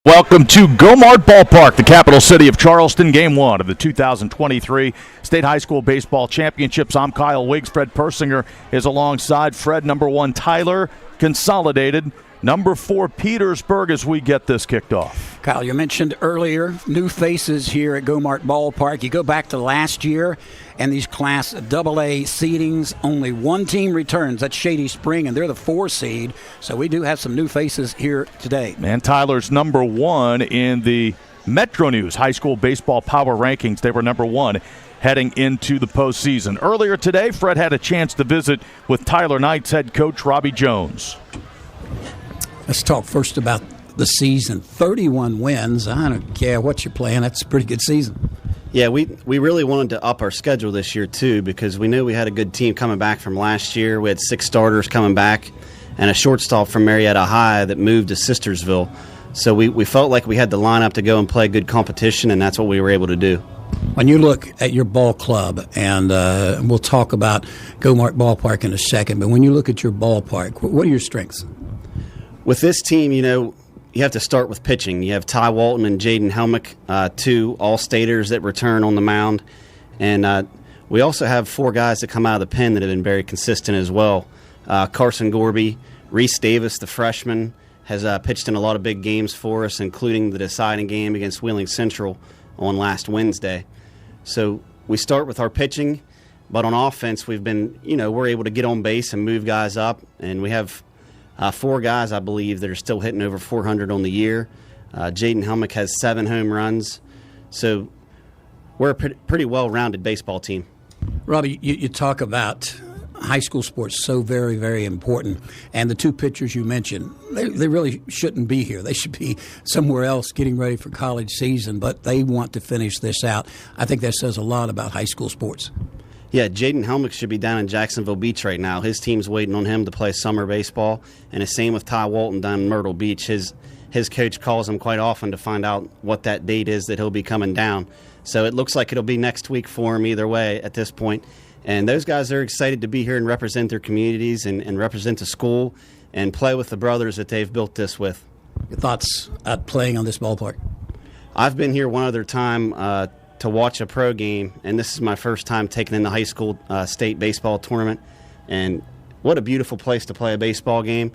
Welcome to Gomart Ballpark, the capital city of Charleston. Game 1 of the 2023 State High School Baseball Championships. I'm Kyle Wiggs. Fred Persinger is alongside Fred. Number 1, Tyler. Consolidated. Number 4, Petersburg, as we get this kicked off. Kyle, you mentioned earlier new faces here at Gomart Ballpark. You go back to last year and these Class AA seedings, only one team returns. That's Shady Spring, and they're the 4 seed. So we do have some new faces here today. And Tyler's number 1 in the Metro News High School Baseball Power Rankings. They were number 1 heading into the postseason. Earlier today, Fred had a chance to visit with Tyler Knight's head coach, Robbie Jones. Let's talk first about the season. 31 wins. I don't care what you're playing. That's a pretty good season. Yeah, we really wanted to up our schedule this year, too, because we knew we had a good team coming back from last year. We had 6 starters coming back and a shortstop from Marietta High that moved to Sistersville. So we felt like we had the lineup to go and play good competition, and that's what we were able to do. When you look at your ball club, and we'll talk about Gomart Ballpark in a second, but when you look at your ballpark, what are your strengths? With this team, you have to start with pitching. You have Ty Walton and Jaden Helmick, 2 all-staters that return on the mound. And we also have 4 guys that come out of the pen that have been very consistent as well. Carson Gorby, Reese Davis, the freshman, has pitched in a lot of big games for us, including the deciding game against Wheeling Central on last Wednesday. So we start with our pitching, but on offense, we've been, we're able to get on base and move guys up, and we have 4 guys, I believe, that are still hitting over 400 on the year. Jaden Helmick has 7 home runs. So we're a pretty well-rounded baseball team. Robbie, you talk about high school sports so very, very important. And the 2 pitchers you mentioned, they really shouldn't be here. They should be somewhere else getting ready for college season, but they want to finish this out. I think that says a lot about high school sports. Yeah, Jaden Helmick should be down in Jacksonville Beach right now. His team's waiting on him to play summer baseball, and the same with Ty Walton down in Myrtle Beach. His coach calls him quite often to find out what that date is that he'll be coming down. So it looks like it'll be next week for him either way at this point. And those guys are excited to be here and represent their communities and represent the school and play with the brothers that they've built this with. Your thoughts at playing on this ballpark? I've been here one other time to watch a pro game, and this is my first time taking in the high school state baseball tournament. And what a beautiful place to play a baseball game.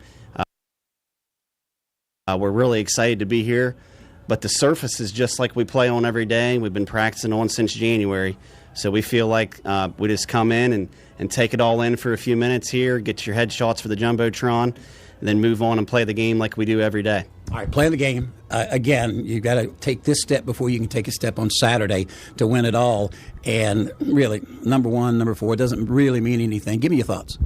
We're really excited to be here, but the surface is just like we play on every day. We've been practicing on since January, so we feel like we just come in and take it all in for a few minutes here, get your headshots for the Jumbotron, and then move on and play the game like we do every day. All right, playing the game. Again, you've got to take this step before you can take a step on Saturday to win it all. And really, number 1, number 4 doesn't really mean anything. Give me your thoughts.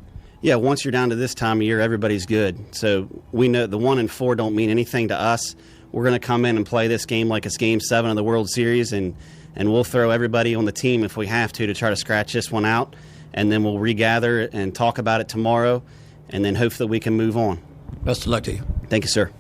Yeah, once you're down to this time of year, everybody's good. So we know the 1 and 4 don't mean anything to us. We're going to come in and play this game like it's Game 7 of the World Series, and we'll throw everybody on the team if we have to try to scratch this one out. And then we'll regather and talk about it tomorrow, and then hopefully we can move on. Best of luck to you. Thank you, sir.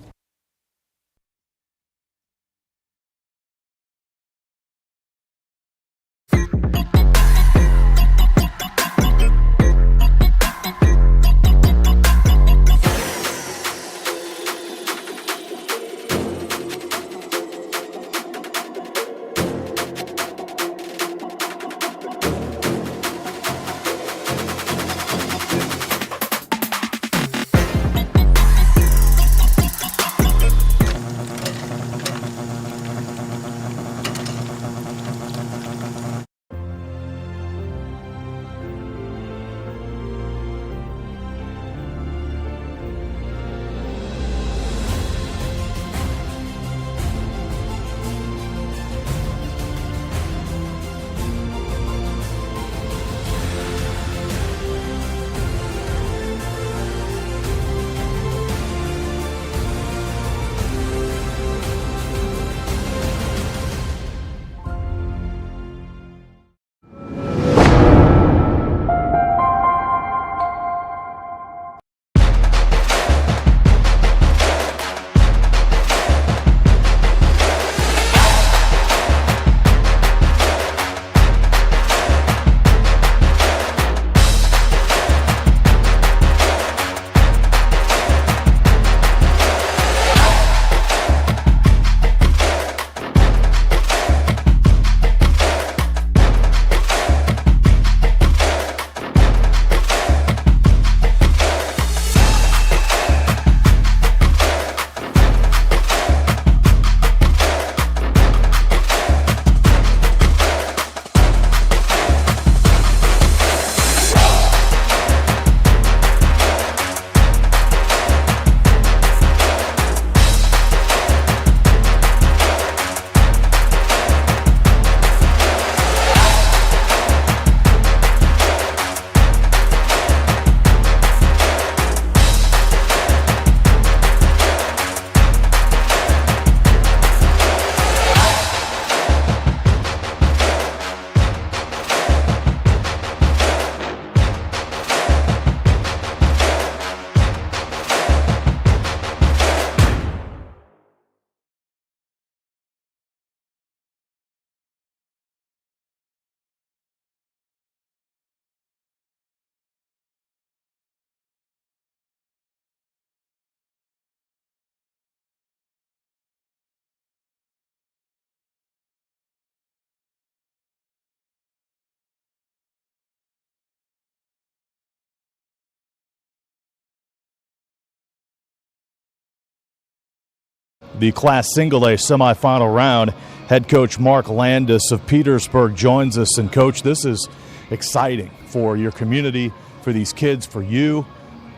the Class Single A semifinal round. Head coach Mark Landis of Petersburg joins us. And, Coach, this is exciting for your community, for these kids, for you.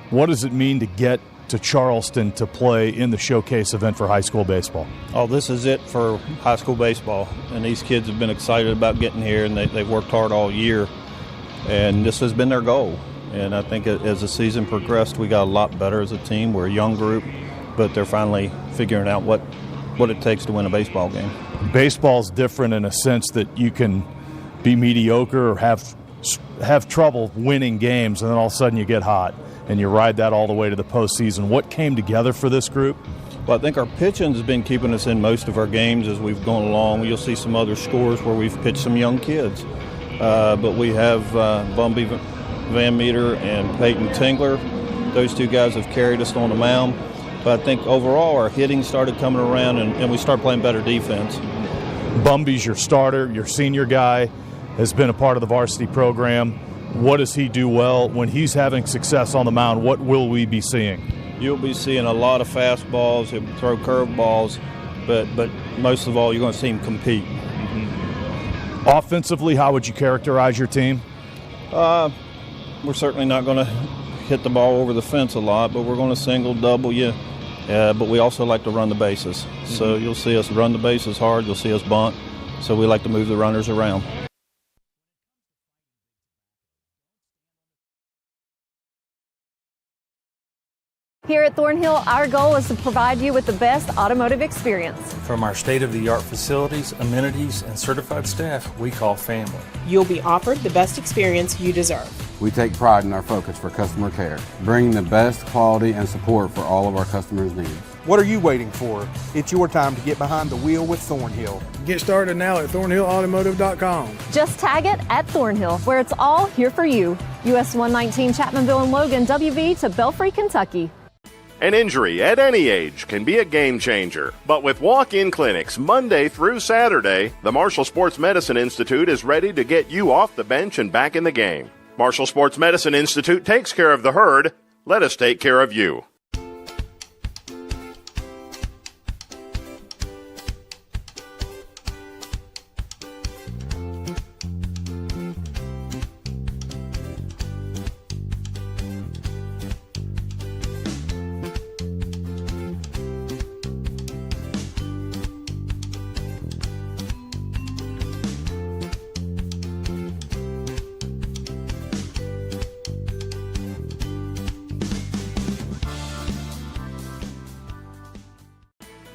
What does it mean to get to Charleston to play in the showcase event for high school baseball? Oh, this is it for high school baseball. And these kids have been excited about getting here, and they've worked hard all year. And this has been their goal. And I think as the season progressed, we got a lot better as a team. We're a young group, but they're finally figuring out what it takes to win a baseball game. Baseball's different in a sense that you can be mediocre or have trouble winning games, and then all of a sudden you get hot, and you ride that all the way to the postseason. What came together for this group? Well, I think our pitching has been keeping us in most of our games as we've gone along. You'll see some other scores where we've pitched some young kids. But we have Bumby Van Meter and Peyton Tingler. Those two guys have carried us on the mound. But I think overall our hitting started coming around, and we started playing better defense. Bumby's your starter, your senior guy, has been a part of the varsity program. What does he do well? When he's having success on the mound, what will we be seeing? You'll be seeing a lot of fastballs. He'll throw curveballs, but most of all, you're going to see him compete. Offensively, how would you characterize your team? We're certainly not going to hit the ball over the fence a lot, but we're going to single, double you. But we also like to run the bases. So you'll see us run the bases hard. You'll see us bunt. So we like to move the runners around. Here at Thornhill, our goal is to provide you with the best automotive experience. From our state-of-the-art facilities, amenities, and certified staff we call family. You'll be offered the best experience you deserve. We take pride in our focus for customer care, bringing the best quality and support for all of our customers' needs. What are you waiting for? It's your time to get behind the wheel with Thornhill. Get started now at thornhillautomotive.com. Just tag it at Thornhill, where it's all here for you. US 119 Chapmanville and Logan, WV to Belfry, Kentucky. An injury at any age can be a game changer, but with walk-in clinics Monday through Saturday, the Marshall Sports Medicine Institute is ready to get you off the bench and back in the game. Marshall Sports Medicine Institute takes care of the herd. Let us take care of you.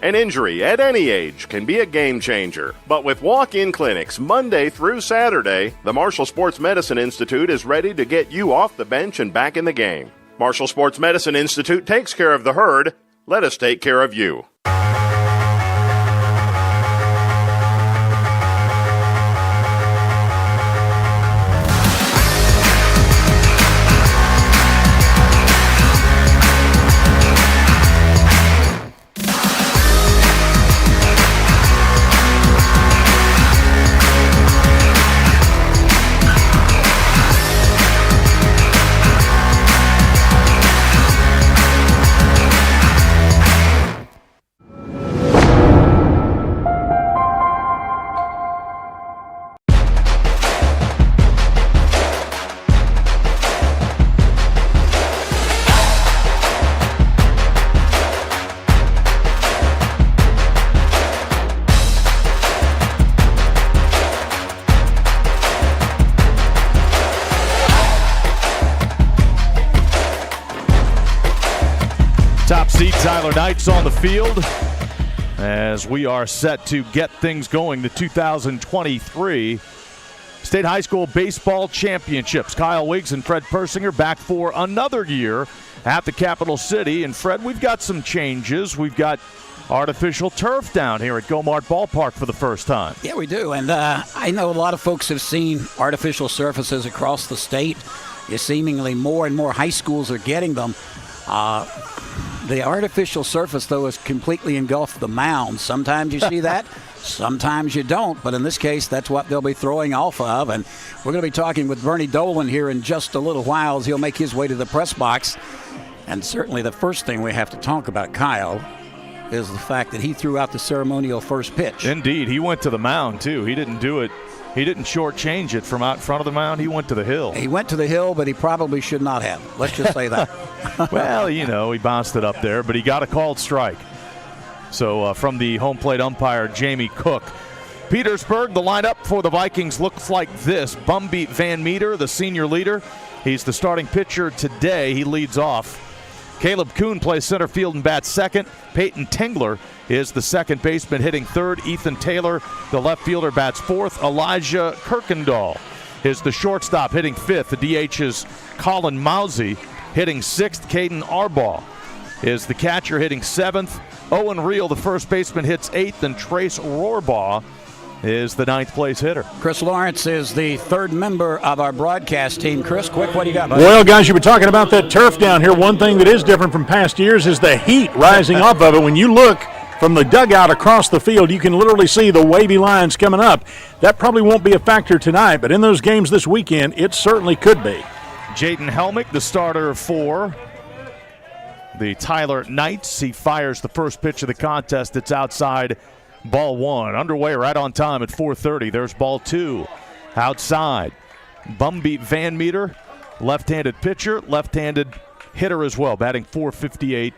An injury at any age can be a game changer, but with walk-in clinics Monday through Saturday, the Marshall Sports Medicine Institute is ready to get you off the bench and back in the game. Marshall Sports Medicine Institute takes care of the herd. Let us take care of you. Top seed Tyler Knight's on the field as we are set to get things going. The 2023 State High School Baseball Championships. Kyle Wiggs and Fred Persinger back for another year at the capital city. And Fred, we've got some changes. We've got artificial turf down here at Gomart Ballpark for the first time. Yeah, we do. And I know a lot of folks have seen artificial surfaces across the state. Seemingly more and more high schools are getting them. The artificial surface, though, has completely engulfed the mound. Sometimes you see that, sometimes you don't. But in this case, that's what they'll be throwing off of. And we're going to be talking with Bernie Dolan here in just a little while as he'll make his way to the press box. And certainly the first thing we have to talk about, Kyle, is the fact that he threw out the ceremonial first pitch. Indeed, he went to the mound, too. He didn't do it. He didn't shortchange it from out in front of the mound. He went to the hill. He went to the hill, but he probably should not have. Let's just say that. Well, he bounced it up there, but he got a called strike. So from the home plate umpire, Jamie Cook. Petersburg, the lineup for the Vikings looks like this. Bumby Van Meter, the senior leader. He's the starting pitcher today. He leads off. Caleb Kuhn plays center field and bats second. Peyton Tengler is the second baseman hitting third. Ethan Taylor, the left fielder, bats fourth. Elijah Kirkendall is the shortstop hitting fifth. The DH is Colin Mousy hitting sixth. Caden Arbaugh is the catcher hitting seventh. Owen Reel, the first baseman, hits eighth. And Trace Rohrbaugh is the ninth place hitter. Chris Lawrence is the third member of our broadcast team. Chris, quick, what do you got, buddy? Well, guys, you were talking about that turf down here. One thing that is different from past years is the heat rising off of it. When you look from the dugout across the field, you can literally see the wavy lines coming up. That probably won't be a factor tonight, but in those games this weekend, it certainly could be. Jaden Helmick, the starter for the Tyler Knights. He fires the first pitch of the contest. It's outside. Ball one. Underway right on time at 4:30. There's ball two. Outside. Bumby Van Meter, left-handed pitcher, left-handed hitter as well, batting .458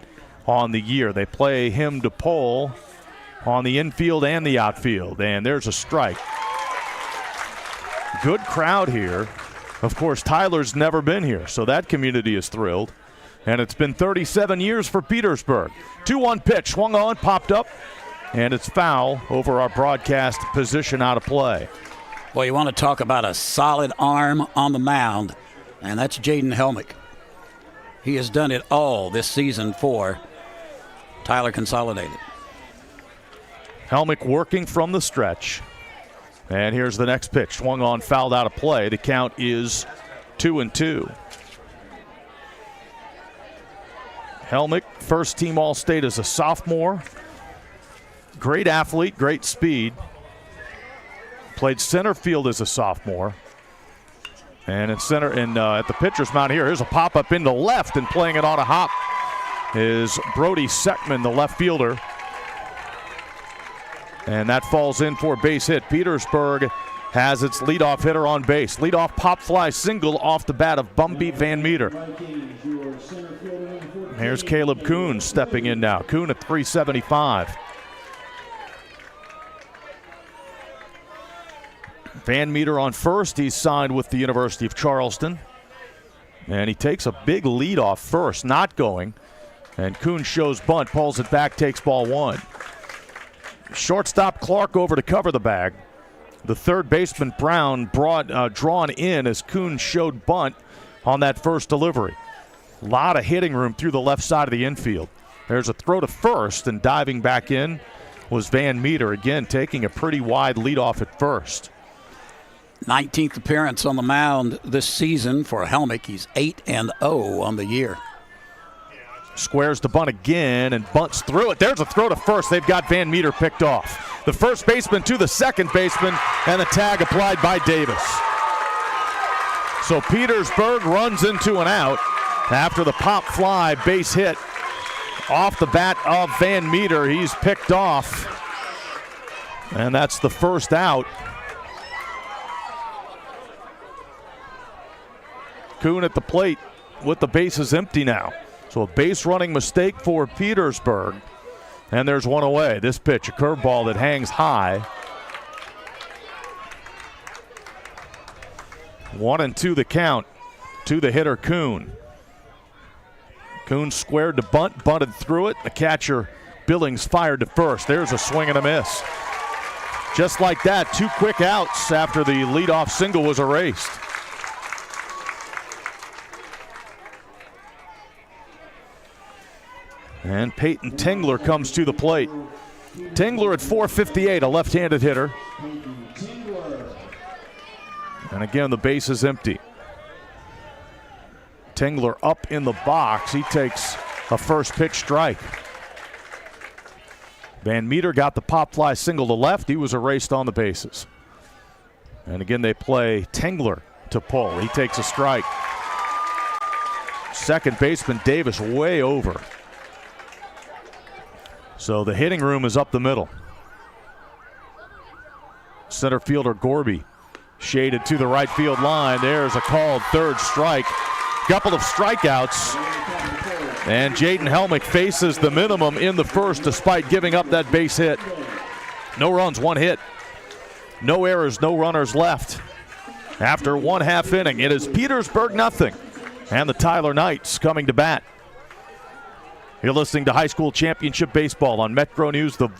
on the year. They play him to pole on the infield and the outfield. And there's a strike. Good crowd here. Of course, Tyler's never been here, so that community is thrilled. And it's been 37 years for Petersburg. 2-1 pitch, swung on, popped up. And it's foul over our broadcast position out of play. Well, you want to talk about a solid arm on the mound, and that's Jaden Helmick. He has done it all this season for Tyler Consolidated. Helmick working from the stretch. And here's the next pitch. Swung on, fouled out of play. The count is 2-2. Helmick, first team All-State as a sophomore. Great athlete, great speed. Played center field as a sophomore. And in center, at the pitcher's mound here, here's a pop-up into left, and playing it on a hop is Brody Seckman, the left fielder. And that falls in for a base hit. Petersburg has its leadoff hitter on base. Leadoff pop fly single off the bat of Bumby Van Meter. Here's Caleb Kuhn stepping in now. Kuhn at 375. Van Meter on first. He's signed with the University of Charleston. And he takes a big lead off first, not going. And Kuhn shows bunt, pulls it back, takes ball one. Shortstop Clark over to cover the bag. The third baseman Brown drawn in as Kuhn showed bunt on that first delivery. A lot of hitting room through the left side of the infield. There's a throw to first, and diving back in was Van Meter, again taking a pretty wide lead off at first. 19th appearance on the mound this season for Helmick. He's 8-0 on the year. Squares the bunt again and bunts through it. There's a throw to first. They've got Van Meter picked off. The first baseman to the second baseman, and the tag applied by Davis. So Petersburg runs into an out after the pop fly base hit off the bat of Van Meter. He's picked off, and that's the first out. Kuhn at the plate with the bases empty now. So a base running mistake for Petersburg. And there's one away. This pitch, a curveball that hangs high. 1-2 the count to the hitter Kuhn. Kuhn squared to bunt, bunted through it. The catcher Billings fired to first. There's a swing and a miss. Just like that, 2 quick outs after the leadoff single was erased. And Peyton Tengler comes to the plate. Tengler at .458, a left-handed hitter. And again, the base is empty. Tengler up in the box. He takes a first pitch strike. Van Meter got the pop fly single to left. He was erased on the bases. And again, they play Tengler to pull. He takes a strike. Second baseman Davis way over. So the hitting room is up the middle. Center fielder Gorby shaded to the right field line. There's a called third strike. Couple of strikeouts. And Jaden Helmick faces the minimum in the first despite giving up that base hit. No runs, one hit. No errors, no runners left. After 1/2 inning, it is Petersburg nothing. And the Tyler Knights coming to bat. You're listening to High School Championship Baseball on Metro News. The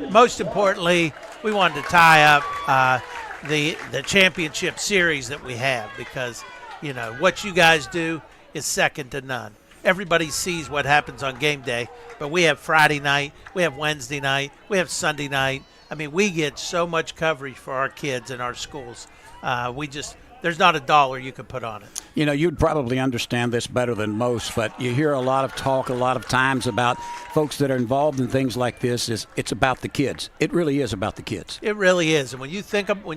Most importantly, we wanted to tie up the championship series that we have because, what you guys do is second to none. Everybody sees what happens on game day, but we have Friday night, we have Wednesday night, we have Sunday night. I mean, we get so much coverage for our kids in our schools. There's not a dollar you could put on it. You'd probably understand this better than most, but you hear a lot of talk a lot of times about folks that are involved in things like this. It's about the kids. It really is about the kids. It really is. And when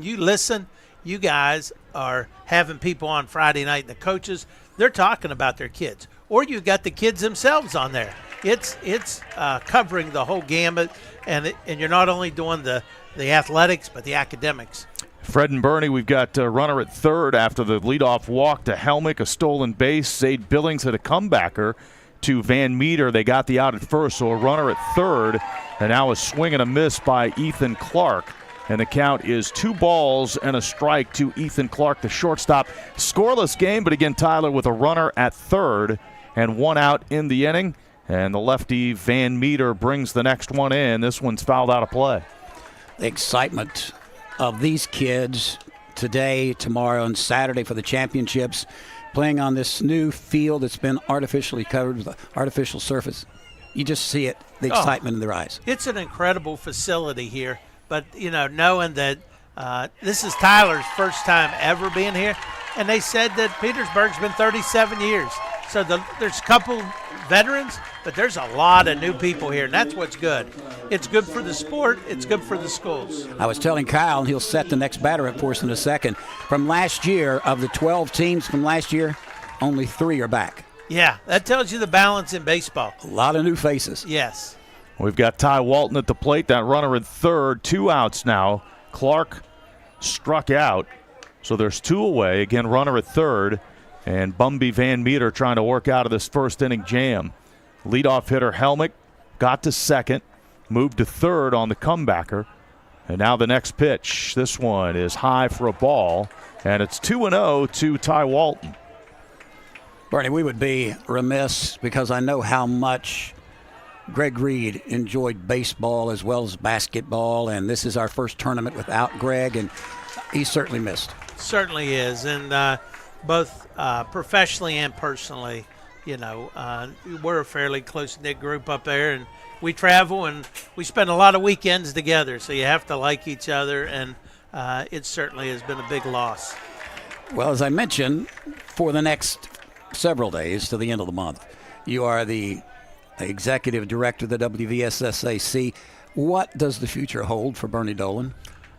you listen, you guys are having people on Friday night, and the coaches, they're talking about their kids. Or you've got the kids themselves on there. It's covering the whole gamut, and you're not only doing the athletics, but the academics. Fred and Bernie, we've got a runner at third after the leadoff walk to Helmick, a stolen base. Zade Billings had a comebacker to Van Meter. They got the out at first, so a runner at third, and now a swing and a miss by Ethan Clark. And the count is 2 balls and a strike to Ethan Clark, the shortstop. Scoreless game, but again, Tyler with a runner at third and 1 out in the inning. And the lefty Van Meter brings the next one in. This one's fouled out of play. The excitement of these kids today, tomorrow, and Saturday for the championships, playing on this new field that's been artificially covered with an artificial surface. You just see it, the excitement in their eyes. It's an incredible facility here, but, knowing that this is Tyler's first time ever being here, and they said that Petersburg's been 37 years. So there's a couple veterans, but there's a lot of new people here, and that's what's good. It's good for the sport. It's good for the schools. I was telling Kyle, and he'll set the next batter up for us in a second. From last year, of the 12 teams from last year, only 3 are back. Yeah, that tells you the balance in baseball. A lot of new faces. Yes. We've got Ty Walton at the plate. That runner at third. 2 outs now. Clark struck out, so there's 2 away. Again, runner at third. And Bumby Van Meter trying to work out of this first inning jam. Leadoff hitter Helmick got to second, moved to third on the comebacker. And now the next pitch. This one is high for a ball, and it's 2-0 to Ty Walton. Bernie, we would be remiss because I know how much Greg Reed enjoyed baseball as well as basketball, and this is our first tournament without Greg, and he's certainly missed. Certainly is, and both professionally and personally, we're a fairly close-knit group up there, and we travel and we spend a lot of weekends together, so you have to like each other, and it certainly has been a big loss. Well, as I mentioned, for the next several days to the end of the month, you are the executive director of the WVSSAC. What does the future hold for Bernie Dolan?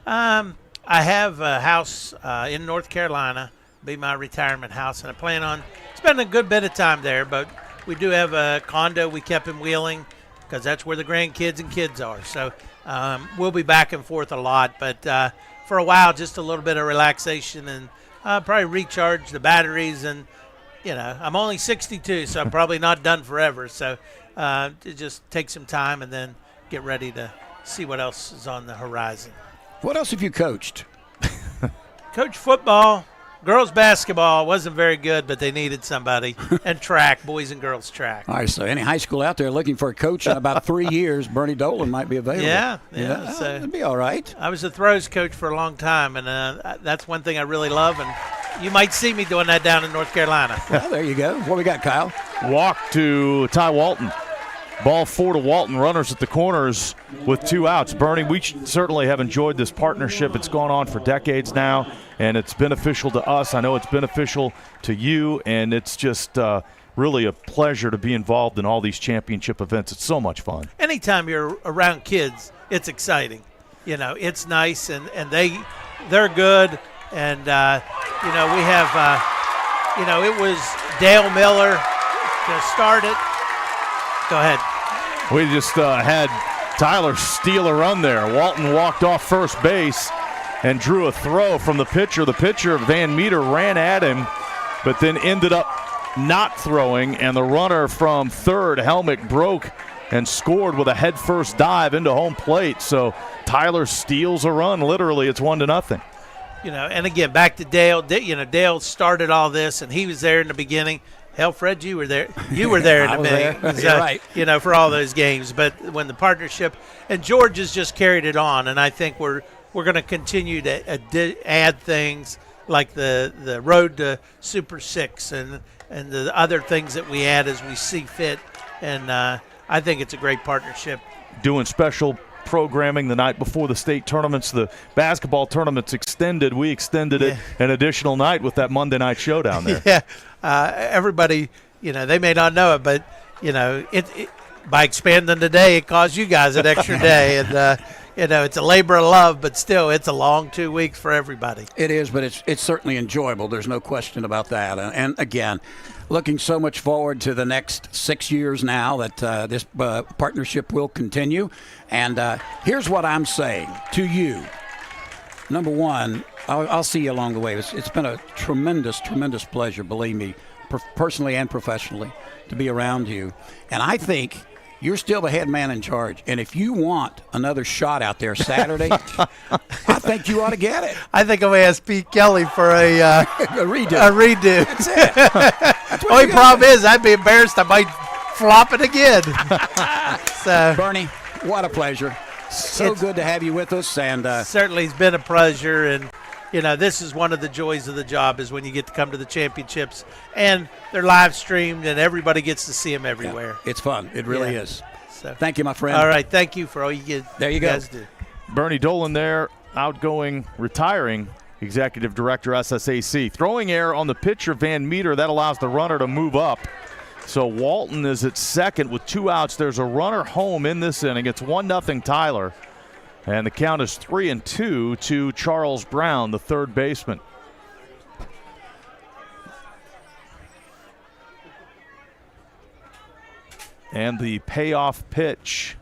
I have a house in North Carolina, be my retirement house, and I plan on spending a good bit of time there, but we do have a condo we kept in Wheeling because that's where the grandkids and kids are. So we'll be back and forth a lot, but for a while, just a little bit of relaxation and probably recharge the batteries. And, I'm only 62, so I'm probably not done forever. So just take some time and then get ready to see what else is on the horizon. What else have you coached? Coach football. Girls basketball wasn't very good, but they needed somebody. And track, boys and girls track. All right, so any high school out there looking for a coach in about 3 years, Bernie Dolan might be available. Yeah. So it'd be all right. I was a throws coach for a long time, and that's one thing I really love, and you might see me doing that down in North Carolina. Well, there you go. What we got, Kyle? Walk to Ty Walton. Ball 4 to Walton, runners at the corners with 2 outs. Bernie, we certainly have enjoyed this partnership. It's gone on for decades now, and it's beneficial to us. I know it's beneficial to you, and it's just really a pleasure to be involved in all these championship events. It's so much fun. Anytime you're around kids, it's exciting. It's nice, and they're good. And, we have, it was Dale Miller to start it. Go ahead. We just had Tyler steal a run there. Walton walked off first base and drew a throw from the pitcher. The pitcher, Van Meter, ran at him, but then ended up not throwing, and the runner from third, Helmick, broke and scored with a head-first dive into home plate. So Tyler steals a run. Literally, it's 1-0. And again, back to Dale. Dale started all this, and he was there in the beginning. Hell, Fred, you were there. You were there in I a was minute. there. You're right. You know, for all those games. But when the partnership, and George has just carried it on, and I think we're going to continue to add things like the road to Super 6 and the other things that we add as we see fit. And I think it's a great partnership. Doing special programming the night before the state tournaments. The basketball tournaments extended. We extended it an additional night with that Monday night showdown there. Yeah. Everybody, you know, they may not know it, but, you know, it by expanding the day, it costs you guys an extra day. And, you know, it's a labor of love, but still, it's a long 2 weeks for everybody. It is, but it's certainly enjoyable. There's no question about that. And again, looking so much forward to the next 6 years now that this partnership will continue. And here's what I'm saying to you. Number one, I'll see you along the way. It's been a tremendous, tremendous pleasure, believe me, personally and professionally, to be around you. And I think you're still the head man in charge. And if you want another shot out there Saturday, I think you ought to get it. I think I'm going to ask Pete Kelly for a redo. A redo. That's it. That's Only problem is I'd be embarrassed. I might flop it again. So, Bernie, what a pleasure. So good to have you with us. And certainly it's been a pleasure. And, you know, this is one of the joys of the job is when you get to come to the championships. And they're live streamed and everybody gets to see them everywhere. Yeah, it's fun. It really is. So, thank you, my friend. All right. Thank you for all you guys do. Bernie Dolan there, outgoing, retiring executive director, SSAC. Throwing error on the pitcher, Van Meter. That allows the runner to move up. So Walton is at second with 2 outs. There's a runner home in this inning. It's 1-0 Tyler. And the count is 3-2 to Charles Brown, the third baseman. And the payoff pitch.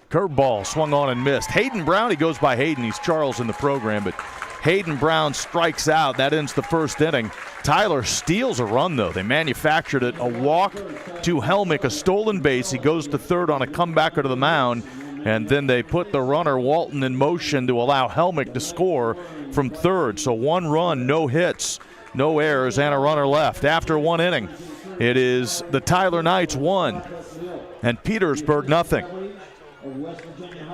Curveball swung on and missed. Hayden Brown, he goes by Hayden. He's Charles in the program, but Hayden Brown strikes out. That ends the first inning. Tyler steals a run, though. They manufactured it. A walk to Helmick, a stolen base. He goes to third on a comebacker to the mound, and then they put the runner, Walton, in motion to allow Helmick to score from third. So 1 run, no hits, no errors, and a runner left. After 1 inning, it is the Tyler Knights 1 and Petersburg 0.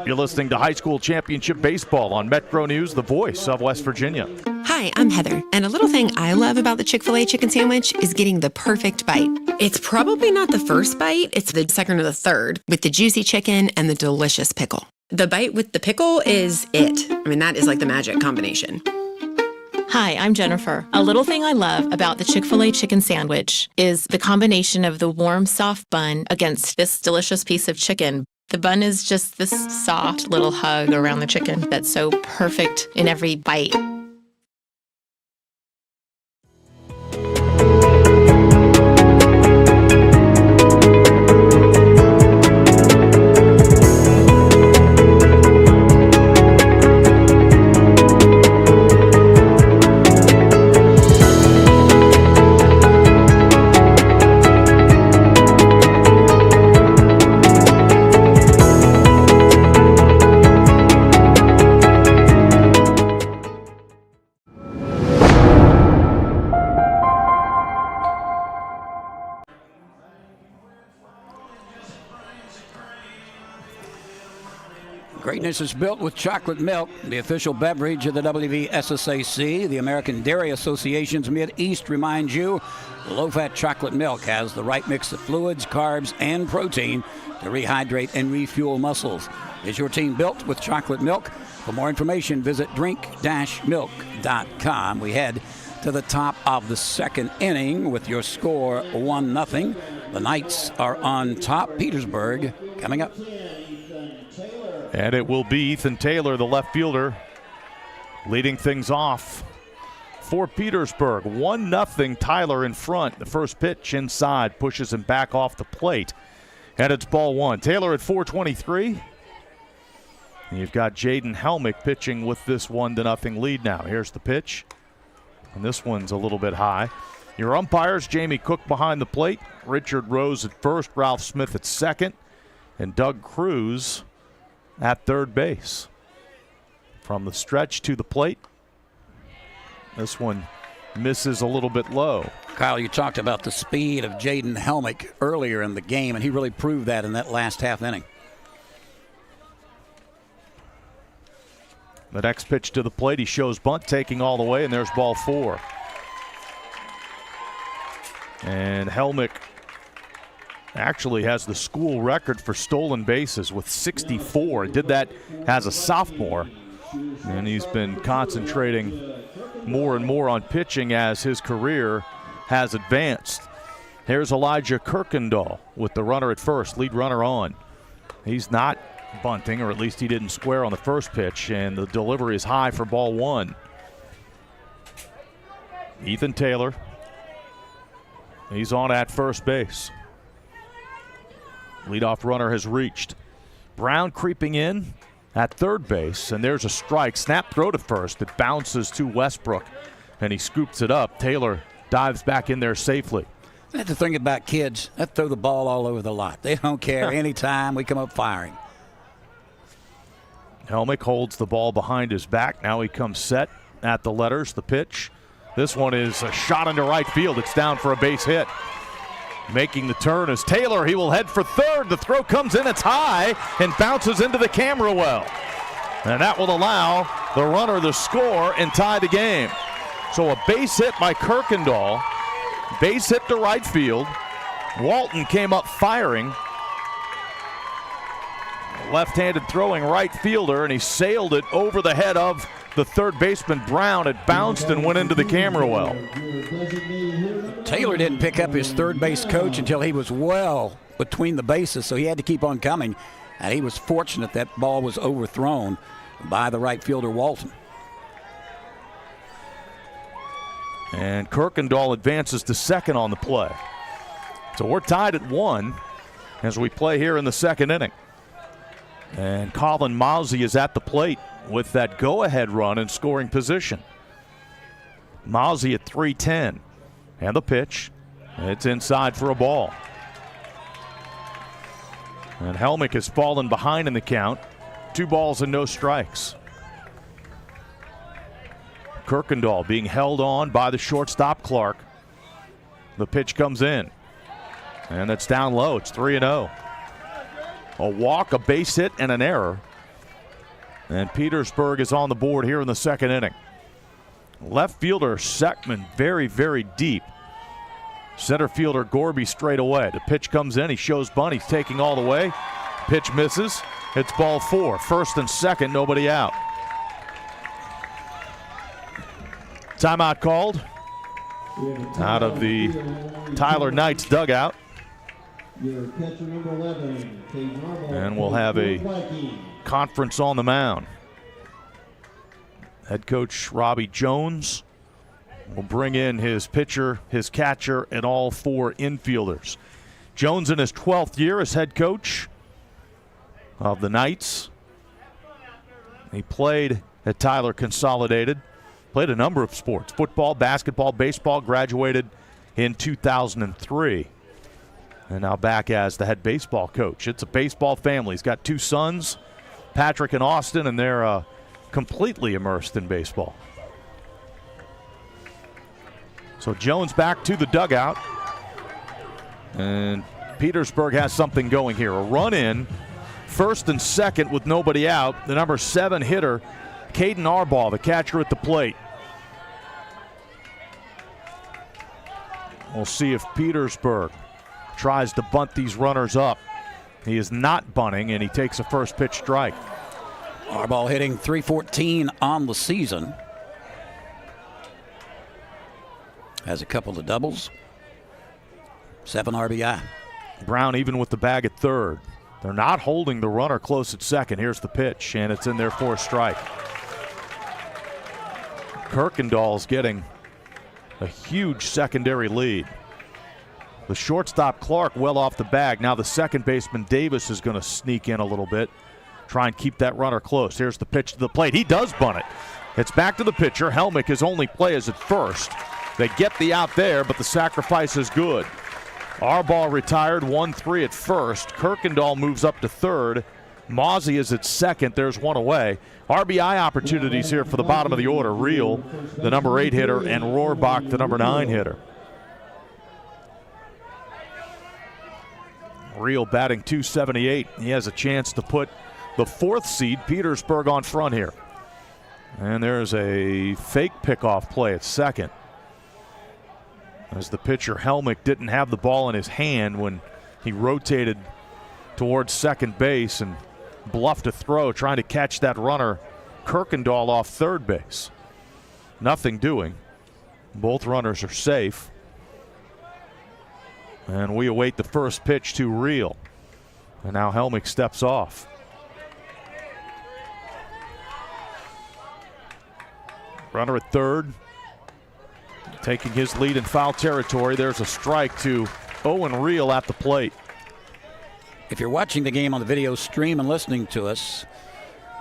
You're listening to High School Championship Baseball on Metro News, the voice of West Virginia. Hi, I'm Heather, and a little thing I love about the Chick-fil-A chicken sandwich is getting the perfect bite. It's probably not the first bite, it's the second or the third, with the juicy chicken and the delicious pickle. The bite with the pickle is it. I mean, that is like the magic combination. Hi, I'm Jennifer. A little thing I love about the Chick-fil-A chicken sandwich is the combination of the warm, soft bun against this delicious piece of chicken. The bun is just this soft little hug around the chicken that's so perfect in every bite. Greatness is built with chocolate milk, the official beverage of the WVSSAC. The American Dairy Association's Mid-East reminds you low-fat chocolate milk has the right mix of fluids, carbs, and protein to rehydrate and refuel muscles. Is your team built with chocolate milk? For more information, visit drink-milk.com. We head to the top of the second inning with your score 1-0. The Knights are on top. Petersburg coming up. And it will be Ethan Taylor, the left fielder, leading things off for Petersburg. 1-0 Tyler in front. The first pitch inside pushes him back off the plate. And it's ball one. Taylor at 423. And you've got Jaden Helmick pitching with this 1-0 lead now. Here's the pitch. And this one's a little bit high. Your umpires, Jamie Cook behind the plate, Richard Rose at first, Ralph Smith at second, and Doug Cruz at third base. From the stretch to the plate, this one misses a little bit low. Kyle, you talked about the speed of Jaden Helmick earlier in the game, and he really proved that in that last half inning. The next pitch to the plate, he shows bunt, taking all the way, and there's ball 4. And Helmick actually has the school record for stolen bases with 64. Did that as a sophomore, and he's been concentrating more and more on pitching as his career has advanced. Here's Elijah Kirkendall with the runner at first, lead runner on. He's not bunting, or at least he didn't square on the first pitch, and the delivery is high for ball 1. Ethan Taylor, he's on at first base. Leadoff runner has reached. Brown creeping in at third base, and there's a strike. Snap throw to first. It bounces to Westbrook, and he scoops it up. Taylor dives back in there safely. That's the thing about kids. They throw the ball all over the lot. They don't care. Anytime we come up firing. Helmick holds the ball behind his back. Now he comes set at the letters. The pitch. This one is a shot into right field. It's down for a base hit. Making the turn is Taylor. He will head for third. The throw comes in. It's high and bounces into the camera well. And that will allow the runner to score and tie the game. So a base hit by Kirkendall. Base hit to right field. Walton came up firing. Left-handed throwing right fielder, and he sailed it over the head of the third baseman Brown. It bounced and went into the camera well. Taylor didn't pick up his third base coach until he was well between the bases, so he had to keep on coming. And he was fortunate that ball was overthrown by the right fielder Walton. And Kirkendall advances to second on the play. So we're tied at 1 as we play here in the second inning. And Colin Mousy is at the plate with that go-ahead run in scoring position. Mousy at 310. And the pitch. It's inside for a ball. And Helmick has fallen behind in the count. 2 balls and no strikes. Kirkendall being held on by the shortstop Clark. The pitch comes in. And it's down low. It's 3-0. A walk, a base hit, and an error. And Petersburg is on the board here in the second inning. Left fielder Seckman very, very deep. Center fielder Gorby straight away. The pitch comes in. He shows bunt. He's taking all the way. Pitch misses. It's ball 4. First and second, nobody out. Timeout called out of the Tyler Knights dugout. And we'll have a conference on the mound. Head coach Robbie Jones will bring in his pitcher, his catcher, and all 4 infielders. Jones in his 12th year as head coach of the Knights. He played at Tyler Consolidated, played a number of sports, football, basketball, baseball, graduated in 2003. And now back as the head baseball coach. It's a baseball family. He's got 2 sons, Patrick and Austin, and they're completely immersed in baseball. So Jones back to the dugout. And Petersburg has something going here. A run in, first and second with nobody out. The number 7 hitter, Caden Arbaugh, the catcher at the plate. We'll see if Petersburg tries to bunt these runners up. He is not bunting, and he takes a first pitch strike. Arbaugh hitting .314 on the season. Has a couple of doubles. 7 RBI. Brown even with the bag at third. They're not holding the runner close at second. Here's the pitch, and it's in there for a strike. Kirkendall's getting a huge secondary lead. The shortstop Clark well off the bag. Now the second baseman Davis is going to sneak in a little bit, try and keep that runner close. Here's the pitch to the plate. He does bunt it. It's back to the pitcher. Helmick, his only play is at first. They get the out there, but the sacrifice is good. Arbaugh retired 1-3 at first. Kirkendall moves up to third. Mozzie is at second. There's one away. RBI opportunities here for the bottom of the order. Reel, the number 8 hitter, and Rohrbach, the number 9 hitter. Real batting .278. He has a chance to put the 4th seed, Petersburg, on front here. And there's a fake pickoff play at second, as the pitcher Helmick didn't have the ball in his hand when he rotated towards second base and bluffed a throw, trying to catch that runner Kirkendall off third base. Nothing doing. Both runners are safe. And we await the first pitch to Real. And now Helmick steps off. Runner at third, taking his lead in foul territory. There's a strike to Owen Real at the plate. If you're watching the game on the video stream and listening to us,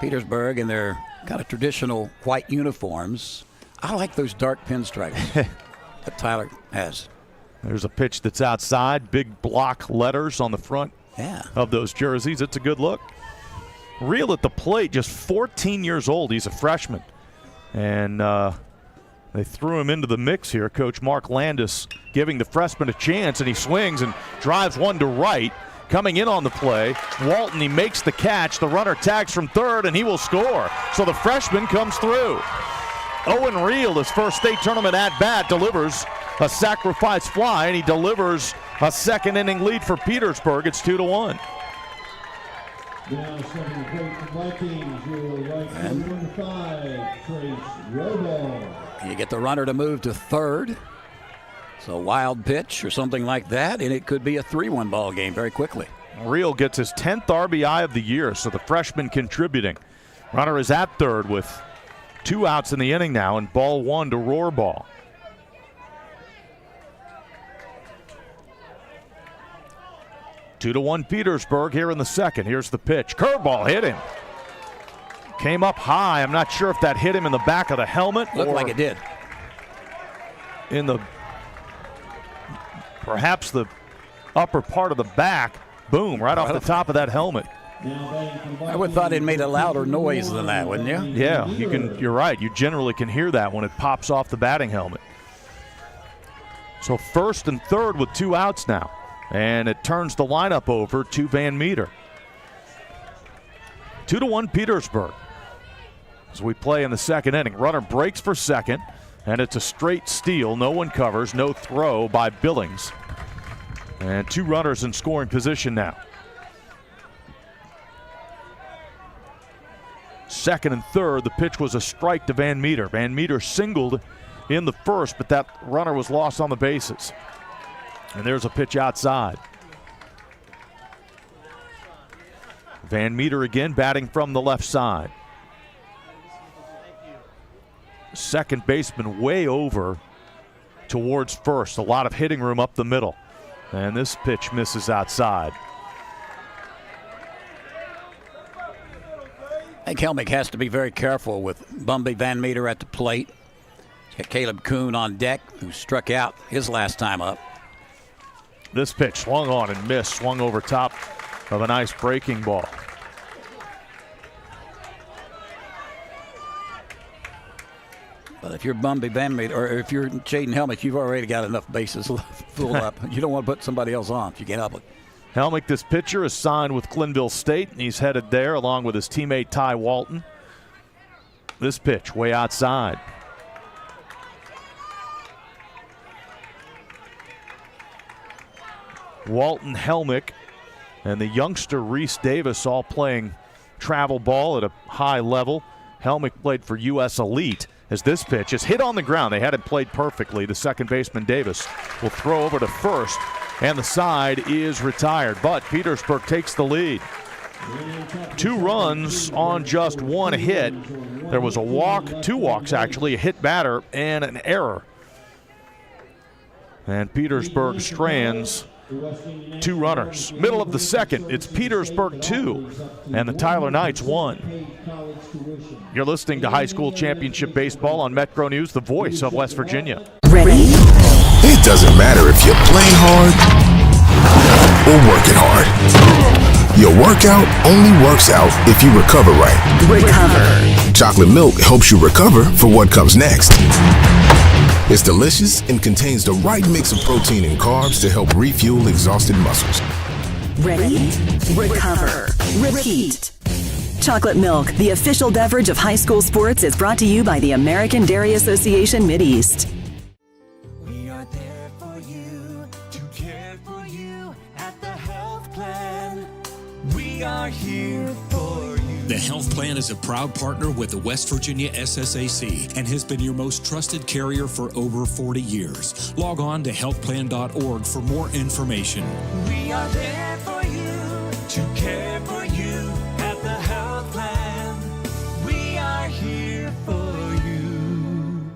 Petersburg in their kind of traditional white uniforms, I like those dark pinstripes that Tyler has. There's a pitch that's outside, big block letters on the front of those jerseys. It's a good look. Real at the plate, just 14 years old. He's a freshman. And they threw him into the mix here. Coach Mark Landis giving the freshman a chance, and he swings and drives one to right. Coming in on the play, Walton, he makes the catch. The runner tags from third, and he will score. So the freshman comes through. Owen Real, his first state tournament at-bat, delivers a sacrifice fly, and he delivers a second-inning lead for Petersburg. It's 2-1. Now stepping to plate for Vikings, your right fielder number 5, Trace Robo. You get the runner to move to third. It's a wild pitch or something like that, and it could be a 3-1 ball game very quickly. Real gets his 10th RBI of the year, so the freshman contributing. Runner is at third with 2 outs in the inning now, and ball 1 to Rohrball. Two to 1 Petersburg here in the second. Here's the pitch. Curveball hit him. Came up high. I'm not sure if that hit him in the back of the helmet. Looked like it did. In the perhaps the upper part of the back. Boom, right off the top of that helmet. I would have thought it made a louder noise than that, wouldn't you? Yeah, you're right. You generally can hear that when it pops off the batting helmet. So first and third with 2 outs now. And it turns the lineup over to Van Meter. 2-1 Petersburg. As we play in the second inning, runner breaks for second, and it's a straight steal. No one covers, no throw by Billings. And 2 runners in scoring position now. Second and third, the pitch was a strike to Van Meter. Van Meter singled in the first, but that runner was lost on the bases. And there's a pitch outside. Van Meter again batting from the left side. Second baseman way over towards first. A lot of hitting room up the middle. And this pitch misses outside. I think Helmick has to be very careful with Bumby Van Meter at the plate. He's got Caleb Kuhn on deck, who struck out his last time up. This pitch swung on and missed, swung over top of a nice breaking ball. But if you're Bumby Van Meter, or if you're Jaden Helmick, you've already got enough bases filled up. You don't want to put somebody else on if you get up with. Helmick, this pitcher, is signed with Glenville State, and he's headed there along with his teammate Ty Walton. This pitch way outside. Walton, Helmick, and the youngster Reese Davis all playing travel ball at a high level. Helmick played for U.S. Elite. As this pitch is hit on the ground, they had it played perfectly. The second baseman Davis will throw over to first, and the side is retired. But Petersburg takes the lead. 2 runs on just 1 hit. There was a walk, 2 walks actually, a hit batter, and an error. And Petersburg strands 2 runners. Middle of the second, it's Petersburg 2 and the Tyler Knights 1. You're listening to High School Championship Baseball on Metro News, the voice of West Virginia. Ready? It doesn't matter if you're playing hard or working hard. Your workout only works out if you recover right. Recover. Chocolate milk helps you recover for what comes next. It's delicious and contains the right mix of protein and carbs to help refuel exhausted muscles. Ready? Recover. Repeat. Chocolate milk, the official beverage of high school sports, is brought to you by the American Dairy Association Mideast. We are there for you, to care for you at the health plan. We are here for you. The Health Plan is a proud partner with the West Virginia SSAC and has been your most trusted carrier for over 40 years. Log on to healthplan.org for more information. We are there for you, to care for you at the health plan. We are here for you.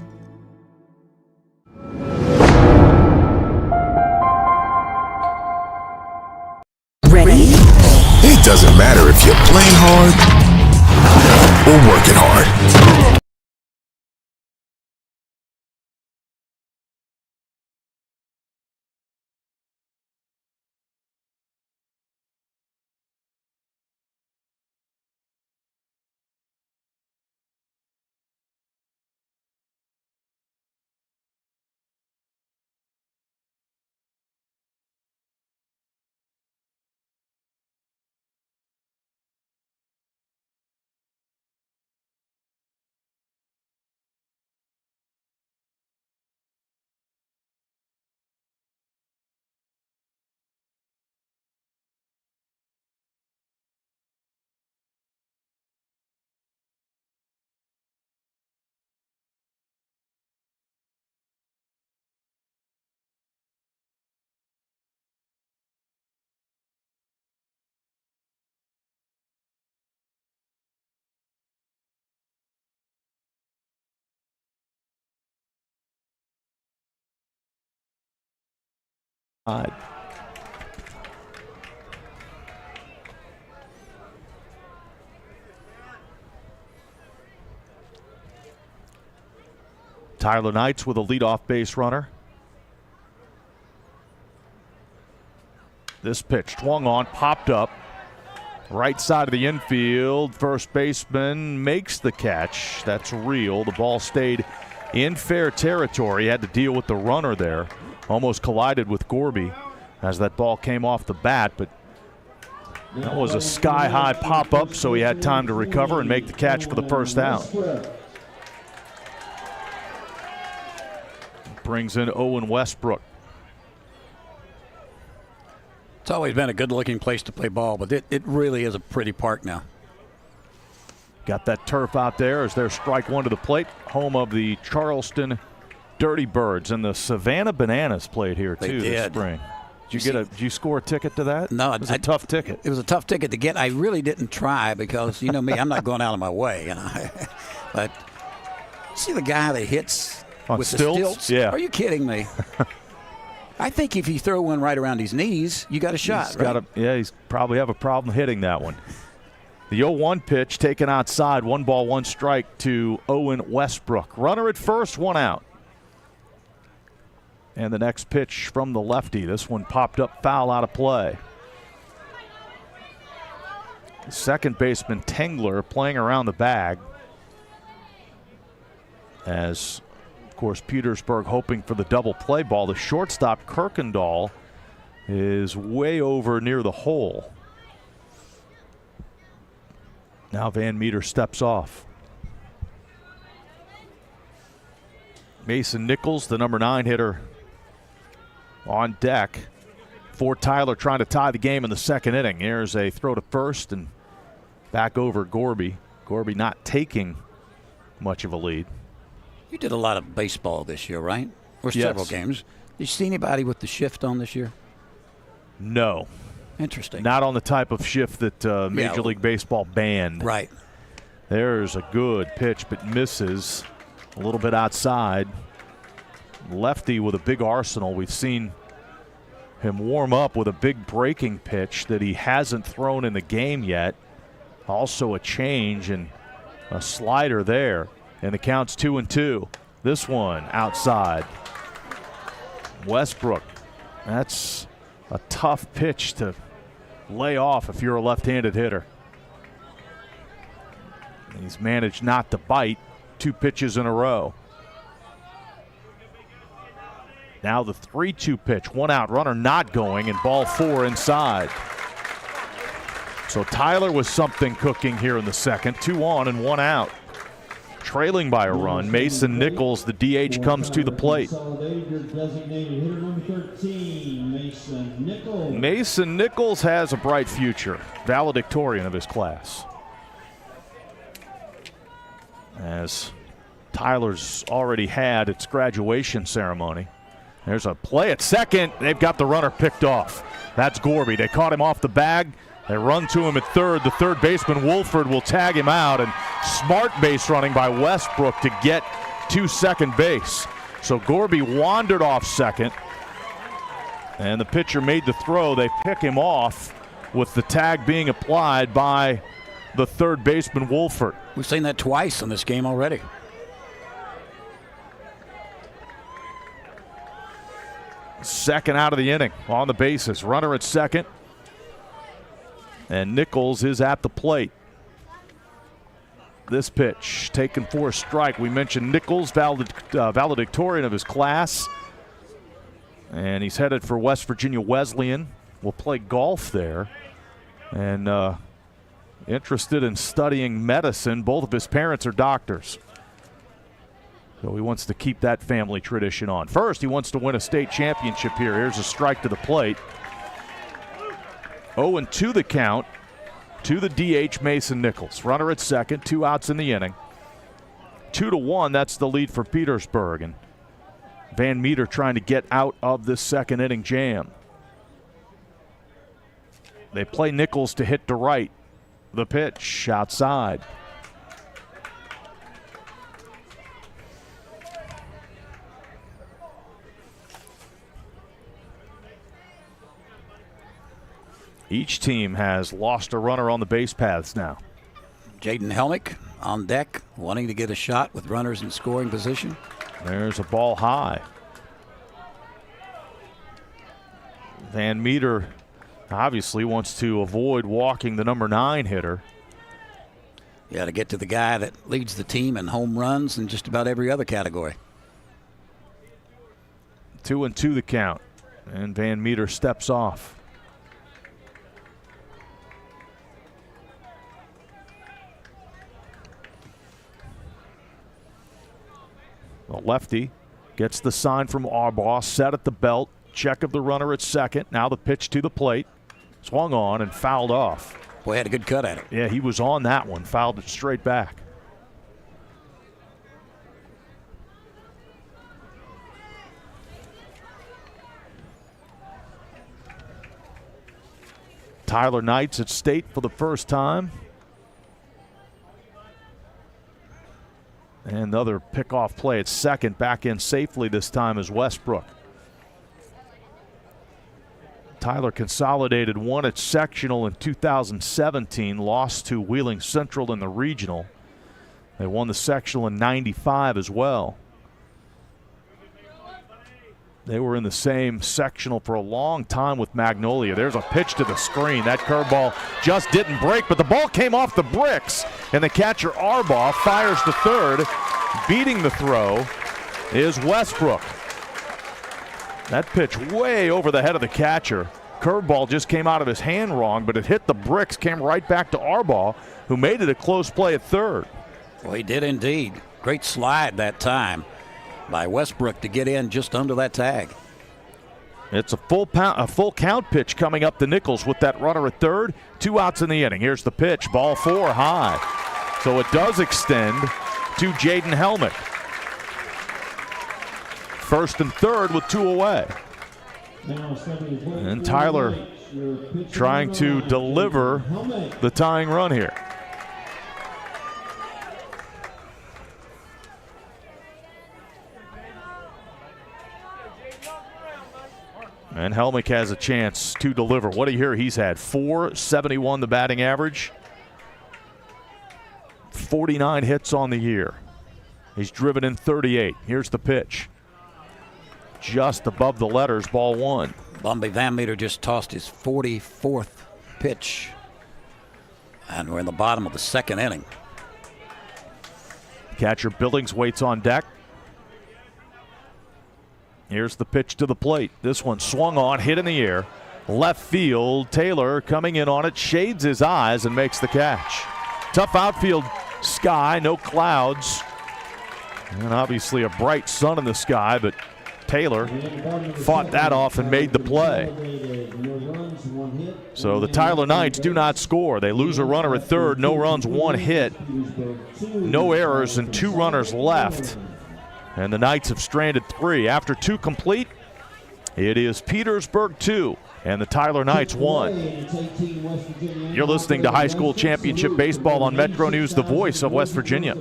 Ready? It doesn't matter if you're playing hard or working hard. Tyler Knights with a leadoff base runner. This pitch swung on, popped up. Right side of the infield. First baseman makes the catch. That's real. The ball stayed in fair territory. Had to deal with the runner there. Almost collided with Gorby as that ball came off the bat, but that was a sky-high pop-up, so he had time to recover and make the catch for the first out. Brings in Owen Westbrook. It's always been a good-looking place to play ball, but it really is a pretty park now. Got that turf out there as their strike one to the plate. Home of the Charleston Dirty Birds, and the Savannah Bananas played here too this spring. Did you score a ticket to that? No, it was a tough ticket. It was a tough ticket to get. I really didn't try because you know me, I'm not going out of my way. You know, but see the guy that hits on with stilts? the stilts? Yeah. Are you kidding me? I think if you throw one right around his knees, you got a shot. He's probably have a problem hitting that one. The 0-1 pitch taken outside, 1 ball, 1 strike to Owen Westbrook. Runner at first, 1 out. And the next pitch from the lefty. This one popped up foul out of play. Second baseman Tengler playing around the bag. As, of course, Petersburg hoping for the double play ball. The shortstop Kirkendall is way over near the hole. Now Van Meter steps off. Mason Nichols, the number 9 hitter, on deck for Tyler, trying to tie the game in the second inning. Here's a throw to first and back over Gorby. Gorby not taking much of a lead. You did a lot of baseball this year, right? Or Yes. several games. Did you see anybody with the shift on this year? No. Interesting. Not on the type of shift that Major League Baseball banned. Right. There's a good pitch, but misses a little bit outside. Lefty with a big arsenal. We've seen him warm up with a big breaking pitch that he hasn't thrown in the game yet. Also a change and a slider there. And the count's 2-2. This one outside. Westbrook. That's a tough pitch to lay off if you're a left-handed hitter. He's managed not to bite 2 pitches in a row. Now the 3-2 pitch, 1 out, runner not going, and ball 4 inside. So Tyler with something cooking here in the second. 2 on and 1 out. Trailing by a run. Mason Nichols, the DH, comes to the plate. Mason Nichols has a bright future. Valedictorian of his class. As Tyler's already had its graduation ceremony. There's a play at second. They've got the runner picked off. That's Gorby. They caught him off the bag. They run to him at third. The third baseman, Wolford, will tag him out. And smart base running by Westbrook to get to second base. So Gorby wandered off second. And the pitcher made the throw. They pick him off with the tag being applied by the third baseman, Wolford. We've seen that twice in this game already. Second out of the inning on the bases. Runner at second. And Nichols is at the plate. This pitch taken for a strike. We mentioned Nichols, valedictorian of his class. And he's headed for West Virginia Wesleyan. Will play golf there. And interested in studying medicine. Both of his parents are doctors. So he wants to keep that family tradition on. First, he wants to win a state championship here. Here's a strike to the plate. 0-2 the count to the DH, Mason Nichols. Runner at second, 2 outs in the inning. 2-1, that's the lead for Petersburg. And Van Meter trying to get out of this second inning jam. They play Nichols to hit to right. The pitch outside. Each team has lost a runner on the base paths now. Jaden Helmick on deck, wanting to get a shot with runners in scoring position. There's a ball high. Van Meter obviously wants to avoid walking the number 9 hitter. You got to get to the guy that leads the team in home runs in just about every other category. 2-2 the count. And Van Meter steps off. The lefty gets the sign from Arbaugh, set at the belt, check of the runner at second. Now the pitch to the plate. Swung on and fouled off. Boy, had a good cut at it. Yeah, he was on that one, fouled it straight back. Tyler Knight's at state for the first time. And another pickoff play at second. Back in safely this time is Westbrook. Tyler Consolidated won its sectional in 2017, lost to Wheeling Central in the regional. They won the sectional in 95 as well. They were in the same sectional for a long time with Magnolia. There's a pitch to the screen. That curveball just didn't break, but the ball came off the bricks, and the catcher Arbaugh fires to third. Beating the throw is Westbrook. That pitch way over the head of the catcher. Curveball just came out of his hand wrong, but it hit the bricks, came right back to Arbaugh, who made it a close play at third. Well, he did indeed. Great slide that time by Westbrook to get in just under that tag. It's a full count pitch coming up to Nichols with that runner at third. 2 outs in the inning. Here's the pitch, ball 4 high. So it does extend to Jaden Helmick. First and third with 2 away. And Tyler trying to deliver the tying run here. And Helmick has a chance to deliver. What do you hear he's had? 471 the batting average. 49 hits on the year. He's driven in 38. Here's the pitch. Just above the letters, ball 1. Bumby Van Meter just tossed his 44th pitch. And we're in the bottom of the second inning. Catcher Billings waits on deck. Here's the pitch to the plate. This one swung on, hit in the air. left field. Taylor coming in on it, shades his eyes and makes the catch. Tough outfield sky, no clouds. And obviously a bright sun in the sky, but Taylor fought that off and made the play. So the Tyler Knights do not score. They lose a runner at third, no runs, 1 hit, no errors, and 2 runners left. And the Knights have stranded 3. After 2 complete, it is Petersburg 2 and the Tyler Knights 1. You're listening to High School Championship Baseball on Metro News, the voice of West Virginia.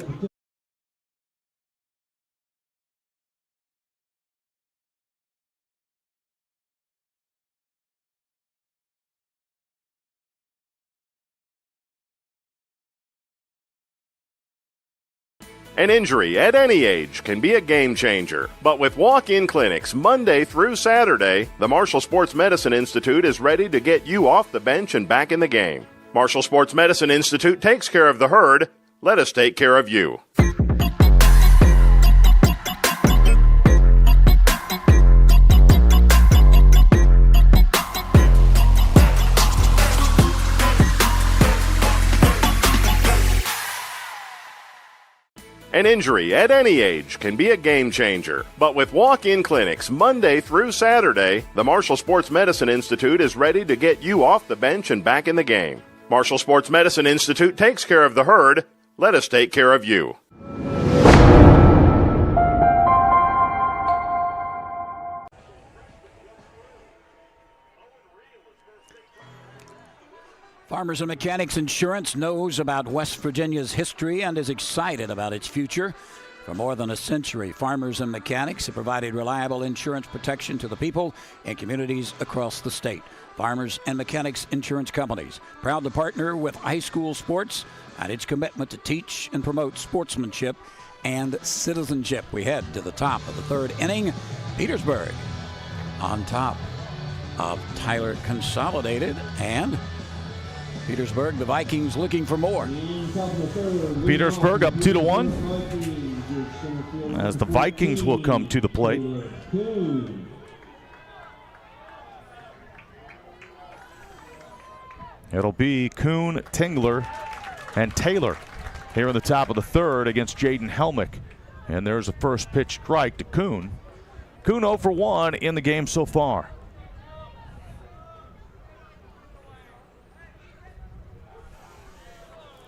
An injury at any age can be a game changer. But with walk-in clinics Monday through Saturday, the Marshall Sports Medicine Institute is ready to get you off the bench and back in the game. Marshall Sports Medicine Institute takes care of the herd. Let us take care of you. An injury at any age can be a game changer. But with walk-in clinics Monday through Saturday, the Marshall Sports Medicine Institute is ready to get you off the bench and back in the game. Marshall Sports Medicine Institute takes care of the herd. Let us take care of you. Farmers and Mechanics Insurance knows about West Virginia's history and is excited about its future. For more than a century, Farmers and Mechanics have provided reliable insurance protection to the people and communities across the state. Farmers and Mechanics Insurance Companies, proud to partner with high school sports and its commitment to teach and promote sportsmanship and citizenship. We head to the top of the 3rd inning. Petersburg on top of Tyler Consolidated, and Petersburg, the Vikings looking for more. Petersburg up 2-1 as the Vikings will come to the plate. It'll be Kuhn, Tingler, and Taylor here in the top of the 3rd against Jaden Helmick. And there's a first pitch strike to Kuhn. Kuhn 0 for 1 in the game so far.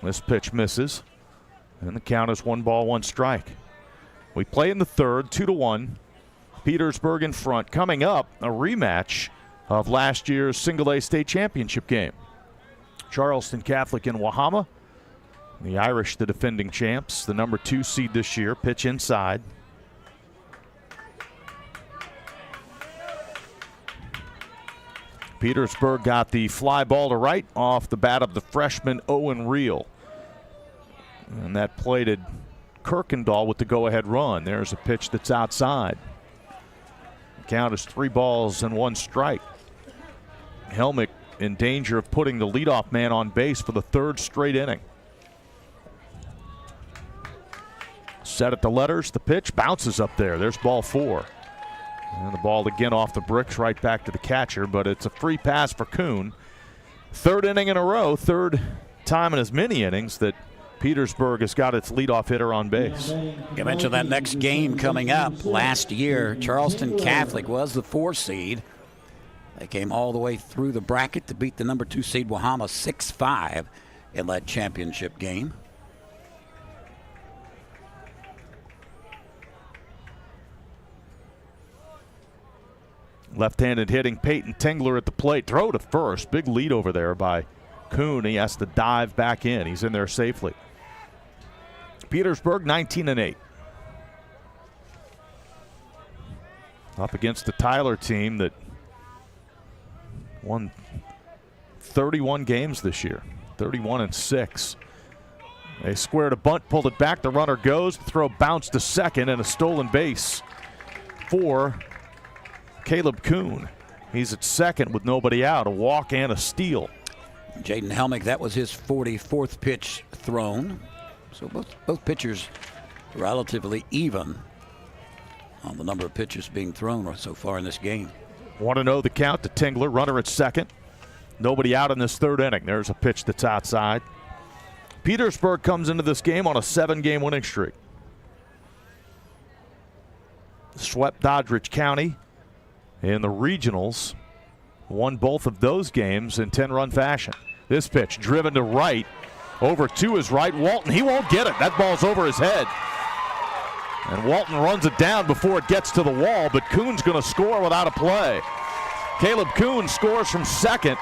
This pitch misses, and the count is 1 ball, 1 strike. We play in the 3rd, 2-1. Petersburg in front. Coming up, a rematch of last year's single-A state championship game. Charleston Catholic in Wahama. The Irish, the defending champs, the number 2 seed this year. Pitch inside. Petersburg got the fly ball to right off the bat of the freshman Owen Reel. And that plated Kirkendall with the go-ahead run. There's a pitch that's outside. The count is 3 balls and 1 strike. Helmick in danger of putting the leadoff man on base for the 3rd straight inning. Set at the letters. The pitch bounces up there. There's ball 4. And the ball again off the bricks right back to the catcher, but it's a free pass for Kuhn. 3rd inning in a row, 3rd time in as many innings that Petersburg has got its leadoff hitter on base. You mentioned that next game coming up. Last year, Charleston Catholic was the 4 seed. They came all the way through the bracket to beat the number 2 seed Wahama 6-5 in that championship game. Left-handed hitting Peyton Tingler at the plate. Throw to first. Big lead over there by Kuhn. He has to dive back in. He's in there safely. Petersburg 19-8. Up against the Tyler team that won 31 games this year. 31-6. They squared a bunt, pulled it back. The runner goes. The throw bounced to second, and a stolen base for Caleb Kuhn. He's at second with nobody out. A walk and a steal. Jaden Helmick, that was his 44th pitch thrown. So both pitchers relatively even on the number of pitches being thrown so far in this game. 1-0 the count to Tingler. Runner at second. Nobody out in this third inning. There's a pitch that's outside. Petersburg comes into this game on a 7-game winning streak. Swept Doddridge County in the regionals. Won both of those games in 10-run fashion. This pitch driven to right. Over to his right. Walton, he won't get it. That ball's over his head. And Walton runs it down before it gets to the wall, but Kuhn's going to score without a play. Caleb Kuhn scores from second.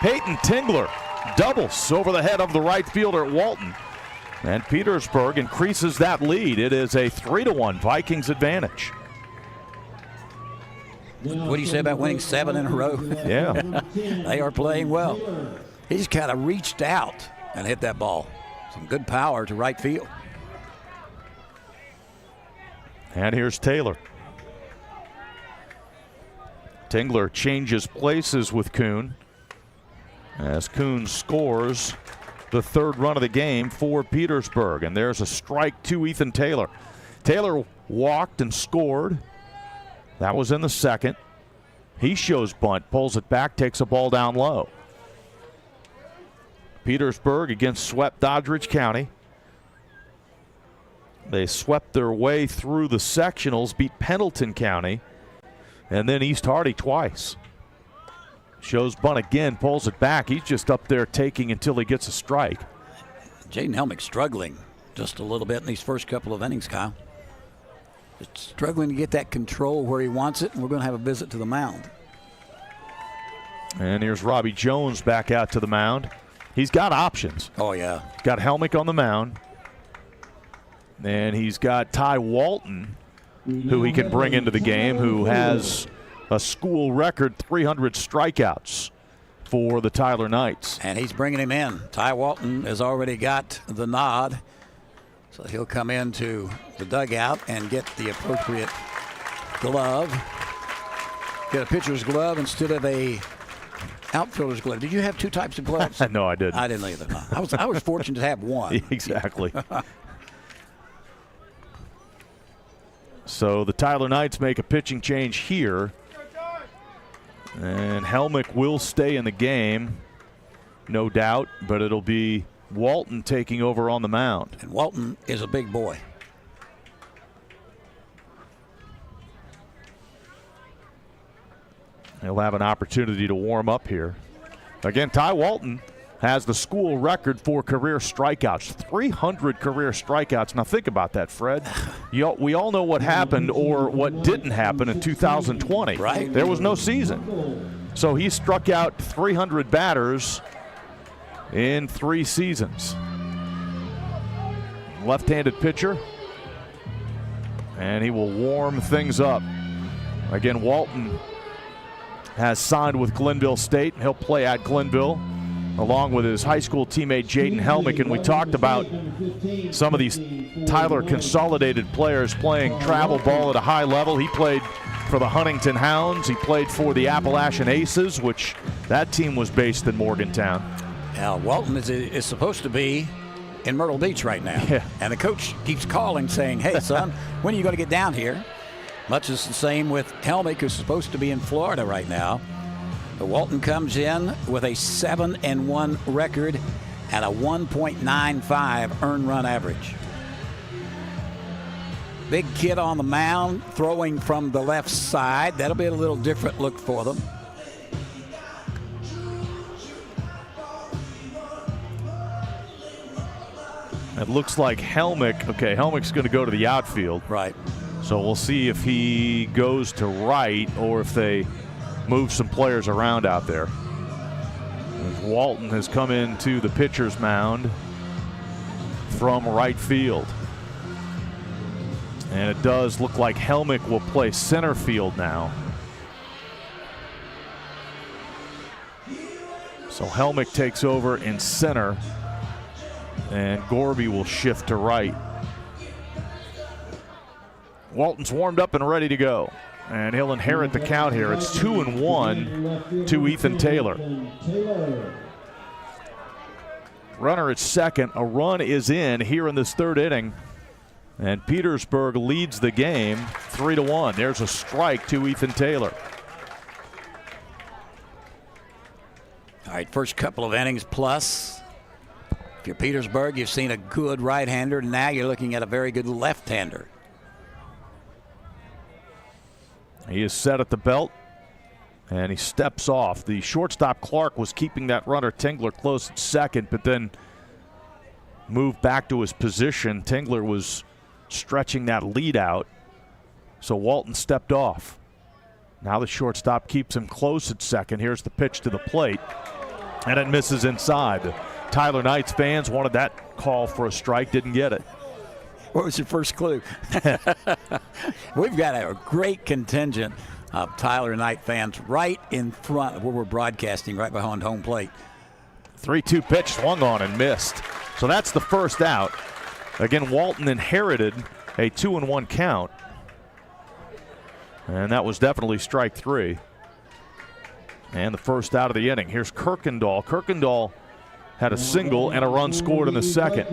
Peyton Tingler doubles over the head of the right fielder at Walton. And Petersburg increases that lead. It is a 3-1 Vikings advantage. What do you say about winning 7 in a row? Yeah. They are playing well. He just kind of reached out and hit that ball. Some good power to right field. And here's Taylor. Tingler changes places with Kuhn as Kuhn scores the third run of the game for Petersburg. And there's a strike to Ethan Taylor. Taylor walked and scored. That was in the second. He shows bunt, pulls it back, takes a ball down low. Petersburg against swept Doddridge County. They swept their way through the sectionals, beat Pendleton County, and then East Hardy twice. Shows bunt again, pulls it back. He's just up there taking until he gets a strike. Jaden Helmick struggling just a little bit in these first couple of innings, Kyle. Just struggling to get that control where he wants it, and we're going to have a visit to the mound. And here's Robbie Jones back out to the mound. He's got options. Oh, yeah. He's got Helmick on the mound. And he's got Ty Walton, who he can bring into the game, who has a school record 300 strikeouts for the Tyler Knights. And he's bringing him in. Ty Walton has already got the nod. So he'll come into the dugout and get the appropriate glove. Get a pitcher's glove instead of a outfielder's glove. Did you have 2 types of gloves? No, I didn't. I didn't either. No. I was fortunate to have one. Exactly. So the Tyler Knights make a pitching change here. And Helmick will stay in the game, no doubt, but it'll be Walton taking over on the mound. And Walton is a big boy. He'll have an opportunity to warm up here. Again, Ty Walton has the school record for career strikeouts, 300 career strikeouts. Now think about that, Fred. We all know what happened or what didn't happen in 2020. Right. There was no season. So he struck out 300 batters in 3 seasons. Left-handed pitcher. And he will warm things up. Again, Walton has signed with Glenville State. He'll play at Glenville along with his high school teammate Jaden Helmick. And we talked about some of these Tyler Consolidated players playing travel ball at a high level. He played for the Huntington Hounds. He played for the Appalachian Aces, which that team was based in Morgantown. Now, Walton is supposed to be in Myrtle Beach right now. Yeah. And the coach keeps calling saying, hey, son, when are you going to get down here? Much is the same with Helmick, who's supposed to be in Florida right now. But Walton comes in with a 7-1 record and a 1.95 earned run average. Big kid on the mound, throwing from the left side. That'll be a little different look for them. It looks like Helmick's going to go to the outfield. Right. So we'll see if he goes to right or if they move some players around out there. As Walton has come into the pitcher's mound from right field. And it does look like Helmick will play center field now. So Helmick takes over in center, and Gorby will shift to right. Walton's warmed up and ready to go, and he'll inherit the count here. It's 2-1 to Ethan Taylor. Runner at second. A run is in here in this third inning, and Petersburg leads the game 3-1. There's a strike to Ethan Taylor. right, first couple of innings plus. If you're Petersburg, you've seen a good right-hander. Now you're looking at a very good left-hander. He is set at the belt, and he steps off. The shortstop, Clark, was keeping that runner, Tingler, close at second, but then moved back to his position. Tingler was stretching that lead out, so Walton stepped off. Now the shortstop keeps him close at second. Here's the pitch to the plate, and it misses inside. The Tyler Knights fans wanted that call for a strike, didn't get it. What was your first clue? We've got a great contingent of Tyler Knight fans right in front of where we're broadcasting, right behind home plate. 3-2 pitch swung on and missed. So that's the first out. Again, Walton inherited a 2-1 count. And that was definitely strike three. And the first out of the inning. Here's Kirkendall. Kirkendall had a single and a run scored in the second.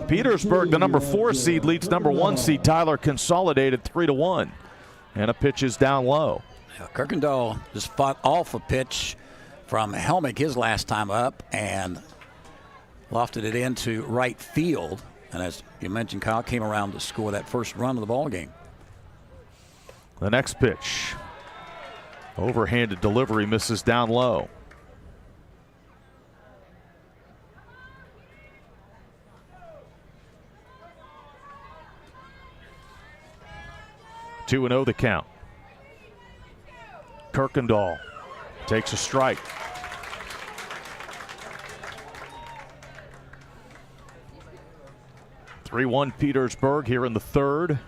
Petersburg, the number 4 seed, leads number 1 seed Tyler Consolidated 3-1. And a pitch is down low. Kirkendall just fought off a pitch from Helmick his last time up and lofted it into right field. And as you mentioned, Kyle came around to score that first run of the ball game. The next pitch, overhanded delivery, misses down low. Two 2-0 the count. Kirkendall takes a strike. (3-1) Petersburg here in the third.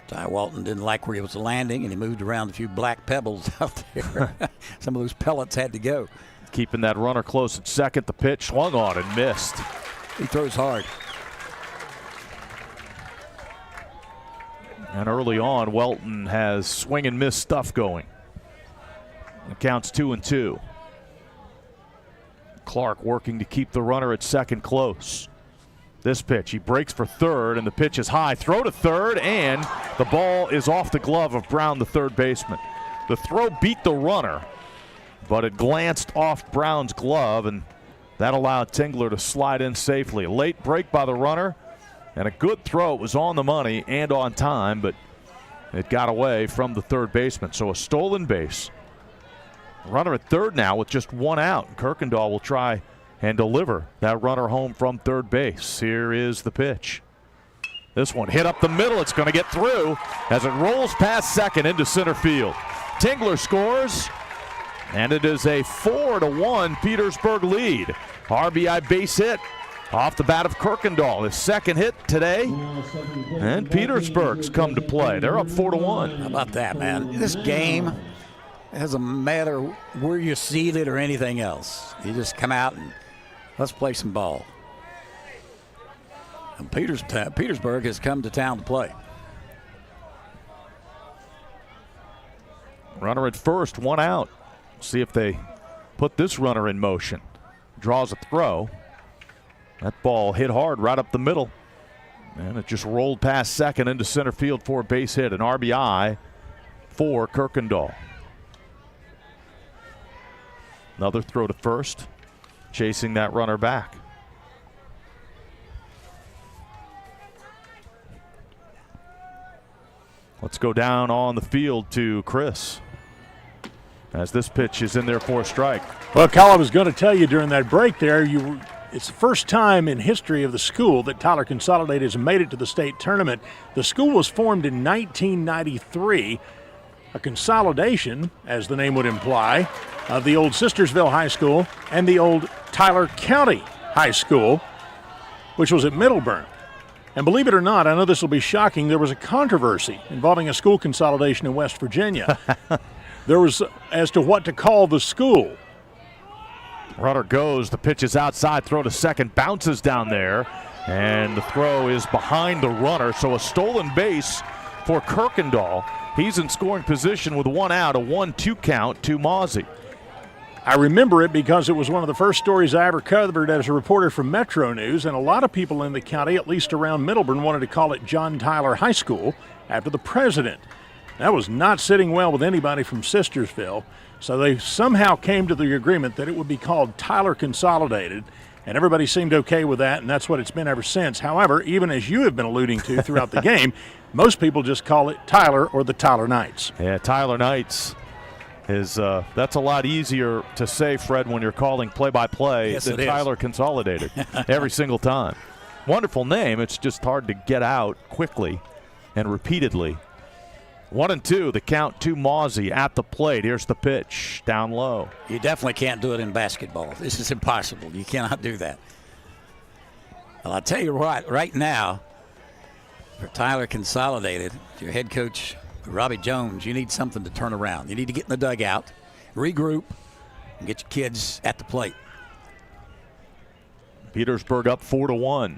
Ty Walton didn't like where he was landing, and he moved around a few black pebbles out there. Some of those pellets had to go. Keeping that runner close at second. The pitch swung on and missed. He throws hard. And early on, Welton has swing and miss stuff going. It counts 2-2. Clark working to keep the runner at second close. This pitch, he breaks for third, and the pitch is high. Throw to third, and the ball is off the glove of Brown, the third baseman. The throw beat the runner, but it glanced off Brown's glove, and that allowed Tingler to slide in safely. A late break by the runner, and a good throw. It was on the money and on time, but it got away from the third baseman. So a stolen base. Runner at third now with just one out. Kirkendall will try and deliver that runner home from third base. Here is the pitch. This one hit up the middle. It's going to get through as it rolls past second into center field. Tingler scores, and it is a 4-1 Petersburg lead. RBI base hit off the bat of Kirkendall. His second hit today, and Petersburg's come to play. They're up 4-1. How about that, man? This game, it doesn't matter where you're seated or anything else. You just come out and let's play some ball. And Petersburg has come to town to play. Runner at first, one out. See if they put this runner in motion. Draws a throw. That ball hit hard right up the middle. And it just rolled past second into center field for a base hit. An RBI for Kirkendall. Another throw to first, chasing that runner back. Let's go down on the field to Chris, as this pitch is in there for a strike. Well, Kyle, I was going to tell you during that break there, it's the first time in history of the school that Tyler Consolidated has made it to the state tournament. The school was formed in 1993, a consolidation, as the name would imply, of the old Sistersville High School and the old Tyler County High School, which was at Middleburn. And believe it or not, I know this will be shocking, there was a controversy involving a school consolidation in West Virginia. There was as to what to call the school. Runner goes, the pitch is outside, throw to second, bounces down there, and the throw is behind the runner, so a stolen base for Kirkendall. He's in scoring position with one out, a 1-2 count to Mozzie. I remember it because it was one of the first stories I ever covered as a reporter from Metro News, and a lot of people in the county, at least around Middleburn, wanted to call it John Tyler High School after the president. That was not sitting well with anybody from Sistersville. So they somehow came to the agreement that it would be called Tyler Consolidated, and everybody seemed okay with that, and that's what it's been ever since. However, even as you have been alluding to throughout the game, most people just call it Tyler or the Tyler Knights. Yeah, Tyler Knights is that's a lot easier to say, Fred, when you're calling play-by-play than Tyler Consolidated every single time. Wonderful name. It's just hard to get out quickly and repeatedly. 1-2, the count to Mawsey at the plate. Here's the pitch, down low. You definitely can't do it in basketball. This is impossible. You cannot do that. Well, I'll tell you what, right now, for Tyler Consolidated, your head coach, Robbie Jones, you need something to turn around. You need to get in the dugout, regroup, and get your kids at the plate. Petersburg up 4-1.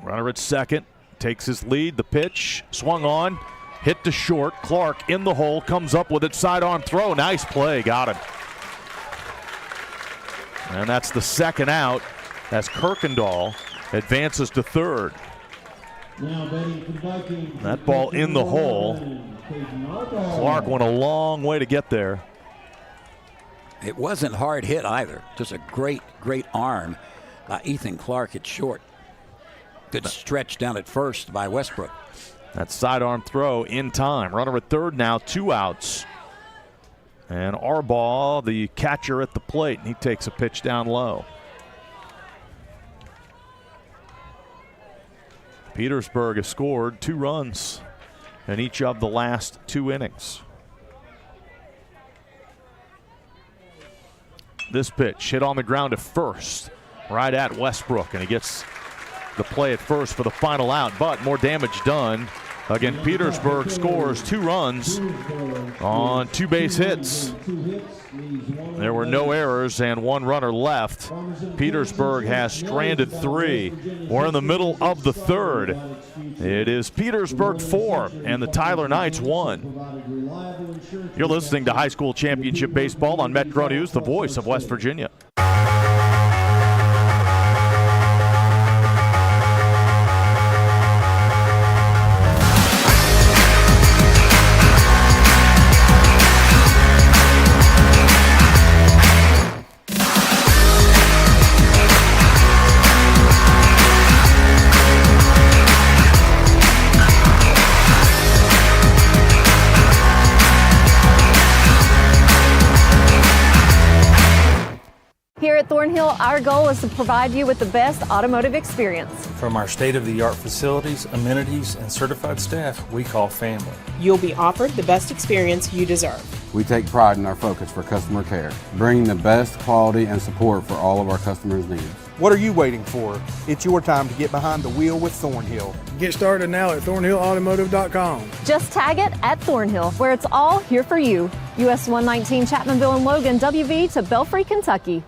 Runner at second. Takes his lead, the pitch, swung on, hit to short. Clark in the hole, comes up with it, sidearm throw. Nice play, got him. And that's the second out as Kirkendall advances to third. That ball in the hole. Clark went a long way to get there. It wasn't hard hit either. Just a great, great arm by Ethan Clark at short. Good stretch down at first by Westbrook. That sidearm throw in time. Runner at third now, 2 outs. And Arbaugh, the catcher at the plate, and he takes a pitch down low. Petersburg has scored 2 runs in each of the last 2 innings. This pitch hit on the ground to first, right at Westbrook, and he gets the play at first for the final out, but more damage done. Again, Petersburg scores 2 runs on 2 base hits. There were no errors and 1 runner left. Petersburg has stranded 3. We're in the middle of the third. It is Petersburg 4 and the Tyler Knights 1. You're listening to High School Championship Baseball on Metro News, the voice of West Virginia. Here at Thornhill, our goal is to provide you with the best automotive experience. From our state-of-the-art facilities, amenities, and certified staff we call family. You'll be offered the best experience you deserve. We take pride in our focus for customer care, bringing the best quality and support for all of our customers' needs. What are you waiting for? It's your time to get behind the wheel with Thornhill. Get started now at thornhillautomotive.com. Just tag it at Thornhill, where it's all here for you. US 119 Chapmanville and Logan, WV to Belfry, Kentucky.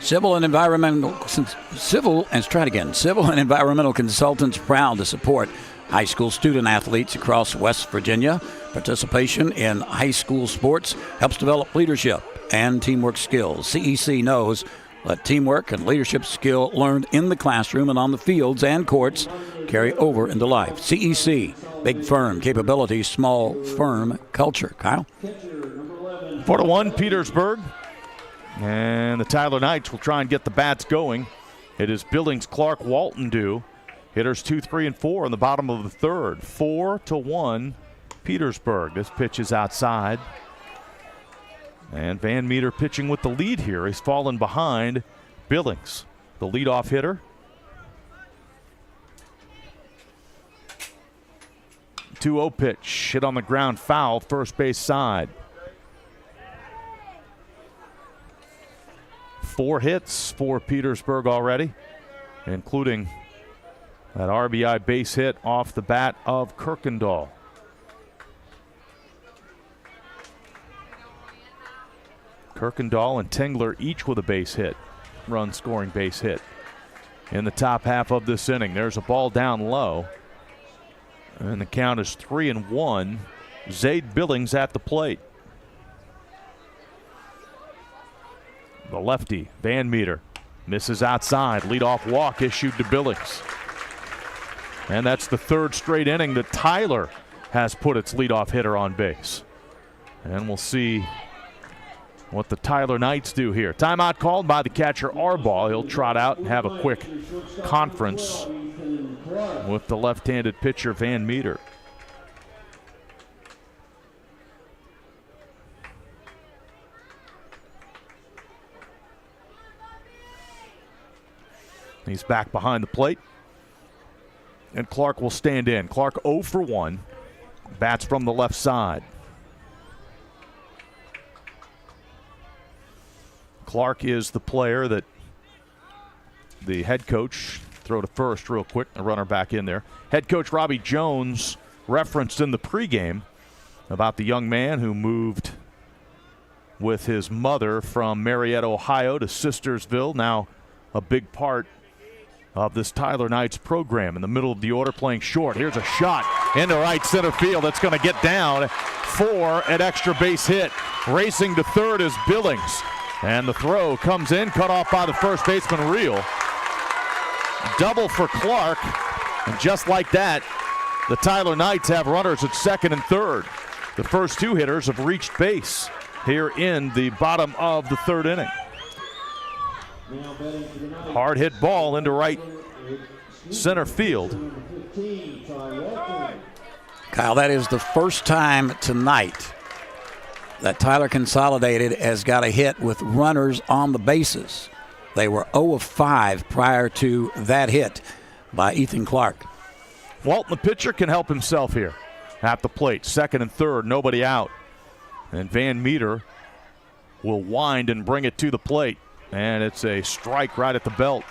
Civil and environmental consultants proud to support high school student athletes across West Virginia. Participation in high school sports helps develop leadership and teamwork skills. CEC knows that teamwork and leadership skill learned in the classroom and on the fields and courts carry over into life. CEC, big firm capabilities, small firm culture. Kyle? 4-1 Petersburg. And the Tyler Knights will try and get the bats going. It is Billings, Clark, Walton due. Hitters 2, 3, and 4 in the bottom of the third. 4-1 Petersburg. This pitch is outside. And Van Meter pitching with the lead here. He's fallen behind Billings, the leadoff hitter. 2-0 pitch. Hit on the ground, foul, first base side. 4 hits for Petersburg already, including that RBI base hit off the bat of Kirkendall. Kirkendall and Tingler each with a base hit, run scoring base hit in the top half of this inning. There's a ball down low, and the count is 3-1. Zaid Billings at the plate. The lefty, Van Meter, misses outside. Leadoff walk issued to Billings. And that's the third straight inning that Tyler has put its leadoff hitter on base. And we'll see what the Tyler Knights do here. Timeout called by the catcher Arbaugh. He'll trot out and have a quick conference with the left-handed pitcher Van Meter. He's back behind the plate. And Clark will stand in. Clark 0 for 1. Bats from the left side. Clark is the player that the head coach, throw to first real quick, the runner back in there. Head coach Robbie Jones referenced in the pregame about the young man who moved with his mother from Marietta, Ohio to Sistersville, now a big part of this Tyler Knights program. In the middle of the order, playing short. Here's a shot into right center field. That's going to get down for an extra base hit. Racing to third is Billings. And the throw comes in, cut off by the first baseman, Reel. Double for Clark. And just like that, the Tyler Knights have runners at second and third. The first two hitters have reached base here in the bottom of the third inning. Hard hit ball into right center field. Kyle, that is the first time tonight that Tyler Consolidated has got a hit with runners on the bases. They were 0 of 5 prior to that hit by Ethan Clark. Walton, the pitcher, can help himself here at the plate. Second and third, nobody out. And Van Meter will wind and bring it to the plate. And it's a strike right at the belt.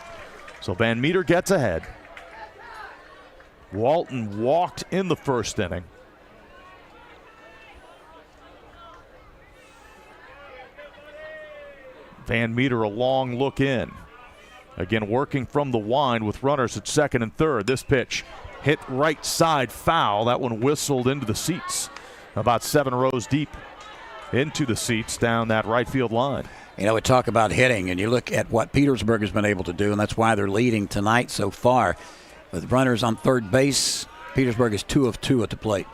So Van Meter gets ahead. Walton walked in the first inning. Van Meter a long look in. Again, working from the wind with runners at second and third. This pitch hit right side foul. That one whistled into the seats. About 7 rows deep into the seats down that right field line. You know, we talk about hitting, and you look at what Petersburg has been able to do, and that's why they're leading tonight so far. With runners on third base, Petersburg is 2 of 2 at the plate.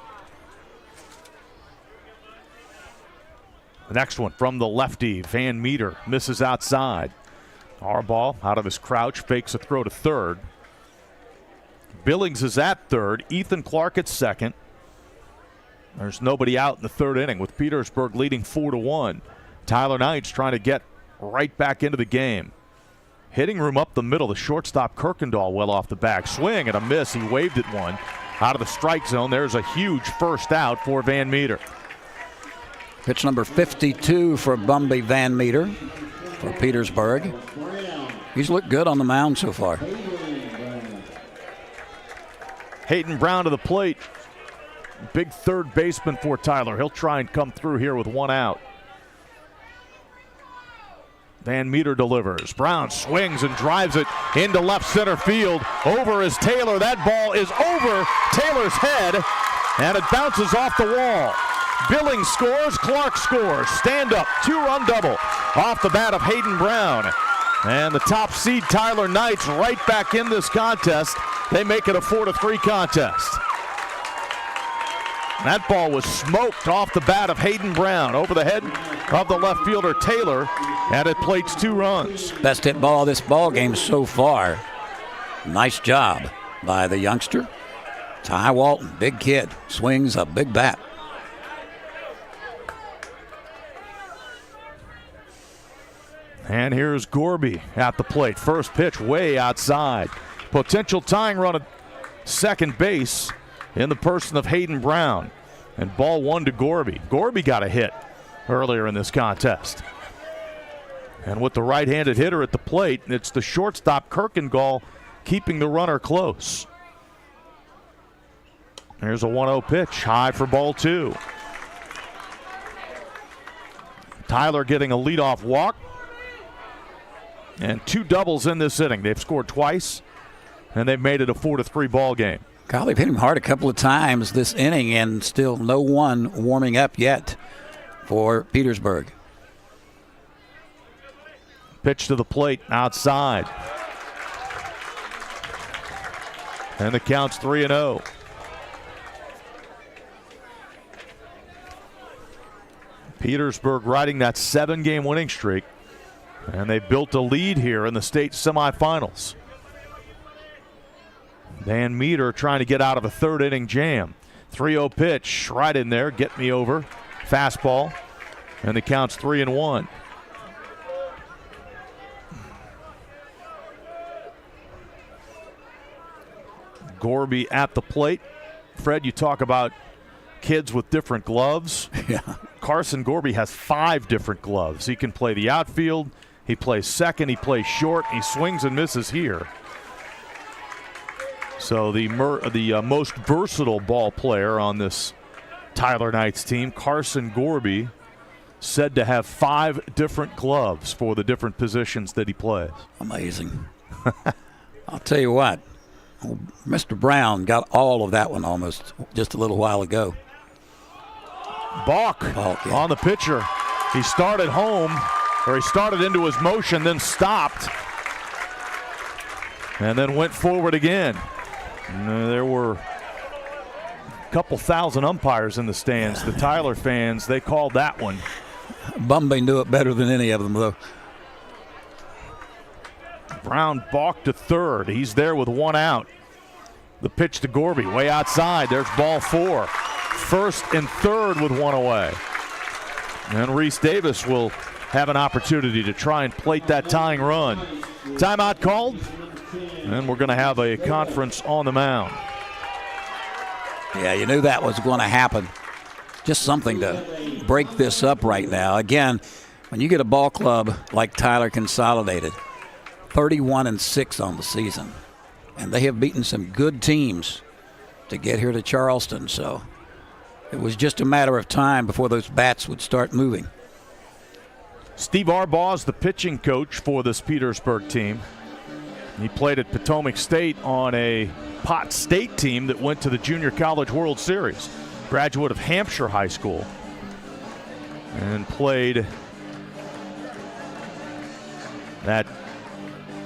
The next one from the lefty, Van Meter, misses outside. Arbaugh out of his crouch, fakes a throw to third. Billings is at third. Ethan Clark at second. There's nobody out in the third inning with Petersburg leading 4-1. Tyler Knights trying to get right back into the game. Hitting room up the middle. The shortstop Kirkendall well off the back. Swing and a miss. He waved at one out of the strike zone. There's a huge first out for Van Meter. Pitch number 52 for Bumby Van Meter for Petersburg. He's looked good on the mound so far. Hayden Brown to the plate. Big third baseman for Tyler. He'll try and come through here with one out. Van Meter delivers. Brown swings and drives it into left center field. Over is Taylor. That ball is over Taylor's head, and it bounces off the wall. Billings scores. Clark scores. Stand up. 2-run double off the bat of Hayden Brown. And the top seed Tyler Knights right back in this contest. They make it a 4-3 contest. That ball was smoked off the bat of Hayden Brown over the head of the left fielder Taylor, and it plates 2 runs. Best hit ball of this ball game so far. Nice job by the youngster. Ty Walton, big kid, swings a big bat. And here's Gorby at the plate. First pitch way outside. Potential tying run at second base in the person of Hayden Brown. And ball 1 to Gorby. Gorby got a hit earlier in this contest. And with the right-handed hitter at the plate, it's the shortstop Kirkendall keeping the runner close. There's a 1-0 pitch, high for ball 2. Tyler getting a leadoff walk. And 2 doubles in this inning. They've scored twice, and they've made it a 4-3 ball game. Kyle, they've hit him hard a couple of times this inning, and still no one warming up yet for Petersburg. Pitch to the plate outside. And the count's 3-0. Petersburg riding that 7-game winning streak. And they built a lead here in the state semifinals. Van Meter trying to get out of a third inning jam. 3-0 pitch right in there. Get me over. Fastball. And the count's 3-1. Gorby at the plate. Fred, you talk about kids with different gloves. Yeah. Carson Gorby has 5 different gloves. He can play the outfield. He plays second. He plays short. He swings and misses here. So the most versatile ball player on this Tyler Knights team, Carson Gorby, said to have 5 different gloves for the different positions that he plays. Amazing. I'll tell you what, Mr. Brown got all of that one almost just a little while ago. Balk yeah. on the pitcher. He started home, or he started into his motion, then stopped, and then went forward again. And there were a couple thousand umpires in the stands. The Tyler fans, they called that one. Bumby knew it better than any of them, though. Brown balked to third. He's there with 1 out. The pitch to Gorby, way outside. There's ball 4. First and third with 1 away. And Reese Davis will have an opportunity to try and plate that tying run. Timeout called, and we're going to have a conference on the mound. Yeah, you knew that was going to happen. Just something to break this up right now. Again, when you get a ball club like Tyler Consolidated, 31-6 on the season, and they have beaten some good teams to get here to Charleston, so it was just a matter of time before those bats would start moving. Steve Arbaugh is the pitching coach for this Petersburg team. He played at Potomac State on a Pot State team that went to the Junior College World Series. Graduate of Hampshire High School. And played at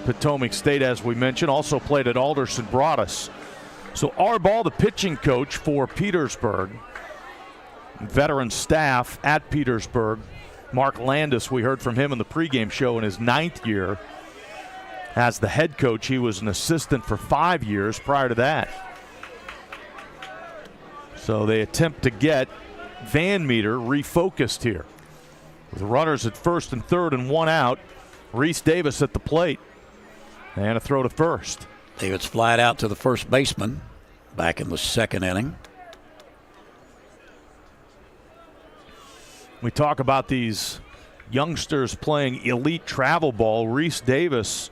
Potomac State, as we mentioned. Also played at Alderson Broadus. So Arbaugh, the pitching coach for Petersburg. Veteran staff at Petersburg. Mark Landis, we heard from him in the pregame show, in his 9th year as the head coach. He was an assistant for 5 years prior to that. So they attempt to get Van Meter refocused here. With runners at first and third and 1 out, Reese Davis at the plate. And a throw to first. Davis flied out to the first baseman back in the 2nd inning. We talk about these youngsters playing elite travel ball. Reese Davis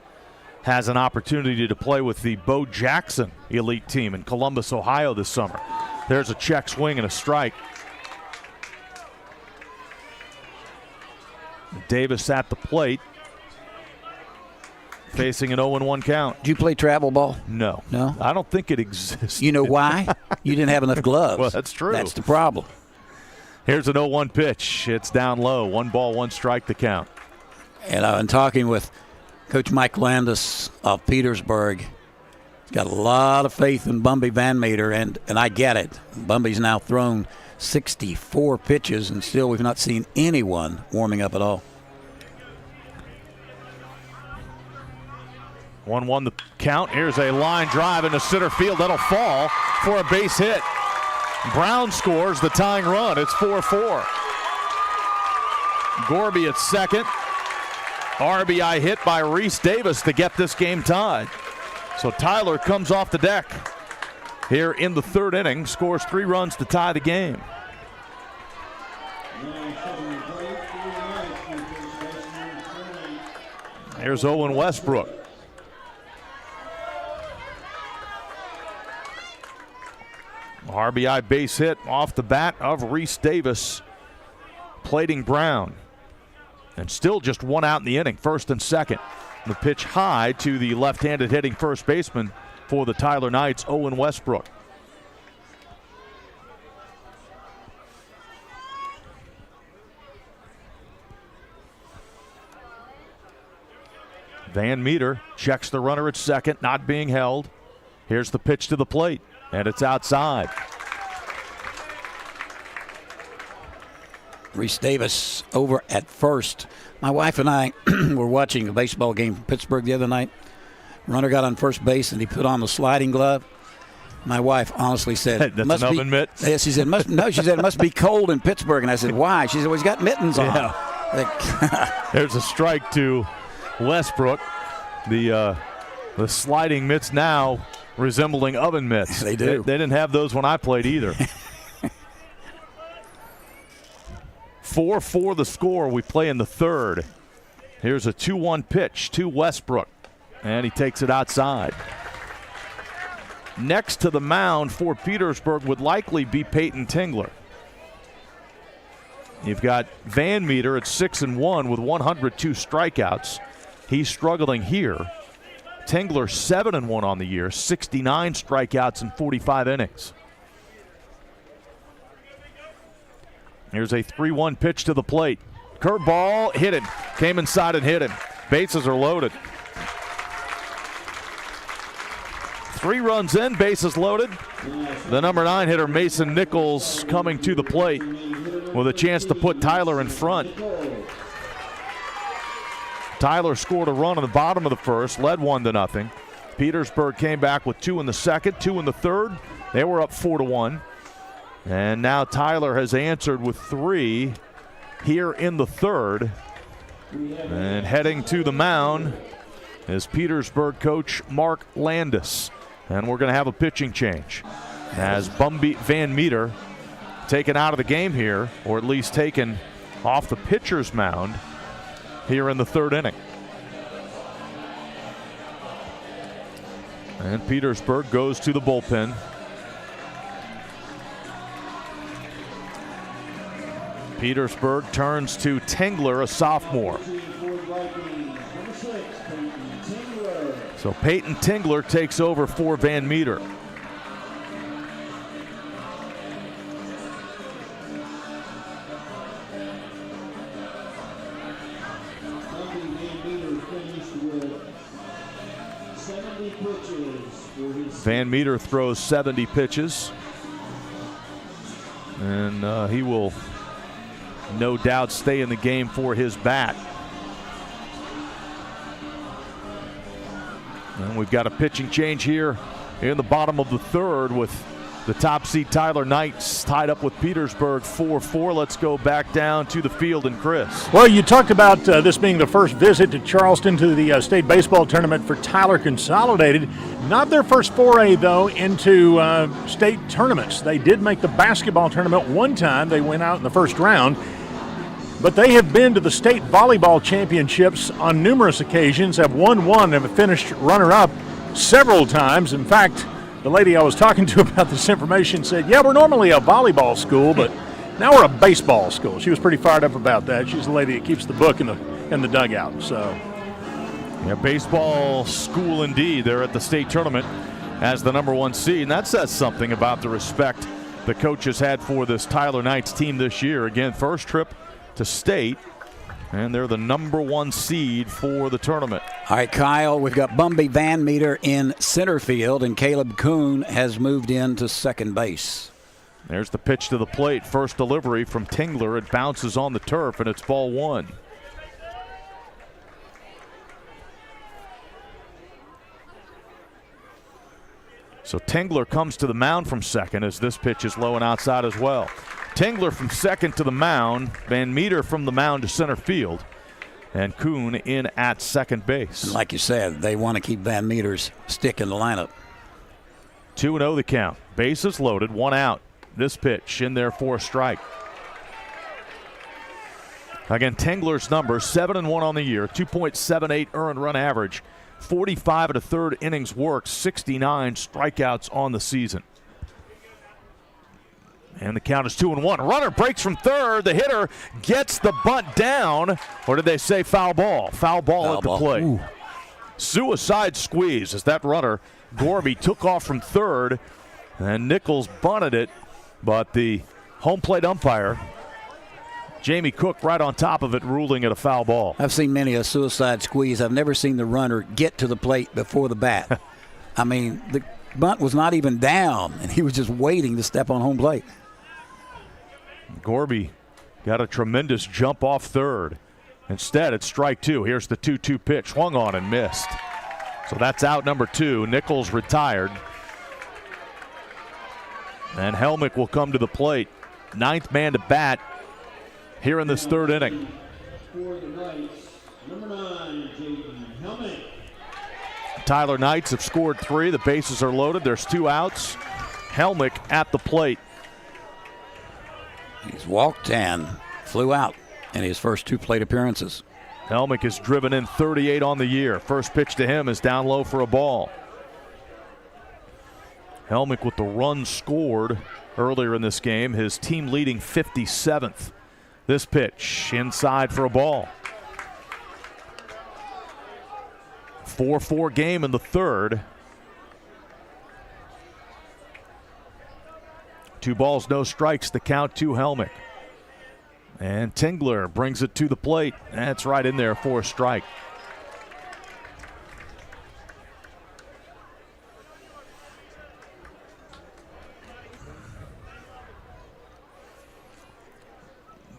has an opportunity to play with the Bo Jackson elite team in Columbus, Ohio this summer. There's a check swing and a strike. Davis at the plate, facing an 0-1 count. Did you play travel ball? No. No? I don't think it exists. You know why? You didn't have enough gloves. Well, that's true. That's the problem. Here's an 0-1 pitch. It's down low. 1 ball, 1 strike the count. And I've been talking with Coach Mike Landis of Petersburg. He's got a lot of faith in Bumby Van Meter, and I get it. Bumby's now thrown 64 pitches, and still we've not seen anyone warming up at all. 1-1 the count. Here's a line drive into center field. That'll fall for a base hit. Brown scores the tying run. It's 4-4. Gorby at second. RBI hit by Reese Davis to get this game tied. So Tyler comes off the deck here in the 3rd inning, scores 3 runs to tie the game. Here's Owen Westbrook. RBI base hit off the bat of Reese Davis, plating Brown. And still just 1 out in the inning, 1st and 2nd. The pitch high to the left-handed hitting first baseman for the Tyler Knights, Owen Westbrook. Van Meter checks the runner at second, not being held. Here's the pitch to the plate, and it's outside. Reese Davis over at first. My wife and I were watching a baseball game from Pittsburgh the other night. Runner got on first base, and he put on the sliding glove. My wife honestly said, "That's an oven mitt." Yes, she said, "No." She said, "It must be cold in Pittsburgh." And I said, "Why?" She said, "Well, he's got mittens on." Yeah. There's a strike to Westbrook. The sliding mitts now resembling oven mitts. They do. They didn't have those when I played either. 4-4 the score. We play in the third. Here's a 2-1 pitch to Westbrook, and he takes it outside. Next to the mound for Petersburg would likely be Peyton Tingler. You've got Van Meter at 6-1 with 102 strikeouts. He's struggling here. Tingler 7-1 on the year, 69 strikeouts in 45 innings. Here's a 3-1 pitch to the plate. Curveball, hit it. Came inside and hit him. Bases are loaded. 3 runs in, bases loaded. The number 9 hitter, Mason Nichols, coming to the plate with a chance to put Tyler in front. Tyler scored a run in the bottom of the first, led 1-0. Petersburg came back with 2 in the second, 2 in the third. They were up 4-1. And now Tyler has answered with 3 here in the third. And heading to the mound is Petersburg coach Mark Landis. And we're going to have a pitching change as Bumby Van Meter taken out of the game here, or at least taken off the pitcher's mound here in the third inning. And Petersburg goes to the bullpen. Petersburg turns to Tingler, a sophomore. So Peyton Tingler takes over for Van Meter. Van Meter throws 70 pitches. And he will no doubt stay in the game for his bat. And we've got a pitching change here in the bottom of the third with the top seed Tyler Knights tied up with Petersburg 4-4. Let's go back down to the field and Chris. Well, you talked about this being the first visit to Charleston to the state baseball tournament for Tyler Consolidated. Not their first foray, though, into state tournaments. They did make the basketball tournament one time. They went out in the first round. But they have been to the state volleyball championships on numerous occasions, have won one, and have finished runner-up several times. In fact, the lady I was talking to about this information said, yeah, we're normally a volleyball school, but now we're a baseball school. She was pretty fired up about that. She's the lady that keeps the book in the dugout. So, yeah, baseball school indeed. They're at the state tournament as the number 1 seed, and that says something about the respect the coaches had for this Tyler Knights team this year. Again, first trip to state, and they're the number 1 seed for the tournament. All right, Kyle, we've got Bumby Van Meter in center field, and Caleb Kuhn has moved into second base. There's the pitch to the plate. First delivery from Tingler. It bounces on the turf, and it's ball 1. So Tingler comes to the mound from second as this pitch is low and outside as well. Tingler from second to the mound. Van Meter from the mound to center field. And Kuhn in at second base. And like you said, they want to keep Van Meter's stick in the lineup. 2-0 the count. Bases loaded, 1 out. This pitch in there for a strike. Again, Tingler's number, 7-1 on the year, 2.78 earned run average, 45 1/3 innings worked, 69 strikeouts on the season. And the count is 2-1. Runner breaks from third. The hitter gets the bunt down. Or did they say foul ball? Foul ball at the plate. Ooh. Suicide squeeze as that runner, Gorby, took off from third. And Nichols bunted it. But the home plate umpire Jamie Cook right on top of it, ruling it a foul ball. I've seen many a suicide squeeze. I've never seen the runner get to the plate before the bat. I mean, the bunt was not even down, and he was just waiting to step on home plate. Gorby got a tremendous jump off third. Instead, it's strike two. Here's the 2-2 pitch. Swung on and missed. So that's out number 2. Nichols retired. And Helmick will come to the plate. 9th man to bat here in this third inning. Tyler Knights have scored 3. The bases are loaded. There's 2 outs. Helmick at the plate. He's walked and flew out in his first 2 plate appearances. Helmick has driven in 38 on the year. First pitch to him is down low for a ball. Helmick with the run scored earlier in this game, his team leading 57th. This pitch inside for a ball. 4-4 game in the third. 2 balls, no strikes, the count to Helmick. And Tingler brings it to the plate. That's right in there for a strike.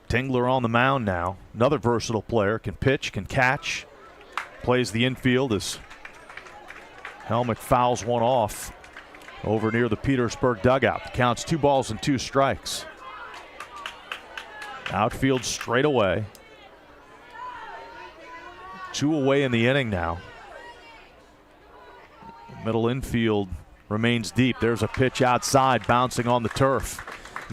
Tingler on the mound now. Another versatile player. Can pitch, can catch. Plays the infield as Helmick fouls one off over near the Petersburg dugout. Counts 2 balls and 2 strikes. Outfield straight away. 2 away in the inning now. Middle infield remains deep. There's a pitch outside, bouncing on the turf.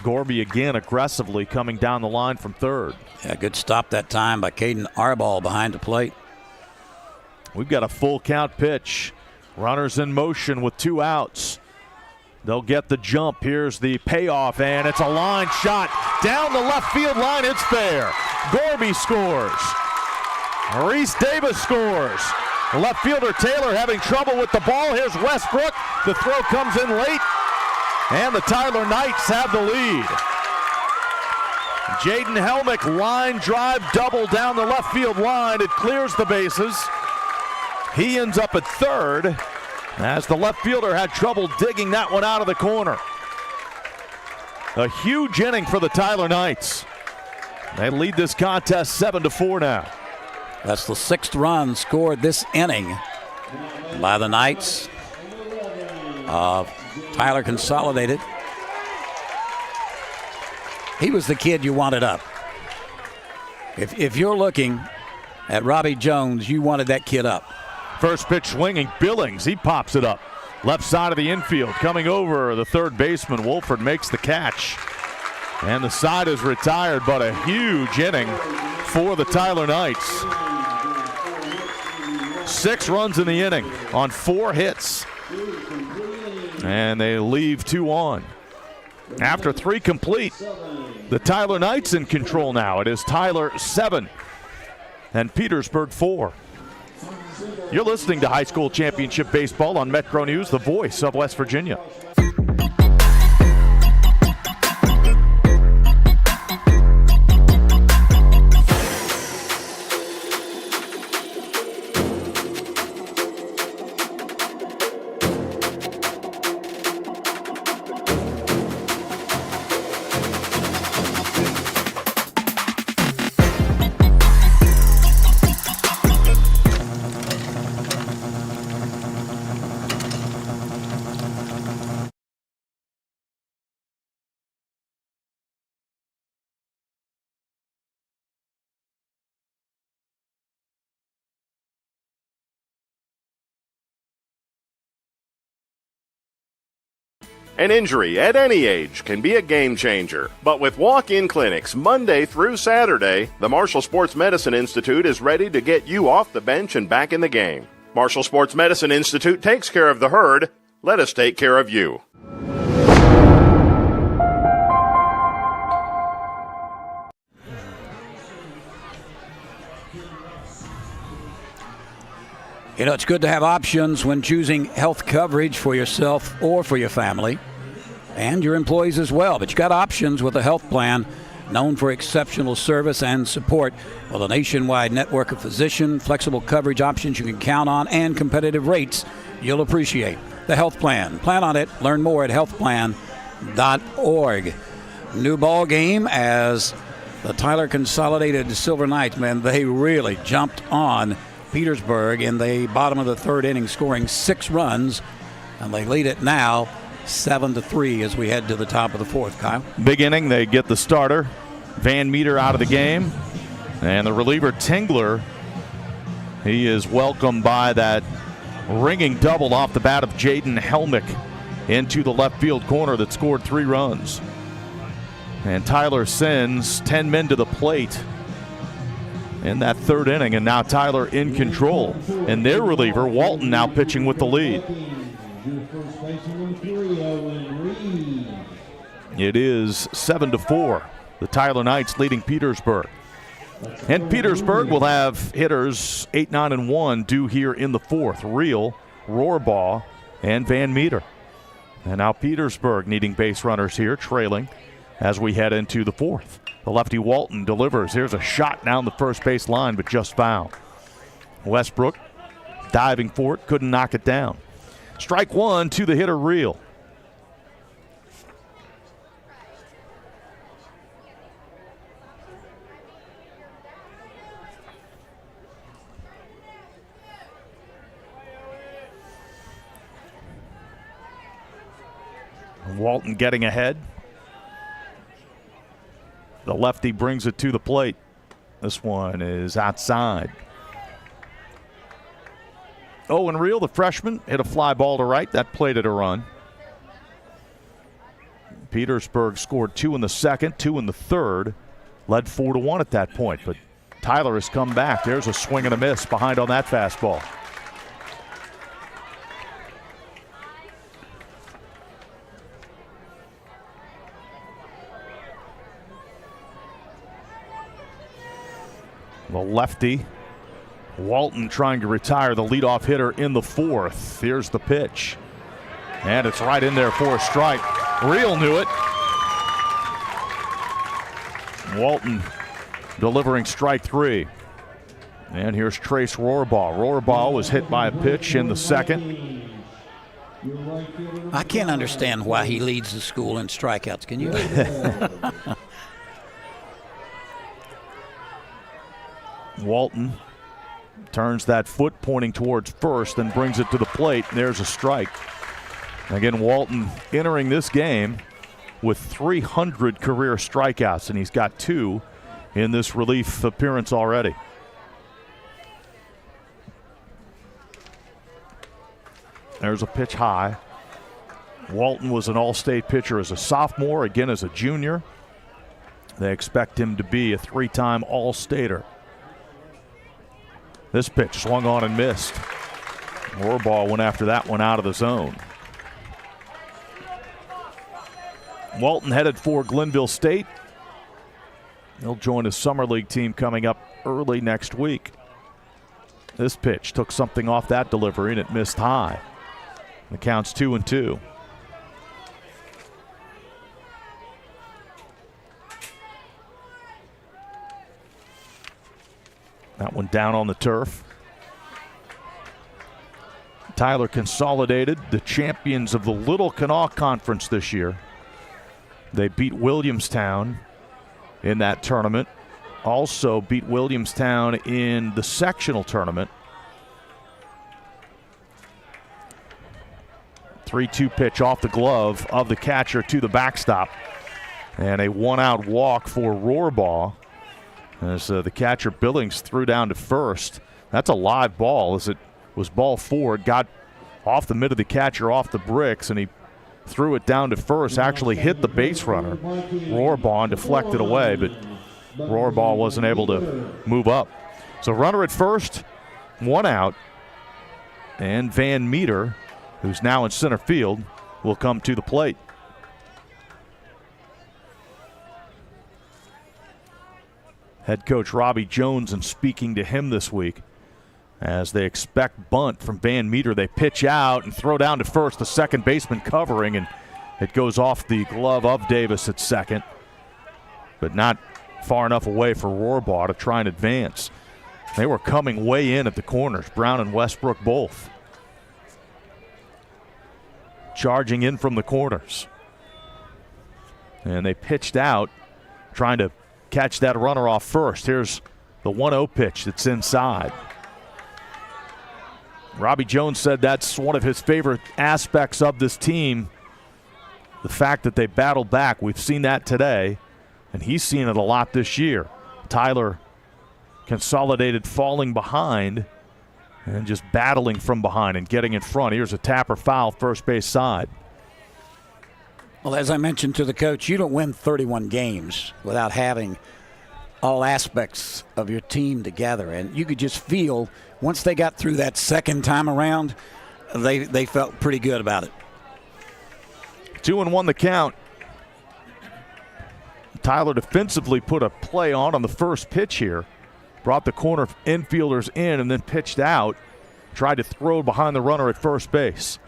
Gorby again aggressively coming down the line from third. Yeah, good stop that time by Caden Arball behind the plate. We've got a full count pitch. Runners in motion with 2 outs. They'll get the jump. Here's the payoff, and it's a line shot down the left field line. It's fair. Gorby scores. Reese Davis scores. Left fielder Taylor having trouble with the ball. Here's Westbrook. The throw comes in late, and the Tyler Knights have the lead. Jaden Helmick line drive double down the left field line. It clears the bases. He ends up at third as the left fielder had trouble digging that one out of the corner. A huge inning for the Tyler Knights. They lead this contest 7-4 now. That's the 6th run scored this inning by the Knights of Tyler Consolidated. He was the kid you wanted up. If you're looking at Robbie Jones, you wanted that kid up. First pitch swinging, Billings, he pops it up. Left side of the infield, coming over the third baseman. Wolford makes the catch. And the side is retired, but a huge inning for the Tyler Knights. 6 runs in the inning on 4 hits. And they leave 2 on. After 3 complete, the Tyler Knights in control now. It is Tyler 7 and Petersburg 4. You're listening to High School Championship Baseball on Metro News, the voice of West Virginia. An injury at any age can be a game changer. But with walk-in clinics Monday through Saturday, the Marshall Sports Medicine Institute is ready to get you off the bench and back in the game. Marshall Sports Medicine Institute takes care of the herd. Let us take care of you. You know, it's good to have options when choosing health coverage for yourself or for your family and your employees as well. But you got options with a health plan known for exceptional service and support with a nationwide network of physician, flexible coverage options you can count on, and competitive rates you'll appreciate. The Health Plan. Plan on it. Learn more at healthplan.org. New ball game as the Tyler Consolidated Silver Knights, man, they really jumped on Petersburg in the bottom of the third inning, scoring 6 runs, and they lead it now 7-3 as we head to the top of the fourth. Kyle? Big inning, they get the starter, Van Meter, out of the game, and the reliever Tingler, he is welcomed by that ringing double off the bat of Jaden Helmick into the left field corner that scored 3 runs. And Tyler sends 10 men to the plate in that third inning, and now Tyler in control. And their reliever, Walton, now pitching with the lead. It is 7-4. The Tyler Knights leading Petersburg. And Petersburg will have hitters 8, 9, and 1 due here in the fourth. Reel, Rohrbaugh, and Van Meter. And now Petersburg needing base runners here, trailing as we head into the fourth. The lefty Walton delivers. Here's a shot down the first base line, but just foul. Westbrook diving for it, couldn't knock it down. Strike one to the hitter, Reel. Walton getting ahead. The lefty brings it to the plate. This one is outside. Owen Reel, the freshman, hit a fly ball to right. That plated a run. Petersburg scored 2 in the second, 2 in the third. Led 4-1 at that point, but Tyler has come back. There's a swing and a miss behind on that fastball. The lefty, Walton, trying to retire the leadoff hitter in the fourth. Here's the pitch. And it's right in there for a strike. Reel knew it. Walton delivering strike 3. And here's Trace Rohrbaugh. Rohrbaugh was hit by a pitch in the second. I can't understand why he leads the school in strikeouts. Can you? Walton turns that foot pointing towards first and brings it to the plate. There's a strike. Again, Walton entering this game with 300 career strikeouts, and he's got 2 in this relief appearance already. There's a pitch high. Walton was an all-state pitcher as a sophomore, again as a junior. They expect him to be a 3-time all-stater. This pitch swung on and missed. Rohrbaugh went after that one out of the zone. Walton headed for Glenville State. He'll join his summer league team coming up early next week. This pitch took something off that delivery and it missed high. The count's 2-2. That one down on the turf. Tyler Consolidated, the champions of the Little Kanawha Conference this year. They beat Williamstown in that tournament. Also beat Williamstown in the sectional tournament. 3-2 pitch off the glove of the catcher to the backstop. And a 1-out walk for Rohrbaugh. As the catcher Billings threw down to first. That's a live ball as it was ball forward. Got off the mid of the catcher off the bricks, and he threw it down to first. Actually hit the base runner. Rohrbaugh deflected away, but Rohrbaugh wasn't able to move up. So runner at first, 1 out. And Van Meter, who's now in center field, will come to the plate. Head coach Robbie Jones, and speaking to him this week as they expect bunt from Van Meter. They pitch out and throw down to first, the second baseman covering, and it goes off the glove of Davis at second. but not far enough away for Rohrbaugh to try and advance. They were coming way in at the corners, Brown and Westbrook both. Charging in from the corners. And they pitched out, trying to catch that runner off first. Here's the 1-0 pitch that's inside. Robbie Jones said that's one of his favorite aspects of this team, the fact that they battled back. We've seen that today, and he's seen it a lot this year. Tyler Consolidated falling behind and just battling from behind and getting in front. Here's a tapper foul, first base side. Well, as I mentioned to the coach, you don't win 31 games without having all aspects of your team together. And you could just feel once they got through that second time around, they felt pretty good about it. 2-1 the count. Tyler defensively put a play on the first pitch here. Brought the corner infielders in and then pitched out. Tried to throw behind the runner at first base.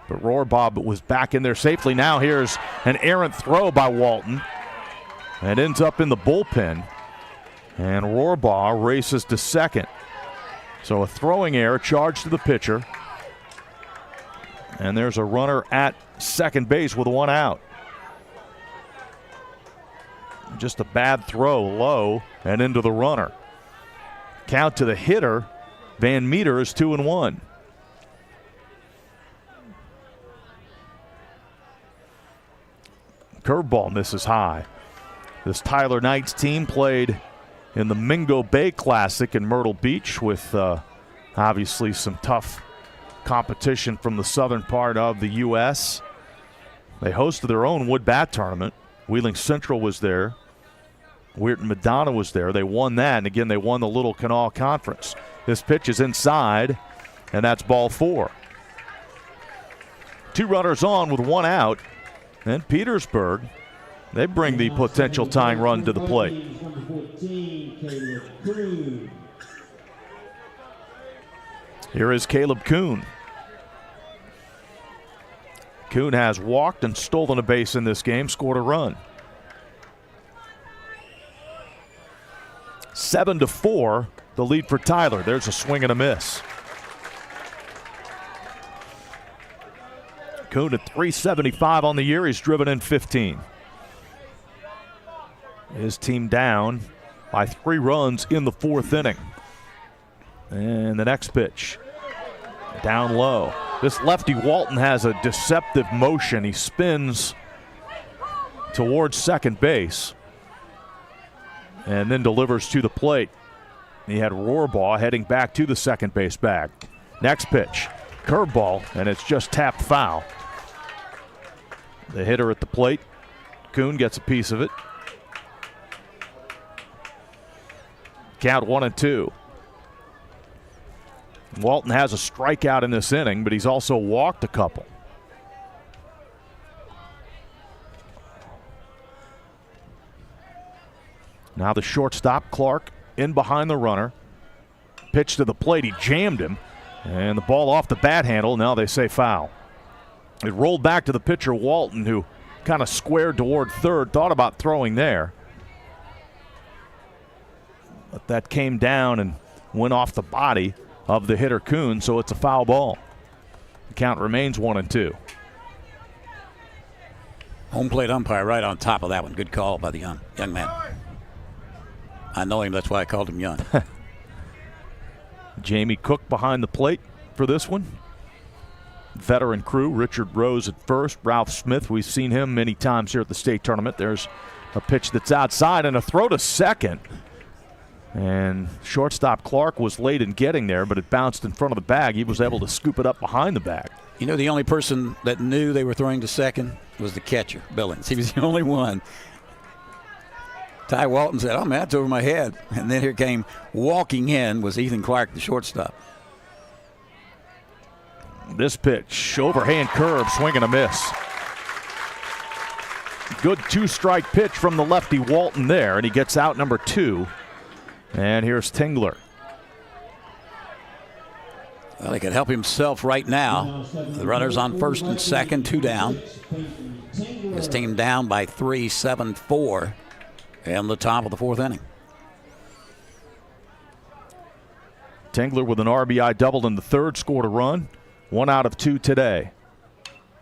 But Rohrbaugh was back in there safely. Now here's an errant throw by Walton. And ends up in the bullpen. And Rohrbaugh races to second. So a throwing error charged to the pitcher. And there's a runner at second base with one out. Just a bad throw low and into the runner. Count to the hitter. Van Meter is 2-1. Curveball misses high. This Tyler Knights team played in the Mingo Bay Classic in Myrtle Beach with obviously some tough competition from the southern part of the U.S. They hosted their own wood bat tournament. Wheeling Central was there. Weirton Madonna was there. They won that, and again, they won the Little Canal Conference. This pitch is inside, and that's ball 4. 2 runners on with 1 out, and Petersburg, they bring the potential tying run to the plate. Here is Caleb Kuhn. Kuhn has walked and stolen a base in this game, scored a run. 7-4, the lead for Tyler. There's a swing and a miss. Kuhn at .375 on the year. He's driven in 15. His team down by 3 runs in the 4th inning. And the next pitch, down low. This lefty Walton has a deceptive motion. He spins towards second base and then delivers to the plate. He had Rohrbaugh heading back to the second base bag. Next pitch, curveball, and it's just tapped foul. The hitter at the plate, Kuhn, gets a piece of it. Count 1-2. Walton has a strikeout in this inning, but he's also walked a couple. Now the shortstop, Clark, in behind the runner. Pitch to the plate, he jammed him, and the ball off the bat handle. Now they say foul. It rolled back to the pitcher, Walton, who kind of squared toward third, thought about throwing there. But that came down and went off the body of the hitter, Kuhn, so it's a foul ball. The count remains 1-2. Home plate umpire right on top of that one. Good call by the young man. I know him, that's why I called him young. Jamie Cook behind the plate for this one. Veteran crew, Richard Rose at first, Ralph Smith, we've seen him many times here at the state tournament. There's a pitch that's outside and a throw to second. And shortstop Clark was late in getting there, but it bounced in front of the bag. He was able to scoop it up behind the bag. You know, the only person that knew they were throwing to second was the catcher, Billings. He was the only one. Ty Walton said, oh, man, that's over my head. And then here came walking in was Ethan Clark, the shortstop. This pitch, overhand curve, swing and a miss. Good 2-strike pitch from the lefty Walton there, and he gets out number 2. And here's Tingler. Well, he can help himself right now. The runner's on first and second, 2 down. His team down by 3, 7-4. in the top of the fourth inning. Tingler with an RBI double in the third, scored a run. 1 out of 2 today.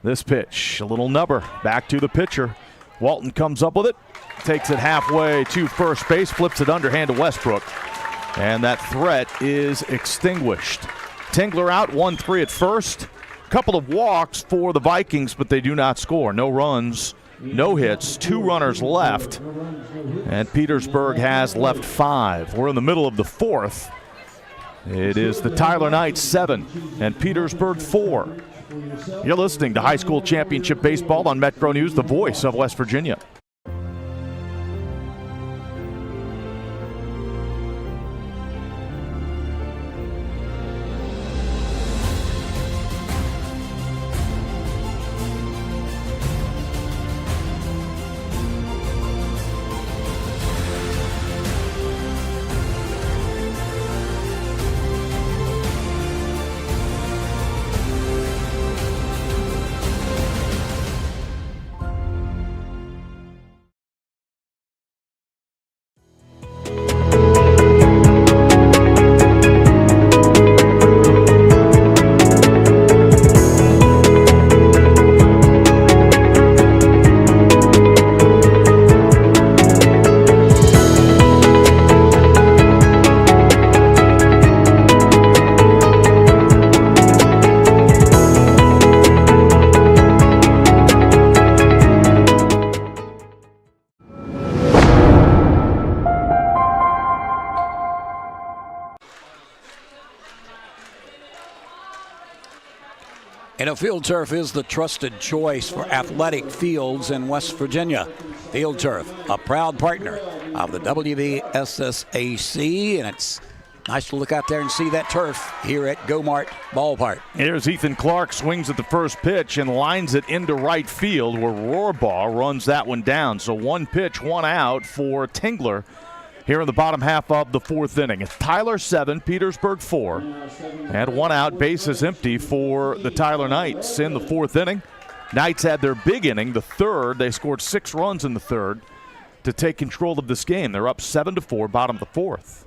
This pitch, a little nubber, back to the pitcher. Walton comes up with it, takes it halfway to first base, flips it underhand to Westbrook. And that threat is extinguished. Tingler out, 1-3 at first. Couple of walks for the Vikings, but they do not score. No runs, no hits, 2 runners left. And Petersburg has left 5. We're in the middle of the fourth. It is the Tyler Knights 7 and Petersburg 4. You're listening to High School Championship Baseball on Metro News, the voice of West Virginia. Field Turf is the trusted choice for athletic fields in West Virginia. Field Turf, a proud partner of the WVSSAC, and it's nice to look out there and see that turf here at Gomart Ballpark. Here's Ethan Clark, swings at the first pitch and lines it into right field where Rohrbaugh runs that one down. So 1 pitch, 1 out for Tingler here in the bottom half of the fourth inning. It's Tyler 7, Petersburg 4, and 1 out, bases empty for the Tyler Knights in the fourth inning. Knights had their big inning, the third. They scored 6 runs in the third to take control of this game. They're up 7-4, bottom of the fourth.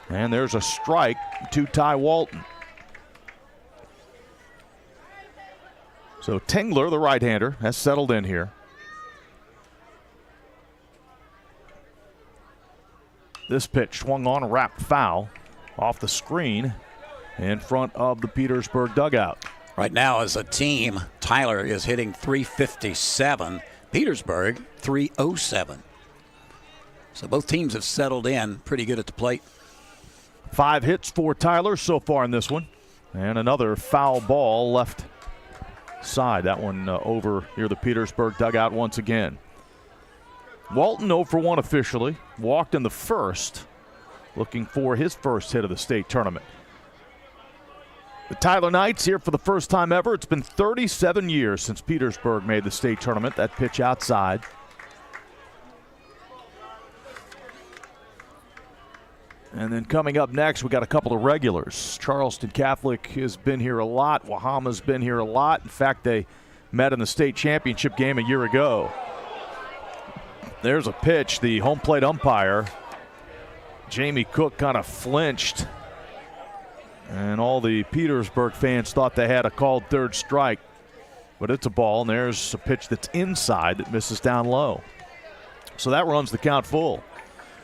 And there's a strike to Ty Walton. So Tingler, the right-hander, has settled in here. This pitch swung on, wrapped foul off the screen in front of the Petersburg dugout. Right now, as a team, Tyler is hitting .357. Petersburg, .307. So both teams have settled in pretty good at the plate. 5 hits for Tyler so far in this one. And another foul ball left side. That one over near the Petersburg dugout once again. Walton 0 for 1 officially. Walked in the first, looking for his first hit of the state tournament. The Tyler Knights here for the first time ever. It's been 37 years since Petersburg made the state tournament. That pitch outside. And then coming up next, we got a couple of regulars. Charleston Catholic has been here a lot. Wahama's been here a lot. In fact, they met in the state championship game a year ago. There's a pitch. The home plate umpire, Jamie Cook, kind of flinched. And all the Petersburg fans thought they had a called third strike. But it's a ball, and there's a pitch that's inside that misses down low. So that runs the count full.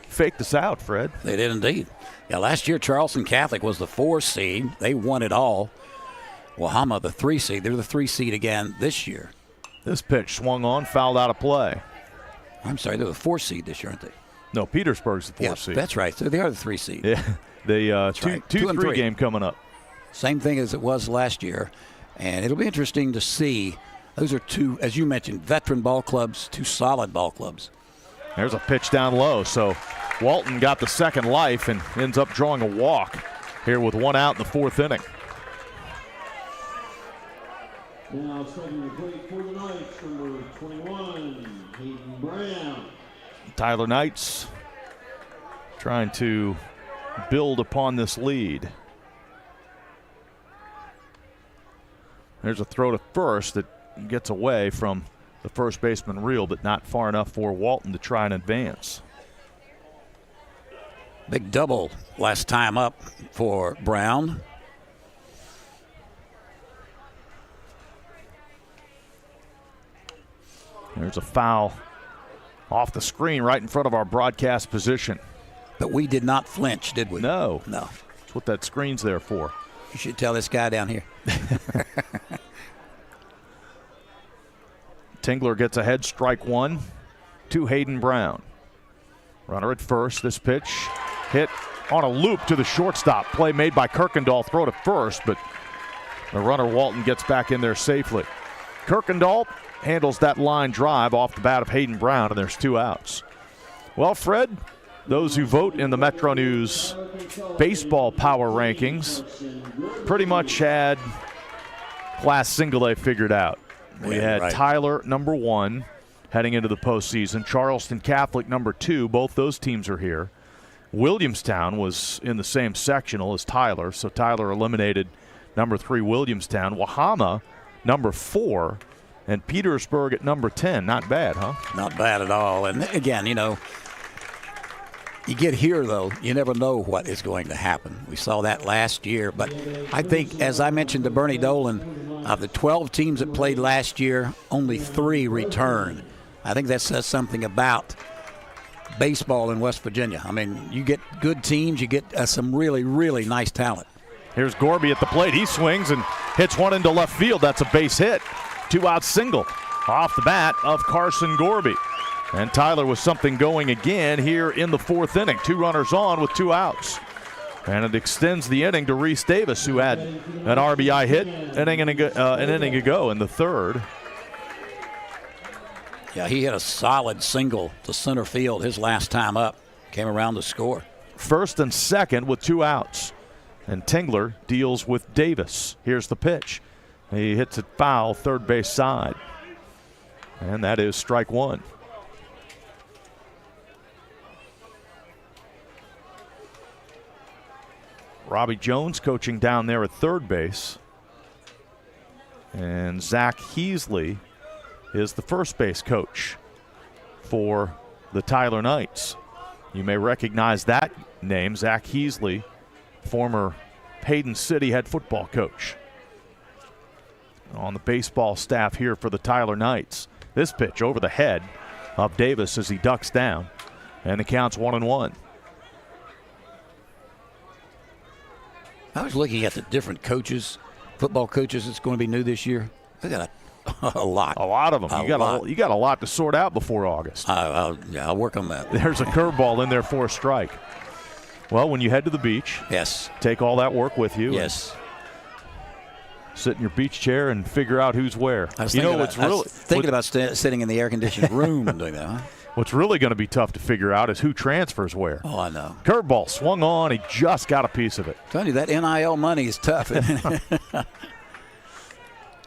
Faked us out, Fred. They did indeed. Yeah, last year Charleston Catholic was the 4 seed. They won it all. Wahama, the 3 seed. They're the 3 seed again this year. This pitch swung on, fouled out of play. I'm sorry, they're the 4 seed this year, aren't they? No, Petersburg's the 4 seed. That's right. So they are the 3 seed. Yeah, the 2-3 game coming up. Same thing as it was last year. And it'll be interesting to see. Those are 2, as you mentioned, veteran ball clubs, 2 solid ball clubs. There's a pitch down low. So Walton got the second life and ends up drawing a walk here with 1 out in the fourth inning. Now starting the plate for the Knights, number 21, Hayden Brown. Tyler Knights trying to build upon this lead. There's a throw to first that gets away from The first baseman reeled, but not far enough for Walton to try and advance. Big double last time up for Brown. There's a foul off the screen right in front of our broadcast position. But we did not flinch, did we? No. No. That's what that screen's there for. You should tell this guy down here. Tingler gets ahead, strike one to Hayden Brown. Runner at first. This pitch hit on a loop to the shortstop. Play made by Kirkendall. Throw to first, but the runner Walton gets back in there safely. Kirkendall handles that line drive off the bat of Hayden Brown, and there's 2 outs. Well, Fred, those who vote in the Metro News baseball power rankings pretty much had Class Single A figured out. We had right. Tyler number 1 heading into the postseason. Charleston Catholic number 2. Both those teams are here. Williamstown was in the same sectional as Tyler, so Tyler eliminated number 3 Williamstown. Wahama number 4, and Petersburg at number 10. Not bad, huh? Not bad at all. And again, you get here, though, you never know what is going to happen. We saw that last year. But I think, as I mentioned to Bernie Dolan, of the 12 teams that played last year, only 3 return. I think that says something about baseball in West Virginia. I mean, you get good teams, you get some really, really nice talent. Here's Gorby at the plate. He swings and hits one into left field. That's a base hit. 2-out single off the bat of Carson Gorby. And Tyler with something going again here in the 4th inning. 2 runners on with 2 outs. And it extends the inning to Reese Davis, who had an RBI hit an inning ago in the 3rd. Yeah, he hit a solid single to center field his last time up. Came around to score. 1st and 2nd with 2 outs. And Tingler deals with Davis. Here's the pitch. He hits it foul, third base side. And that is strike 1. Robbie Jones coaching down there at third base. And Zach Heasley is the first base coach for the Tyler Knights. You may recognize that name, Zach Heasley, former Hayden City head football coach. On the baseball staff here for the Tyler Knights. This pitch over the head of Davis as he ducks down. And the count's 1-1. I was looking at the different coaches, football coaches that's going to be new this year. They got a lot. A lot of them. You got a lot to sort out before August. I'll work on that. There's a curveball in there for a strike. Well, when you head to the beach, yes, take all that work with you. Yes. Sit in your beach chair and figure out who's where. I was thinking about sitting in the air-conditioned room and doing that, huh? What's really going to be tough to figure out is who transfers where. Oh, I know. Curveball swung on. He just got a piece of it. I'm telling you, that NIL money is tough.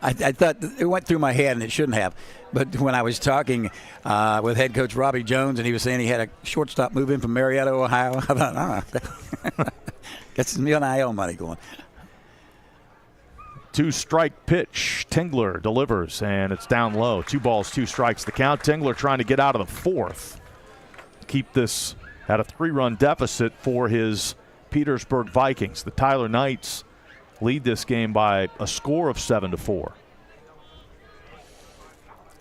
I thought it went through my head, and it shouldn't have. But when I was talking with head coach Robbie Jones, and he was saying he had a shortstop move in from Marietta, Ohio, I thought, got some NIL money going. 2-strike pitch. Tingler delivers, and it's down low. 2 balls, 2 strikes the count. Tingler trying to get out of the 4th. Keep this at a 3-run deficit for his Petersburg Vikings. The Tyler Knights lead this game by a score of 7-4.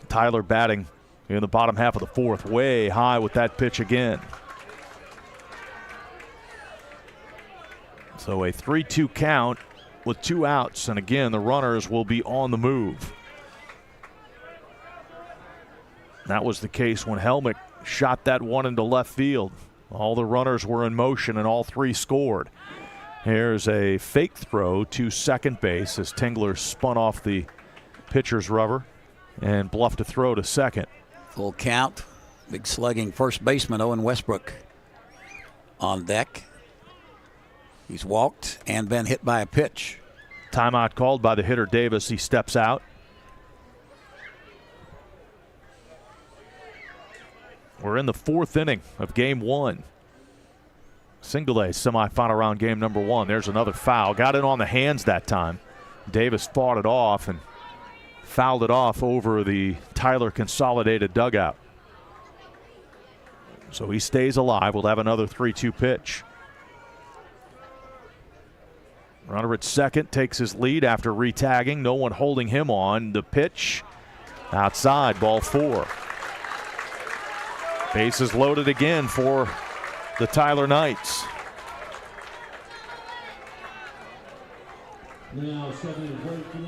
Tyler batting in the bottom half of the 4th, way high with that pitch again. So a 3-2 count with 2 outs, and again, the runners will be on the move. That was the case when Helmick shot that one into left field. All the runners were in motion, and all 3 scored. Here's a fake throw to second base as Tingler spun off the pitcher's rubber and bluffed a throw to second. Full count. Big slugging first baseman Owen Westbrook on deck. He's walked and been hit by a pitch. Timeout called by the hitter Davis. He steps out. We're in the 4th inning of game 1. Single A semifinal round game number 1. There's another foul. Got it on the hands that time. Davis fought it off, and fouled it off over the Tyler Consolidated dugout. So he stays alive. We'll have another 3-2 pitch. Runner at second takes his lead after retagging. No one holding him on. The pitch outside, ball 4. Bases loaded again for the Tyler Knights.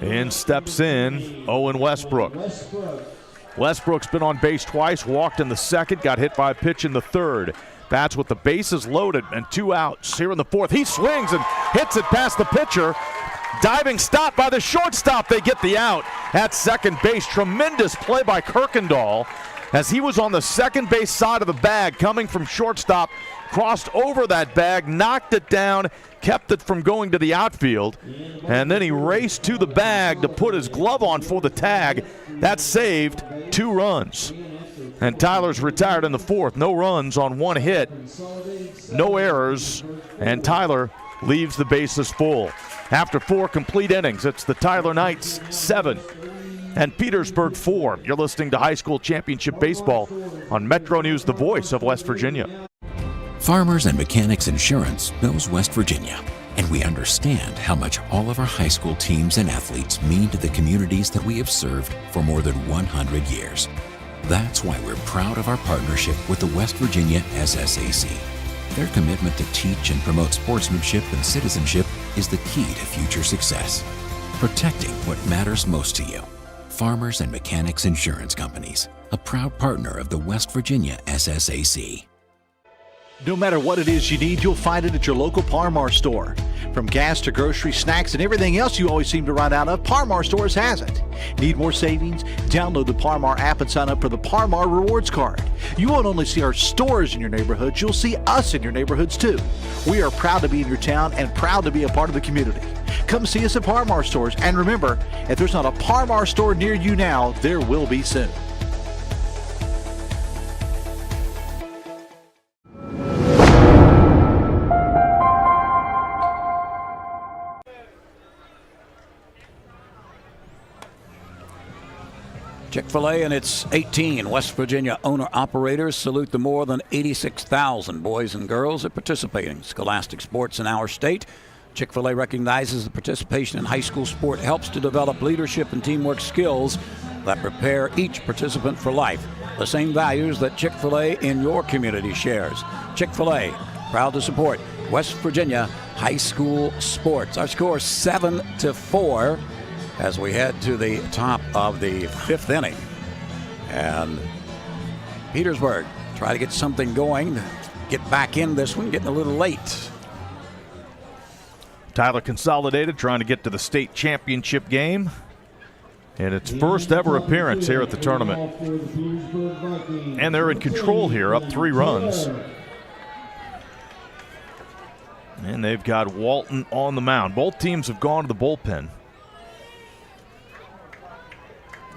In steps in Owen Westbrook. Westbrook's been on base twice, walked in the second, got hit by a pitch in the third. That's with the bases loaded and 2 outs here in the fourth. He swings and hits it past the pitcher. Diving stop by the shortstop. They get the out at second base. Tremendous play by Kirkendall as he was on the second base side of the bag coming from shortstop. Crossed over that bag, knocked it down, kept it from going to the outfield, and then he raced to the bag to put his glove on for the tag. That saved 2 runs. And Tyler's retired in the fourth. No runs on 1 hit, no errors, and Tyler leaves the bases full. After 4 complete innings, it's the Tyler Knights 7 and Petersburg 4. You're listening to High School Championship Baseball on Metro News, the voice of West Virginia. Farmers and Mechanics Insurance knows West Virginia, and we understand how much all of our high school teams and athletes mean to the communities that we have served for more than 100 years. That's why we're proud of our partnership with the West Virginia SSAC. Their commitment to teach and promote sportsmanship and citizenship is the key to future success. Protecting what matters most to you. Farmers and Mechanics Insurance Companies, a proud partner of the West Virginia SSAC. No matter what it is you need, you'll find it at your local Par-Mar store. From gas to groceries, snacks, and everything else you always seem to run out of, Par-Mar stores has it. Need more savings? Download the Par-Mar app and sign up for the Par-Mar Rewards Card. You won't only see our stores in your neighborhoods, you'll see us in your neighborhoods too. We are proud to be in your town and proud to be a part of the community. Come see us at Par-Mar stores, and remember, if there's not a Par-Mar store near you now, there will be soon. Chick-fil-A and its 18 West Virginia owner-operators salute the more than 86,000 boys and girls that participate in scholastic sports in our state. Chick-fil-A recognizes the participation in high school sport helps to develop leadership and teamwork skills that prepare each participant for life. The same values that Chick-fil-A in your community shares. Chick-fil-A, proud to support West Virginia high school sports. Our score 7-4. As we head to the top of the 5th inning. And Petersburg try to get something going, get back in this one, getting a little late. Tyler Consolidated trying to get to the state championship game. And its first ever appearance here at the tournament. And they're in control here, up 3 runs. And they've got Walton on the mound. Both teams have gone to the bullpen.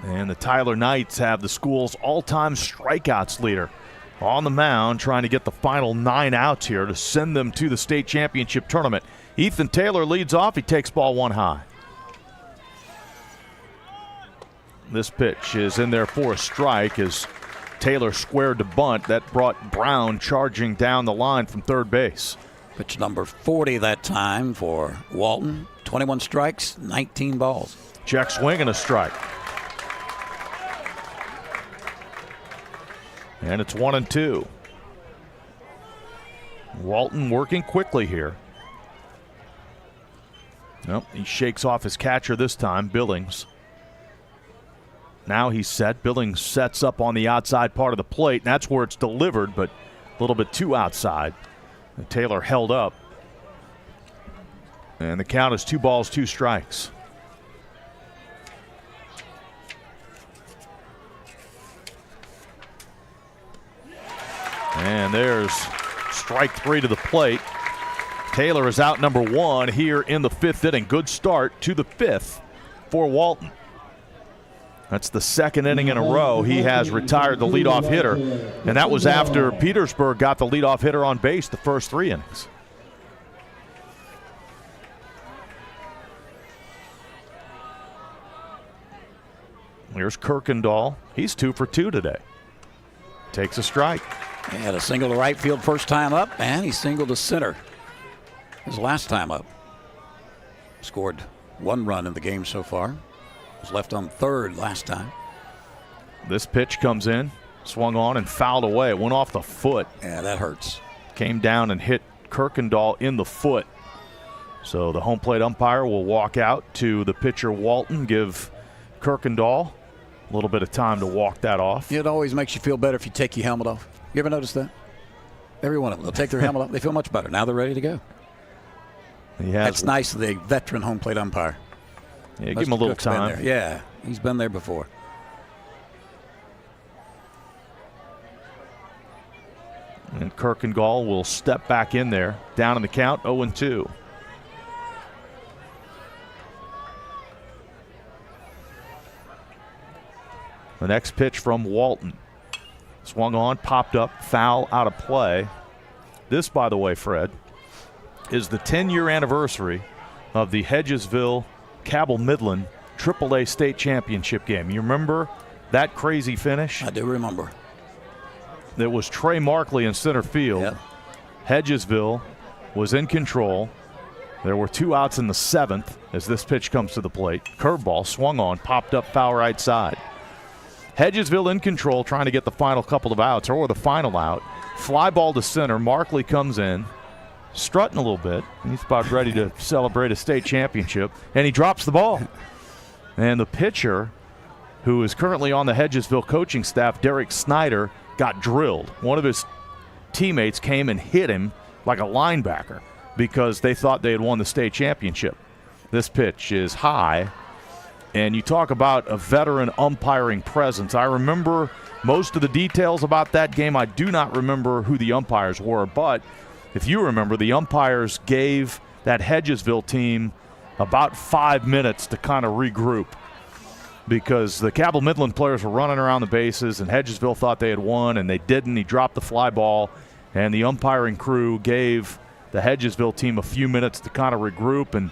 And the Tyler Knights have the school's all-time strikeouts leader on the mound, trying to get the final 9 outs here to send them to the state championship tournament. Ethan Taylor leads off. He takes ball 1 high. This pitch is in there for a strike as Taylor squared to bunt. That brought Brown charging down the line from third base. Pitch number 40 that time for Walton. 21 strikes, 19 balls. Check swing and a strike. And it's 1-2. Walton working quickly here. Nope, he shakes off his catcher this time, Billings. Now he's set. Billings sets up on the outside part of the plate, and that's where it's delivered, but a little bit too outside. And Taylor held up. And the count is 2 balls, 2 strikes. And there's strike 3 to the plate. Taylor is out number 1 here in the 5th inning. Good start to the 5th for Walton. That's the 2nd inning in a row he has retired the leadoff hitter. And that was after Petersburg got the leadoff hitter on base the first 3 innings. Here's Kirkendall. He's 2 for 2 today. Takes a strike. He had a single to right field first time up, and he singled to center his last time up. Scored 1 run in the game so far. Was left on third last time. This pitch comes in, swung on and fouled away. It went off the foot. Yeah, that hurts. Came down and hit Kirkendall in the foot. So the home plate umpire will walk out to the pitcher Walton, give Kirkendall a little bit of time to walk that off. It always makes you feel better if you take your helmet off. You ever notice that? Every one of them, they'll take their helmet off. They feel much better. Now they're ready to go. That's nice of the veteran home plate umpire. Yeah, give him a little time. Yeah, he's been there before. And Kirkendall will step back in there. Down in the count, 0-2. The next pitch from Walton. Swung on, popped up, foul, out of play. This, by the way, Fred, is the 10-year anniversary of the Hedgesville Cabell Midland AAA state championship game. You remember that crazy finish? I do remember. It was Trey Markley in center field. Yep. Hedgesville was in control. There were 2 outs in the 7th as this pitch comes to the plate. Curveball swung on, popped up foul right side. Hedgesville in control, trying to get the final couple of outs, or the final out. Fly ball to center. Markley comes in, strutting a little bit. He's about ready to celebrate a state championship, and he drops the ball. And the pitcher, who is currently on the Hedgesville coaching staff, Derek Snyder, got drilled. One of his teammates came and hit him like a linebacker because they thought they had won the state championship. This pitch is high. And you talk about a veteran umpiring presence. I remember most of the details about that game. I do not remember who the umpires were, but if you remember, the umpires gave that Hedgesville team about 5 minutes to kind of regroup because the Cabell Midland players were running around the bases, and Hedgesville thought they had won, and they didn't. He dropped the fly ball, and the umpiring crew gave the Hedgesville team a few minutes to kind of regroup and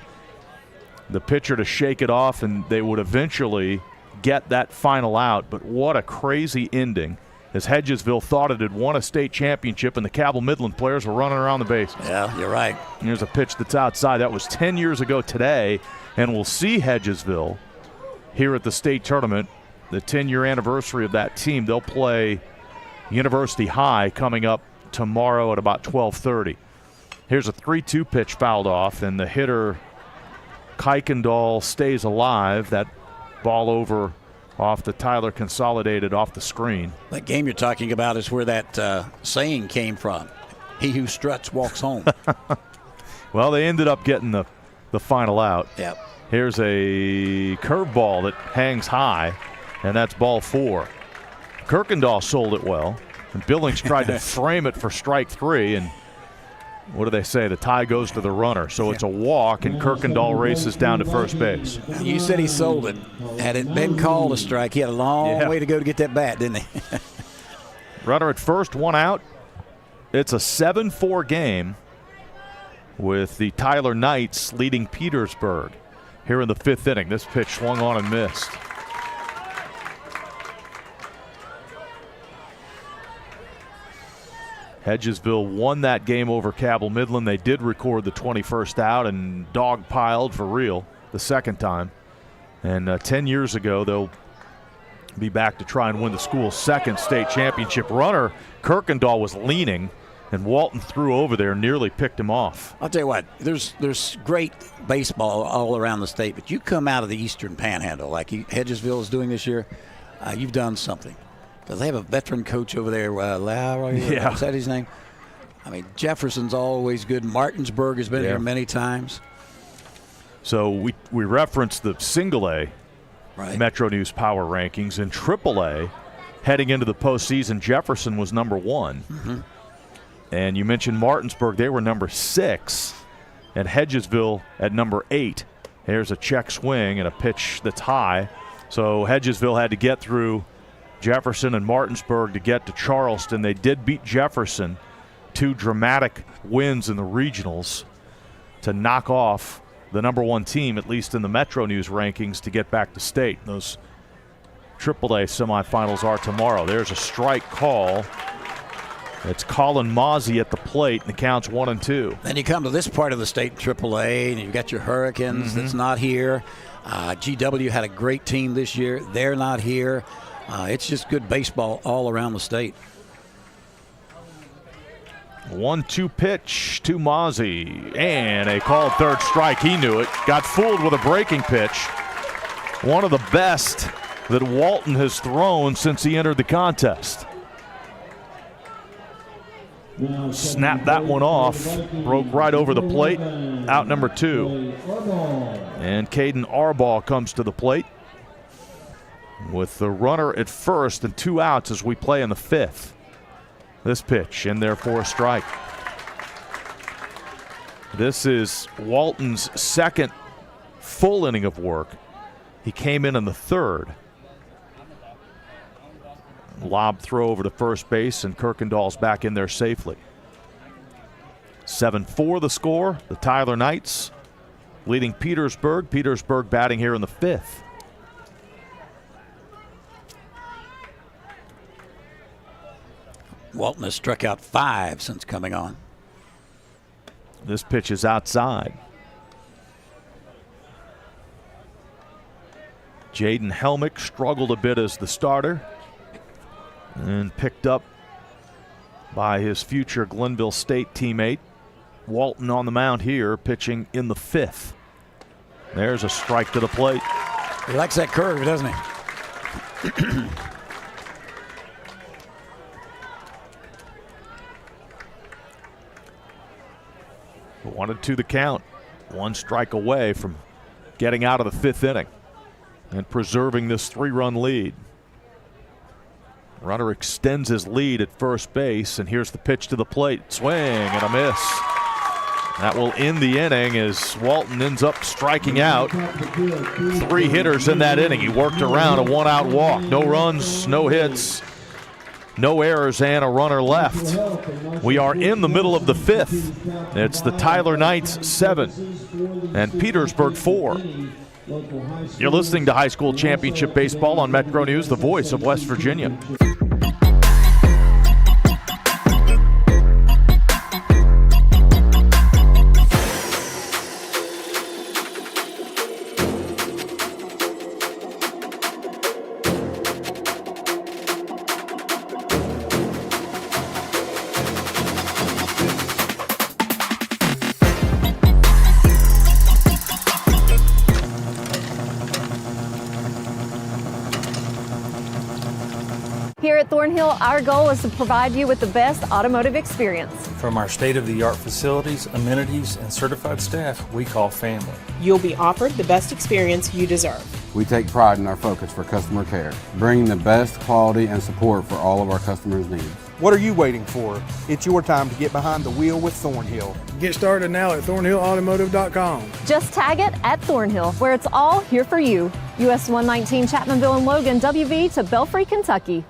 the pitcher to shake it off, and they would eventually get that final out. But what a crazy ending, as Hedgesville thought it had won a state championship, and the Cabell Midland players were running around the bases. Yeah, you're right. Here's a pitch that's outside. That was 10 years ago today, and we'll see Hedgesville here at the state tournament, the 10-year anniversary of that team. They'll play University High coming up tomorrow at about 12:30. Here's a 3-2 pitch fouled off, and the hitter Kuykendall stays alive. That ball over off the Tyler Consolidated off the screen. That game you're talking about is where that saying came from. He who struts walks home. Well, they ended up getting the final out. Yep. Here's a curveball that hangs high, and that's ball 4. Kirkendall sold it well, and Billings tried to frame it for strike 3, and what do they say? The tie goes to the runner. So it's a walk, and Kirkendall races down to first base. You said he sold it. Had it been called a strike, he had a long way to go to get that bat, didn't he? Runner at first, 1 out. It's a 7-4 game with the Tyler Knights leading Petersburg here in the 5th inning. This pitch swung on and missed. Hedgesville won that game over Cabell Midland. They did record the 21st out and dogpiled for real the second time. And 10 years ago, they'll be back to try and win the school's second state championship. Runner Kirkendall was leaning, and Walton threw over there, nearly picked him off. I'll tell you what, there's great baseball all around the state, but you come out of the Eastern Panhandle like Hedgesville is doing this year, you've done something. Because they have a veteran coach over there, Lowry, is that his name? I mean, Jefferson's always good. Martinsburg has been here many times. So we referenced the single A Metro News Power Rankings. In triple A, heading into the postseason, Jefferson was number 1. Mm-hmm. And you mentioned Martinsburg. They were number 6. And Hedgesville at number 8. Here's a check swing and a pitch that's high. So Hedgesville had to get through Jefferson and Martinsburg to get to Charleston. They did beat Jefferson, 2 dramatic wins in the regionals to knock off the number 1 team, at least in the Metro News rankings, to get back to state. Those AAA semifinals are tomorrow. There's a strike call. It's Colin Mozzie at the plate, and the count's 1-2. Then you come to this part of the state, AAA, and you've got your Hurricanes that's not here. GW had a great team this year. They're not here. It's just good baseball all around the state. 1-2 pitch to Mozzie, and a called third strike. He knew it. Got fooled with a breaking pitch. One of the best that Walton has thrown since he entered the contest. Snapped that one off. Broke right over the plate. Out number 2. And Caden Arbaugh comes to the plate with the runner at first and 2 outs as we play in the 5th. This pitch in there for a strike. This is Walton's second full inning of work. He came in the 3rd. Lob throw over to first base, and Kirkendall's back in there safely. 7-4 the score. The Tyler Knights leading Petersburg. Petersburg batting here in the 5th. Walton has struck out 5 since coming on. This pitch is outside. Jaden Helmick struggled a bit as the starter and picked up by his future Glenville State teammate. Walton on the mound here, pitching in the 5th. There's a strike to the plate. He likes that curve, doesn't he? 1-2 the count. 1 strike away from getting out of the 5th inning and preserving this 3-run lead. Runner extends his lead at first base, and here's the pitch to the plate. Swing and a miss. That will end the inning as Walton ends up striking out 3 hitters in that inning. He worked around a 1-out walk. No runs, no hits, no errors, and a runner left. We are in the middle of the 5th. It's the Tyler Knights 7 and Petersburg 4. You're listening to High School Championship Baseball on Metro News, the voice of West Virginia. Here at Thornhill, our goal is to provide you with the best automotive experience. From our state-of-the-art facilities, amenities, and certified staff we call family. You'll be offered the best experience you deserve. We take pride in our focus for customer care, bringing the best quality and support for all of our customers' needs. What are you waiting for? It's your time to get behind the wheel with Thornhill. Get started now at thornhillautomotive.com. Just tag it at Thornhill, where it's all here for you. US 119 Chapmanville and Logan, WV to Belfry, Kentucky.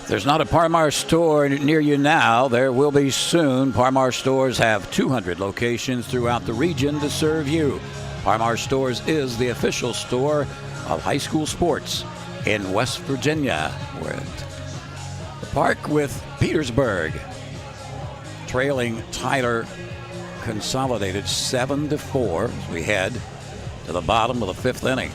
There's not a Parmar store near you now. There will be soon. Parmar stores have 200 locations throughout the region to serve you. Parmar Stores is the official store of high school sports in West Virginia. We're at the park with Petersburg, trailing Tyler Consolidated 7-4 as we head to the bottom of the 5th inning.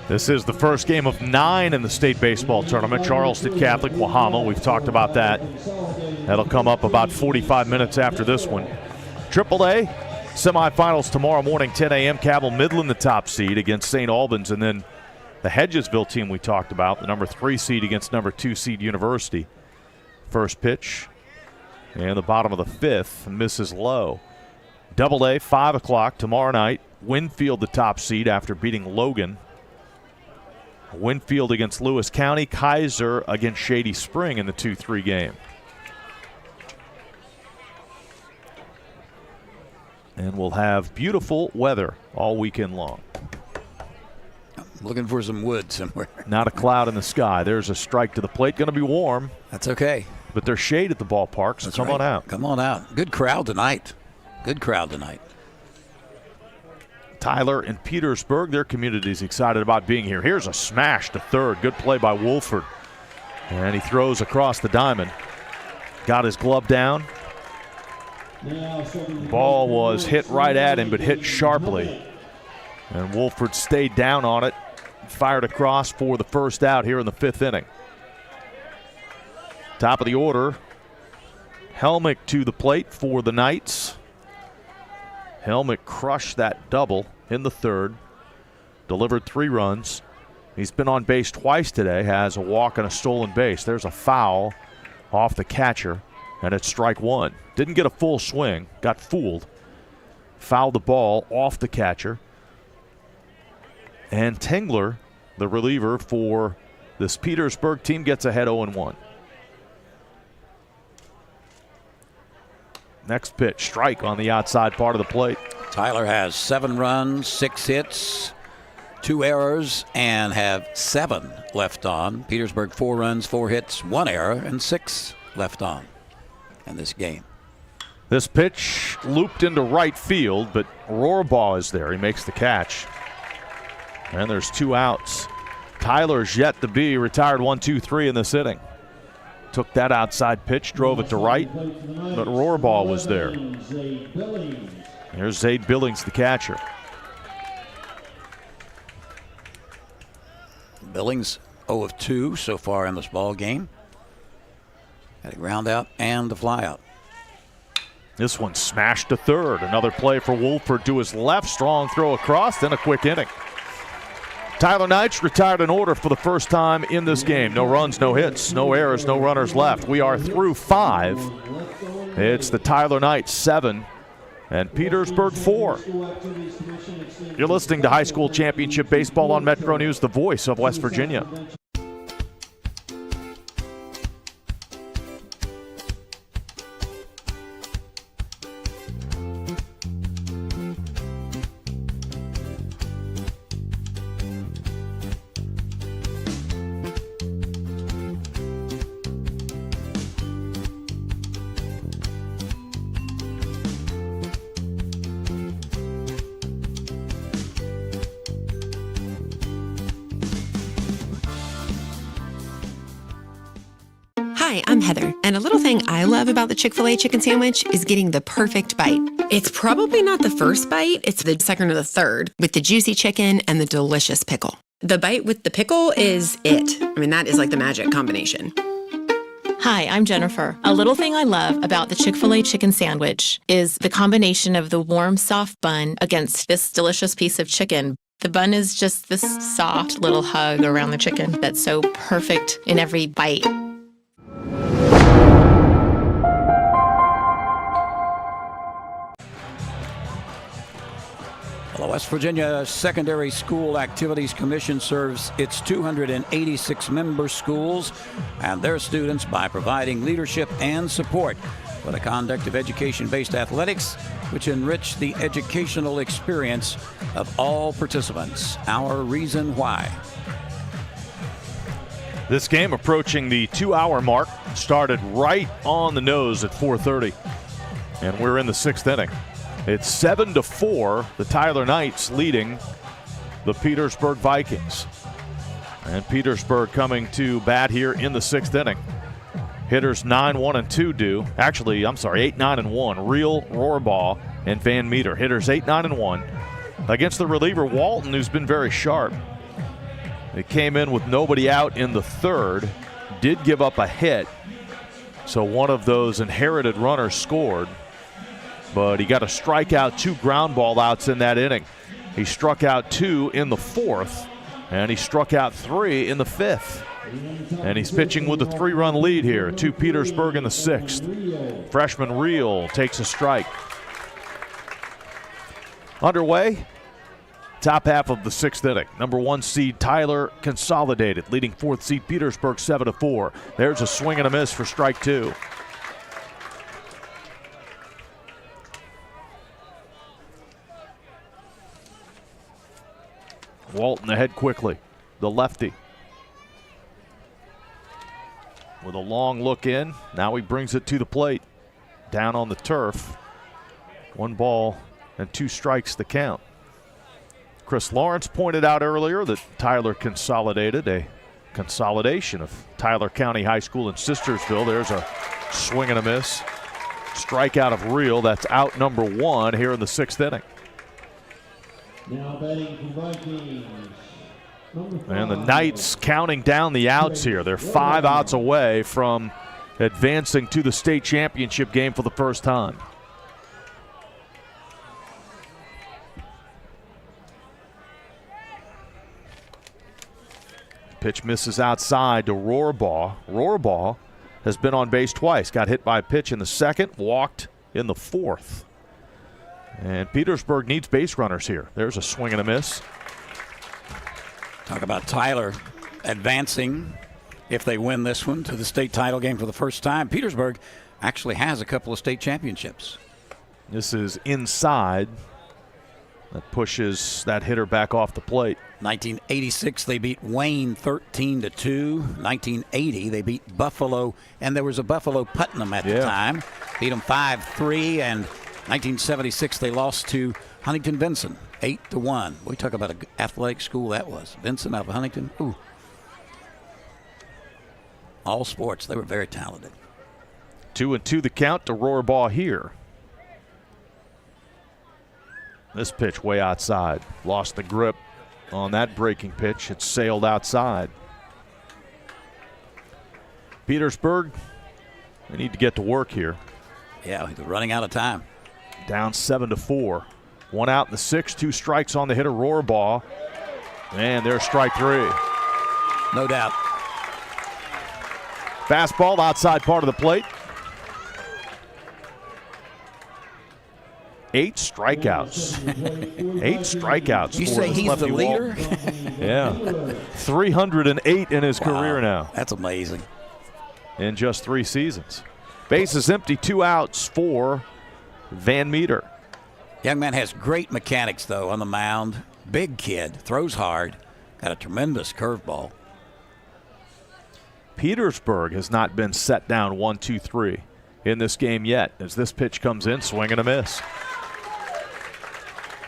This is the first game of 9 in the state baseball tournament. Charleston Catholic, Wahama. We've talked about that. That'll come up about 45 minutes after this one. AAA semifinals tomorrow morning, 10 a.m. Cabell Midland, the top seed against St. Albans. And then the Hedgesville team we talked about, the number 3 seed against number 2 seed University. First pitch. And the bottom of the 5th misses low. AA, 5 o'clock tomorrow night. Winfield, the top seed after beating Logan. Winfield against Lewis County, Kaiser against Shady Spring in the 2-3 game. And we'll have beautiful weather all weekend long. Looking for some wood somewhere. Not a cloud in the sky. There's a strike to the plate. Going to be warm. That's okay. But there's shade at the ballpark, so come on out. Come on out. Good crowd tonight. Good crowd tonight. Tyler and Petersburg, their community's excited about being here. Here's a smash to third. Good play by Wolford. And he throws across the diamond. Got his glove down. The ball was hit right at him, but hit sharply. And Wolford stayed down on it, fired across for the first out here in the 5th inning. Top of the order, Helmick to the plate for the Knights. Helmick crushed that double in the 3rd, delivered 3 runs. He's been on base twice today, has a walk and a stolen base. There's a foul off the catcher, and it's strike 1. Didn't get a full swing, got fooled. Fouled the ball off the catcher. And Tingler, the reliever for this Petersburg team, gets ahead 0-1. Next pitch, strike on the outside part of the plate. Tyler has 7 runs, 6 hits, 2 errors, and have 7 left on. Petersburg 4 runs, 4 hits, 1 error, and 6 left on in this game. This pitch looped into right field, but Rohrbaugh is there. He makes the catch. And there's 2 outs. Tyler's yet to be retired 1-2-3 in this inning. Took that outside pitch, drove it to right, but Rohrbaugh was there. Here's Zade Billings, the catcher. Billings 0 of 2 so far in this ball game. Had a ground out and the fly out. This one smashed to third. Another play for Wolford to his left. Strong throw across, then a quick inning. Tyler Knights retired in order for the first time in this game. No runs, no hits, no errors, no runners left. We are through 5. It's the Tyler Knights 7 and Petersburg 4. You're listening to High School Championship Baseball on Metro News, the voice of West Virginia. Hi, I'm Heather, and a little thing I love about the Chick-fil-A chicken sandwich is getting the perfect bite. It's probably not the first bite, it's the second or the third, with the juicy chicken and the delicious pickle. The bite with the pickle is it. I mean, that is like the magic combination. Hi, I'm Jennifer. A little thing I love about the Chick-fil-A chicken sandwich is the combination of the warm, soft bun against this delicious piece of chicken. The bun is just this soft little hug around the chicken that's so perfect in every bite. The West Virginia Secondary School Activities Commission serves its 286 member schools and their students by providing leadership and support for the conduct of education-based athletics, which enrich the educational experience of all participants. Our reason why. This game approaching the 2-hour mark, started right on the nose at 4:30, and we're in the 6th inning. It's 7-4, the Tyler Knights leading the Petersburg Vikings. And Petersburg coming to bat here in the 6th inning. Hitters 9-1 and 2 do. Actually, I'm sorry, 8-9 and 1. Real, Rohrbaugh, and Van Meter. Hitters 8-9 and 1 against the reliever Walton, who's been very sharp. It came in with nobody out in the 3rd. Did give up a hit, so one of those inherited runners scored. But he got a strikeout, 2 ground ball outs in that inning. He struck out 2 in the 4th, and he struck out 3 in the 5th. And he's pitching with a 3-run lead here to Petersburg in the 6th. Freshman Reel takes a strike. Underway, top half of the 6th inning. Number 1 seed Tyler Consolidated, leading 4th seed Petersburg 7-4. There's a swing and a miss for strike 2. Walton ahead quickly, the lefty. with a long look in. Now he brings it to the plate. Down on the turf. 1 ball and 2 strikes the count. Chris Lawrence pointed out earlier that Tyler Consolidated, a consolidation of Tyler County High School in Sistersville. There's a swing and a miss. Strikeout of Real. That's out number 1 here in the 6th inning. Now batting for Vikings. And the Knights counting down the outs here. They're 5 outs away from advancing to the state championship game for the first time. Pitch misses outside to Rohrbaugh. Rohrbaugh has been on base twice. Got hit by a pitch in the 2nd, walked in the 4th. And Petersburg needs base runners here. There's a swing and a miss. Talk about Tyler advancing if they win this one to the state title game for the first time. Petersburg actually has a couple of state championships. This is inside. That pushes that hitter back off the plate. 1986, they beat Wayne 13-2. 1980, they beat Buffalo, and there was a Buffalo Putnam at the time. Beat them 5-3, and 1976, they lost to Huntington Vincent 8-1. We talk about an athletic school that was. Vincent out of Huntington. Ooh. All sports. They were very talented. 2-2 the count to Rohrbaugh here. This pitch way outside. Lost the grip on that breaking pitch. It sailed outside. Petersburg, they need to get to work here. Yeah, they're running out of time. Down 7-4. 1 out in the 6th, 2 strikes on the hitter Rohrbaugh. And there's strike 3. No doubt. Fastball outside part of the plate. 8 strikeouts. 8 strikeouts. You say he's the leader? Yeah. 308 in his career now. That's amazing. In just 3 seasons. Base is empty, 2 outs for Van Meter. Young man has great mechanics, though, on the mound. Big kid, throws hard, got a tremendous curveball. Petersburg has not been set down 1-2-3 in this game yet. As this pitch comes in, swing and a miss.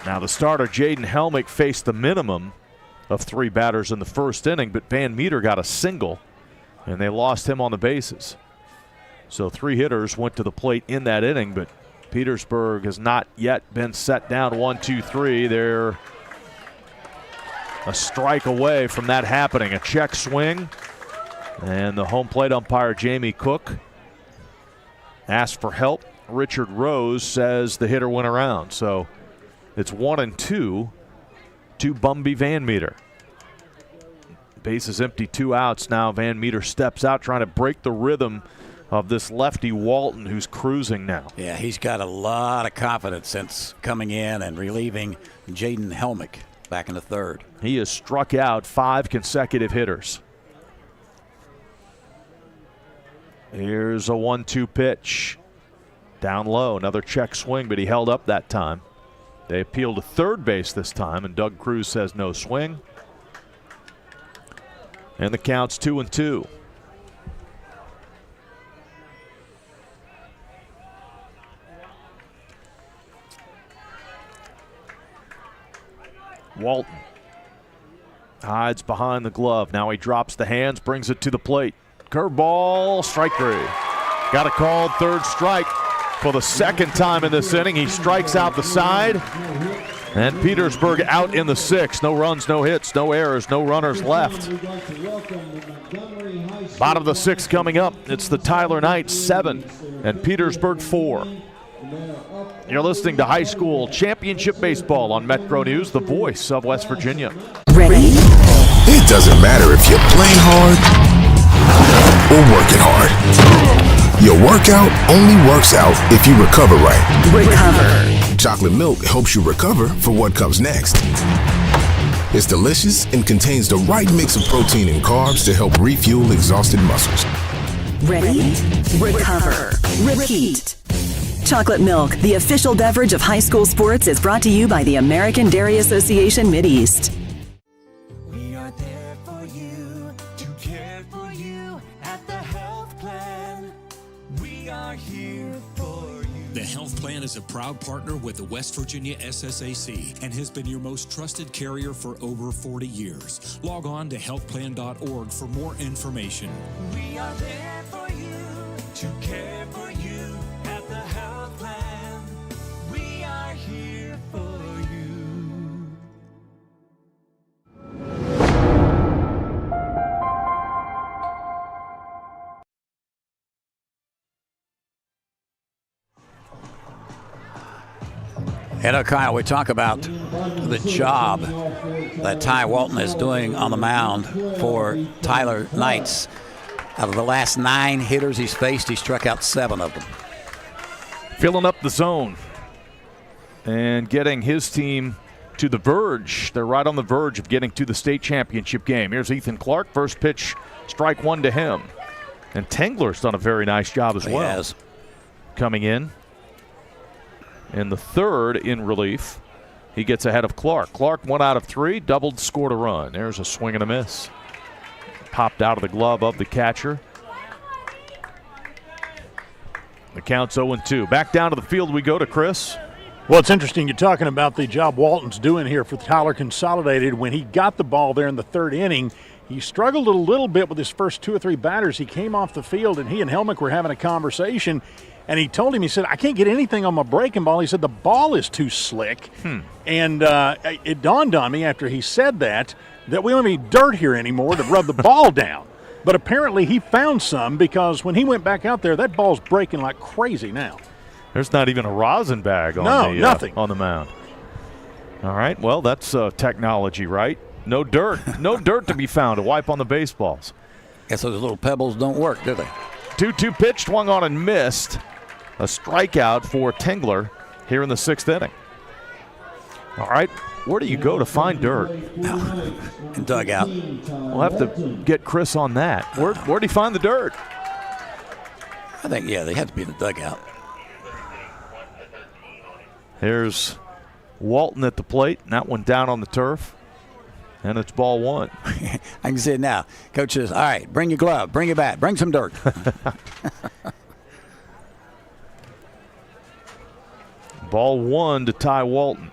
Now the starter, Jaden Helmick, faced the minimum of 3 batters in the 1st inning, but Van Meter got a single, and they lost him on the bases. So 3 hitters went to the plate in that inning, but Petersburg has not yet been set down 1-2-3. They're a strike away from that happening. A check swing, and the home plate umpire, Jamie Cook, asked for help. Richard Rose says the hitter went around. So it's 1-2 to Bumby Van Meter. Base is empty, 2 outs now. Van Meter steps out trying to break the rhythm of this lefty Walton, who's cruising now. Yeah, he's got a lot of confidence since coming in and relieving Jaden Helmick back in the 3rd. He has struck out 5 consecutive hitters. Here's a 1-2 pitch. Down low, another check swing, but he held up that time. They appeal to 3rd base this time, and Doug Cruz says no swing. And the count's 2-2. Walton hides behind the glove. Now he drops the hands, brings it to the plate. Curveball, strike 3. Got a called 3rd strike for the 2nd time in this inning. He strikes out the side. And Petersburg out in the 6th. No runs, no hits, no errors, no runners left. Bottom of the 6th coming up. It's the Tyler Knights 7 and Petersburg 4. You're listening to High School Championship Baseball on Metro News, the voice of West Virginia. Ready? It doesn't matter if you're playing hard or working hard. Your workout only works out if you recover right. Recover. Chocolate milk helps you recover for what comes next. It's delicious and contains the right mix of protein and carbs to help refuel exhausted muscles. Ready? Recover. Repeat. Chocolate milk, the official beverage of high school sports, is brought to you by the American Dairy Association Mideast. We are there for you, to care for you at the health are here for you. The health plan is a proud partner with the West Virginia SSAC and has been your most trusted carrier for over 40 years. Log on to healthplan.org for more information. We are there for you, to care for you at the health plan. We are here for you. Kyle, we talk about the job that Ty Walton is doing on the mound for Tyler Knights. Out of the last 9 hitters he's faced, he struck out 7 of them. Filling up the zone and getting his team to the verge. They're right on the verge of getting to the state championship game. Here's Ethan Clark. First pitch, strike 1 to him. And Tengler's done a very nice job as well. He has. Coming in. And the third in relief, he gets ahead of Clark. Clark 1 out of 3, doubled, scored a run. There's a swing and a miss. Popped out of the glove of the catcher. The count's 0-2. Back down to the field we go to Chris. Well, it's interesting you're talking about the job Walton's doing here for Tyler Consolidated. When he got the ball there in the 3rd inning, he struggled a little bit with his first 2 or 3 batters. He came off the field, and he and Helmick were having a conversation. And he told him, he said, I can't get anything on my breaking ball. He said, the ball is too slick. And it dawned on me after he said that we don't have any dirt here anymore to rub the ball down. But apparently he found some, because when he went back out there, that ball's breaking like crazy now. There's not even a rosin bag on nothing on the mound. All right, well, that's technology, right? No dirt. No dirt to be found to wipe on the baseballs. Guess those little pebbles don't work, do they? 2-2 pitch, swung on and missed. A strikeout for Tengler here in the 6th inning. All right, where do you go to find dirt? And dugout. We'll have to get Chris on that. Where'd he find the dirt? I think, they had to be in the dugout. Here's Walton at the plate. And that one down on the turf. And it's ball 1. I can see it now. Coach says, all right, bring your glove, bring your bat, bring some dirt. Ball 1 to Ty Walton.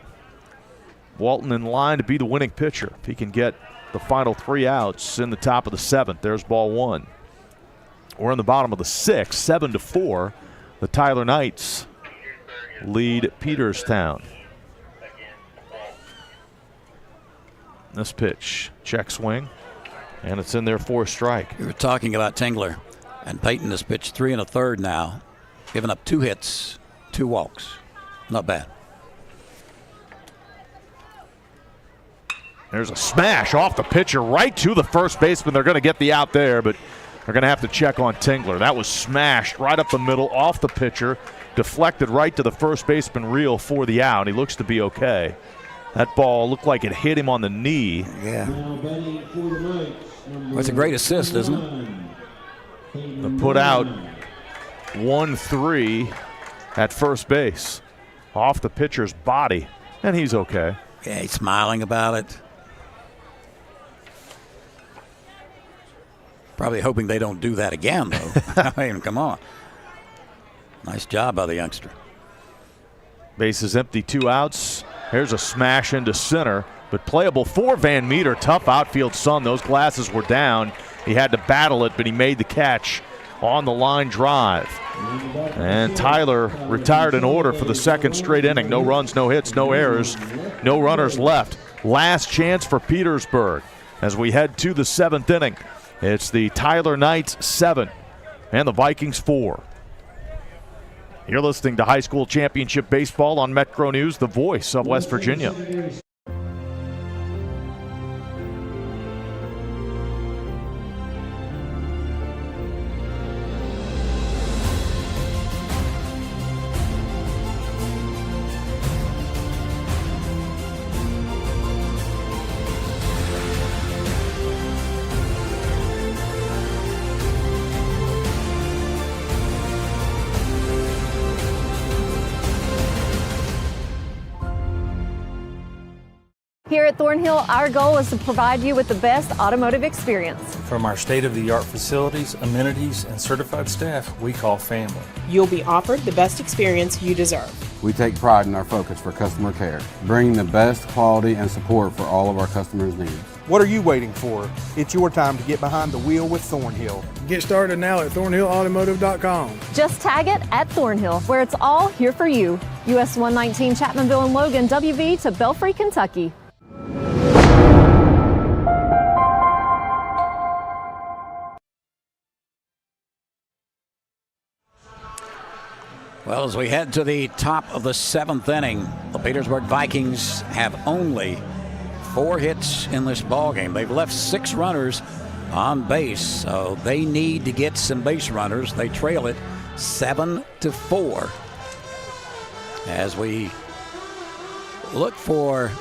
Walton in line to be the winning pitcher. If he can get the final 3 outs in the top of the 7th, there's ball 1. We're in the bottom of the 6th, 7-4. The Tyler Knights lead Peterstown. This pitch, check swing, and it's in there for a strike. You were talking about Tengler, and Peyton has pitched 3 1/3 now, giving up 2 hits, 2 walks. Not bad. There's a smash off the pitcher right to the first baseman. They're going to get the out there, but they're going to have to check on Tengler. That was smashed right up the middle off the pitcher, deflected right to the first baseman reel for the out. He looks to be okay. That ball looked like it hit him on the knee. Yeah. Well, it's a great assist, isn't it? They put out 1-3 at first base off the pitcher's body, and he's okay. Yeah, he's smiling about it. Probably hoping they don't do that again, though. I mean, come on. Nice job by the youngster. Base is empty, 2 outs. Here's a smash into center, but playable for Van Meter. Tough outfield sun. Those glasses were down. He had to battle it, but he made the catch on the line drive. And Tyler retired in order for the 2nd straight inning. No runs, no hits, no errors, no runners left. Last chance for Petersburg as we head to the 7th inning. It's the Tyler Knights 7 and the Vikings 4. You're listening to High School Championship Baseball on Metro News, the voice of West Virginia. Here at Thornhill, our goal is to provide you with the best automotive experience. From our state-of-the-art facilities, amenities, and certified staff we call family. You'll be offered the best experience you deserve. We take pride in our focus for customer care, bringing the best quality and support for all of our customers' needs. What are you waiting for? It's your time to get behind the wheel with Thornhill. Get started now at thornhillautomotive.com. Just tag it at Thornhill, where it's all here for you. US 119 Chapmanville and Logan, WV to Belfry, Kentucky. Well, as we head to the top of the 7th inning, the Petersburg Vikings have only 4 hits in this ballgame. They've left 6 runners on base, so they need to get some base runners. They trail it 7-4. As we look for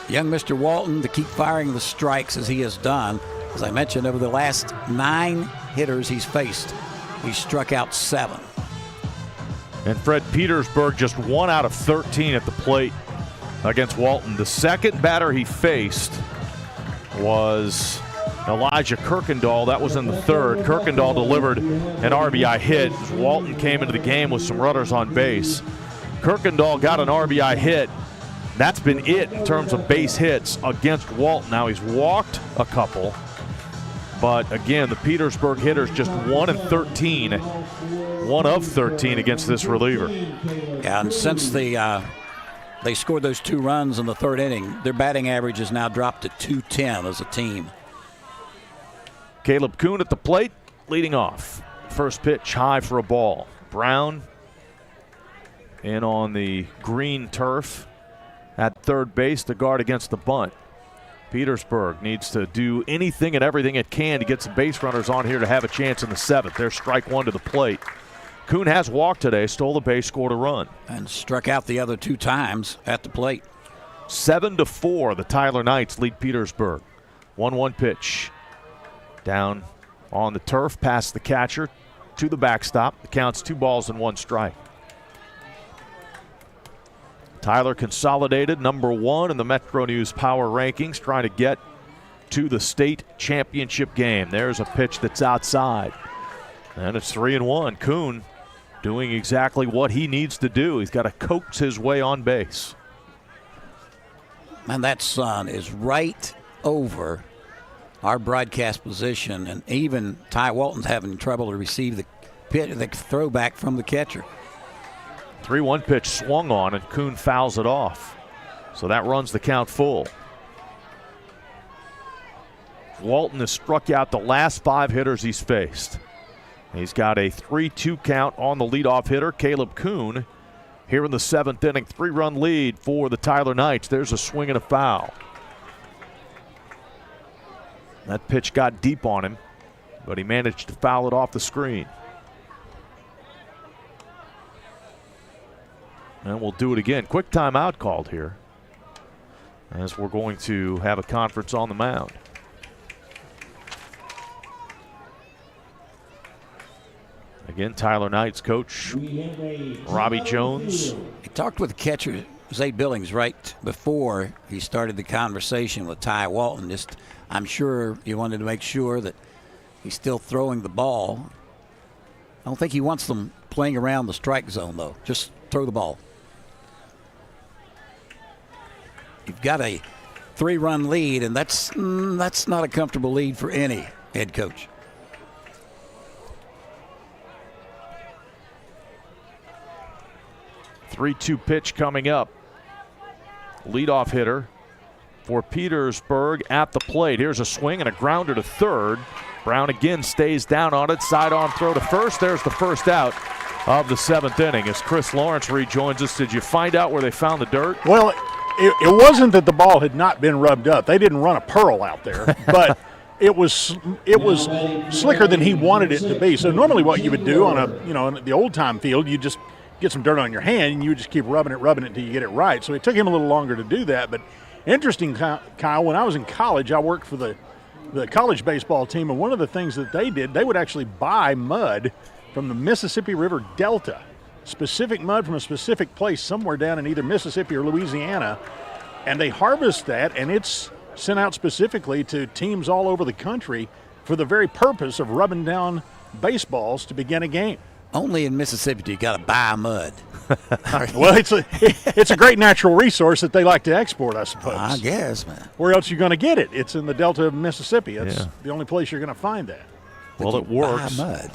young Mr. Walton to keep firing the strikes as he has done. As I mentioned, over the last 9 hitters he's faced, he struck out 7. And Fred Petersburg just 1 out of 13 at the plate against Walton. The second batter he faced was Elijah Kirkendall. That was in the 3rd. Kirkendall delivered an RBI hit as Walton came into the game with some runners on base. Kirkendall got an RBI hit. That's been it in terms of base hits against Walton. Now he's walked a couple, but again, the Petersburg hitters just 1 of 13 against this reliever. Yeah, and since they scored those 2 runs in the 3rd inning, their batting average has now dropped to .210 as a team. Caleb Kuhn at the plate, leading off. First pitch high for a ball. Brown in on the green turf at third base to guard against the bunt. Petersburg needs to do anything and everything it can to get some base runners on here to have a chance in the 7th. There's strike 1 to the plate. Kuhn has walked today, stole the base, scored a run. And struck out the other 2 times at the plate. 7-4, the Tyler Knights lead Petersburg. 1-1 pitch. Down on the turf, past the catcher to the backstop. The count's 2 balls and 1 strike. Tyler Consolidated, number 1 in the Metro News Power Rankings, trying to get to the state championship game. There's a pitch that's outside. And it's 3-1. Kuhn doing exactly what he needs to do. He's got to coax his way on base. And that sun is right over our broadcast position, and even Ty Walton's having trouble to receive the throwback from the catcher. 3-1 pitch swung on, and Kuhn fouls it off. So that runs the count full. Walton has struck out the last 5 hitters he's faced. He's got a 3-2 count on the leadoff hitter, Caleb Kuhn. Here in the 7th inning, 3-run lead for the Tyler Knights. There's a swing and a foul. That pitch got deep on him, but he managed to foul it off the screen. And we'll do it again. Quick timeout called here, as we're going to have a conference on the mound. Again, Tyler Knight's coach, Robbie Jones. He talked with the catcher, Zay Billings, right before he started the conversation with Ty Walton. I'm sure he wanted to make sure that he's still throwing the ball. I don't think he wants them playing around the strike zone, though. Just throw the ball. You've got a 3-run lead, and that's not a comfortable lead for any head coach. Three-2 pitch coming up. Leadoff hitter for Petersburg at the plate. Here's a swing and a grounder to third. Brown again stays down on it. Sidearm throw to first. There's the first out of the 7th inning. As Chris Lawrence rejoins us, did you find out where they found the dirt? Well, it wasn't that the ball had not been rubbed up. They didn't run a pearl out there, but it was slicker than he wanted it to be. So normally what you would do on in the old time field, you just get some dirt on your hand and you just keep rubbing it until you get it right. So it took him a little longer to do that. But interesting, Kyle, when I was in college, I worked for the college baseball team, and one of the things that they did, they would actually buy mud from the Mississippi River Delta, specific mud from a specific place somewhere down in either Mississippi or Louisiana, and they harvest that, and it's sent out specifically to teams all over the country for the very purpose of rubbing down baseballs to begin a game. Only in Mississippi do you got to buy mud. Well, it's a great natural resource that they like to export, I suppose. I guess, man. Where else are you going to get it? It's in the Delta of Mississippi. It's the only place you're going to find that. Well, it works. Mud.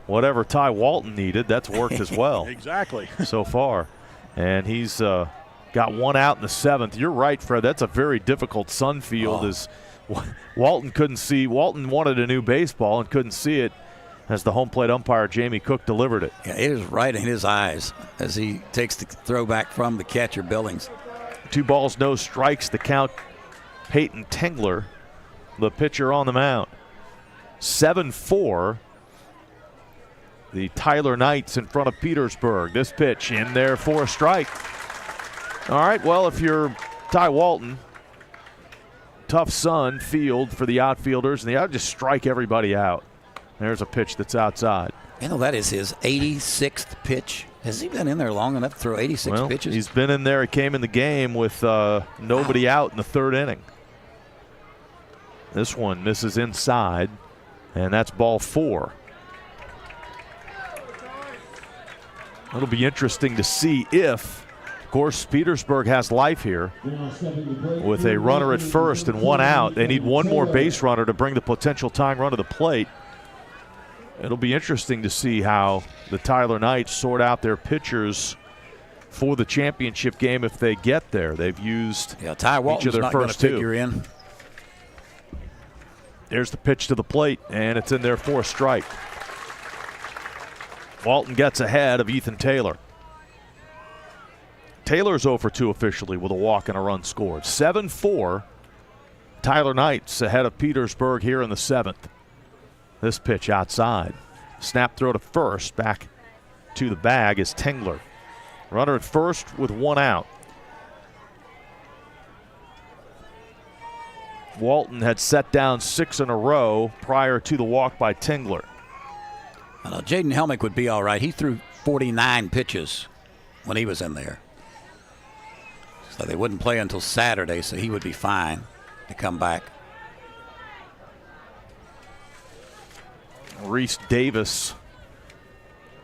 Whatever Ty Walton needed, that's worked as well. Exactly. So far. And he's got one out in the 7th. You're right, Fred. That's a very difficult sun field. As Walton couldn't see. Walton wanted a new baseball and couldn't see it as the home plate umpire, Jamie Cook, delivered it. Yeah, it is right in his eyes as he takes the throwback from the catcher, Billings. 2 balls, no strikes. The count, Peyton Tengler, the pitcher on the mound. 7-4. The Tyler Knights in front of Petersburg. This pitch in there for a strike. All right, well, if you're Ty Walton, tough sun field for the outfielders, and they ought to just strike everybody out. There's a pitch that's outside. You know, that is his 86th pitch. Has he been in there long enough to throw 86 pitches? He's been in there. He came in the game with nobody out in the 3rd inning. This one misses inside, and that's ball 4. It'll be interesting to see if, of course, Petersburg has life here with a runner at first and 1 out. They need 1 more base runner to bring the potential tying run to the plate. It'll be interesting to see how the Tyler Knights sort out their pitchers for the championship game if they get there. They've used Ty Walton's each of their not first gonna 2. figure in. There's the pitch to the plate, and it's in there for a strike. Walton gets ahead of Ethan Taylor. Taylor's 0 for 2 officially with a walk and a run scored. 7-4. Tyler Knights ahead of Petersburg here in the 7th. This pitch outside. Snap throw to first. Back to the bag is Tengler. Runner at first with 1 out. Walton had set down 6 in a row prior to the walk by Tengler. Jaden Helmick would be all right. He threw 49 pitches when he was in there. So they wouldn't play until Saturday, so he would be fine to come back. Reese Davis,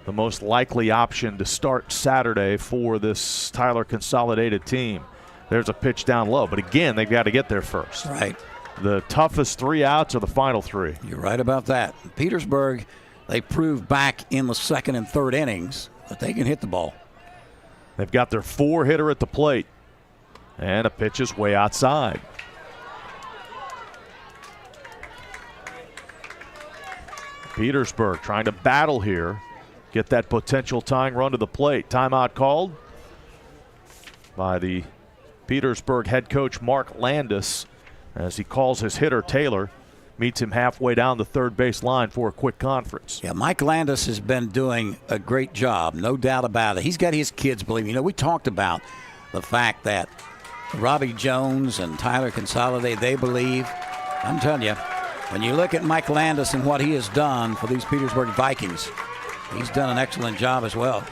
the most likely option to start Saturday for this Tyler Consolidated team. There's a pitch down low, but again, they've got to get there first. Right. The toughest 3 outs are the final 3. You're right about that. Petersburg, they proved back in the 2nd and 3rd innings that they can hit the ball. They've got their 4-hitter at the plate, and a pitch is way outside. Petersburg trying to battle here, get that potential tying run to the plate. Timeout called by the Petersburg head coach Mark Landis as he calls his hitter Taylor, meets him halfway down the 3rd base line for a quick conference. Yeah, Mike Landis has been doing a great job, no doubt about it. He's got his kids believing. You know, we talked about the fact that Robbie Jones and Tyler Consolidated, they believe. I'm telling you, when you look at Mike Landis and what he has done for these Petersburg Vikings, he's done an excellent job as well.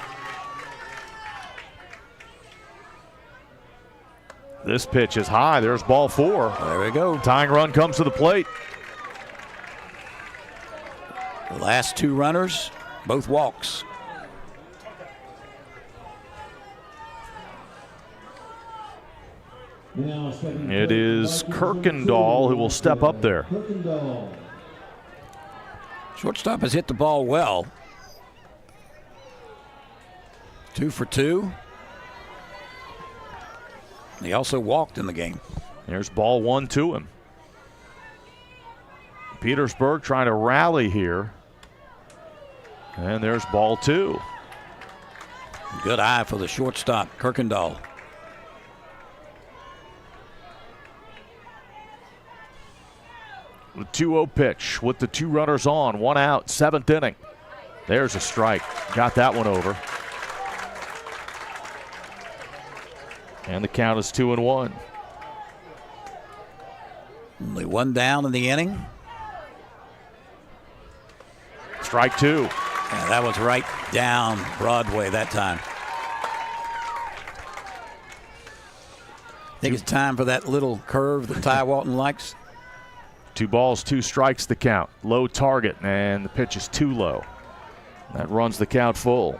This pitch is high. There's ball 4. There we go. Tying run comes to the plate. The last 2 runners, both walks. It is Kirkendall who will step up there. Shortstop has hit the ball well. 2 for 2. He also walked in the game. There's ball 1 to him. Petersburg trying to rally here. And there's ball 2. Good eye for the shortstop, Kirkendall. The 2-0 pitch with the 2 runners on, 1 out, 7th inning. There's a strike. Got that one over. And the count is 2-1. Only 1 down in the inning. Strike 2. Yeah, that was right down Broadway that time. Think it's time for that little curve that Ty Walton likes? 2 balls, 2 strikes the count. Low target, and the pitch is too low. That runs the count full.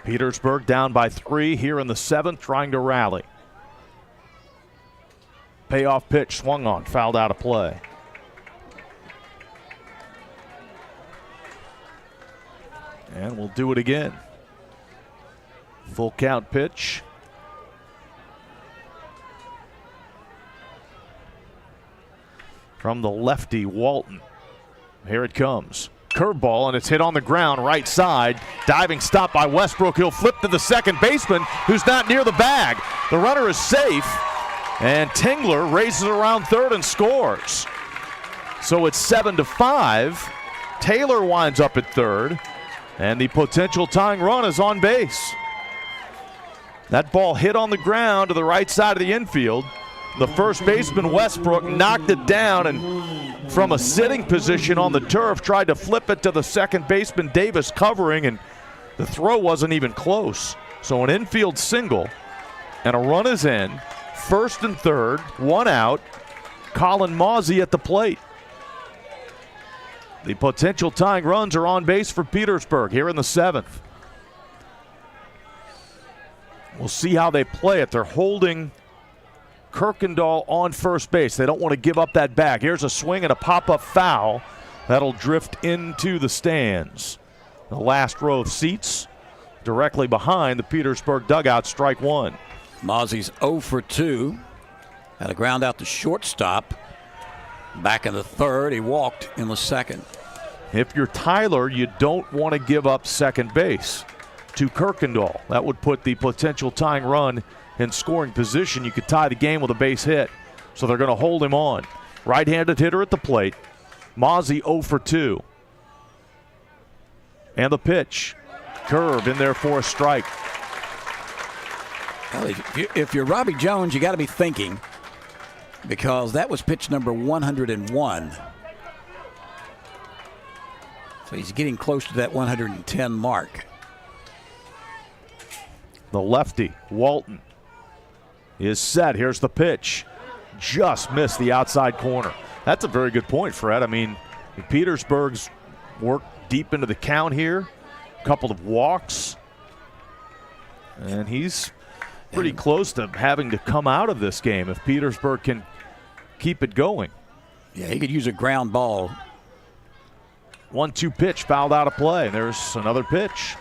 Petersburg down by 3 here in the 7th, trying to rally. Payoff pitch swung on, fouled out of play. And we'll do it again. Full count pitch. From the lefty, Walton. Here it comes. Curveball, and it's hit on the ground, right side. Diving stop by Westbrook. He'll flip to the second baseman, who's not near the bag. The runner is safe, and Tingler races around third and scores. So it's 7-5. Taylor winds up at third, and the potential tying run is on base. That ball hit on the ground to the right side of the infield. The first baseman, Westbrook, knocked it down, and from a sitting position on the turf, tried to flip it to the second baseman, Davis, covering, and the throw wasn't even close. So an infield single, and a run is in. First and third, 1 out. Colin Mozzie at the plate. The potential tying runs are on base for Petersburg here in the 7th. We'll see how they play it. They're holding Kirkendall on first base. They don't want to give up that bag. Here's a swing and a pop-up foul. That'll drift into the stands. The last row of seats directly behind the Petersburg dugout, strike 1. Mozzie's 0 for 2. Had a ground out to shortstop. Back in the 3rd, he walked in the 2nd. If you're Tyler, you don't want to give up second base to Kirkendall. That would put the potential tying run in scoring position. You could tie the game with a base hit. So they're going to hold him on. Right-handed hitter at the plate. Mozzie 0 for 2. And the pitch. Curve in there for a strike. Well, if you're Robbie Jones, you got to be thinking, because that was pitch number 101. So he's getting close to that 110 mark. The lefty, Walton, is set. Here's the pitch. Just missed the outside corner. That's a very good point, Fred. I mean, Petersburg's worked deep into the count here. A couple of walks. And he's pretty close to having to come out of this game if Petersburg can keep it going. Yeah, he could use a ground ball. 1-2 pitch fouled out of play. There's another pitch.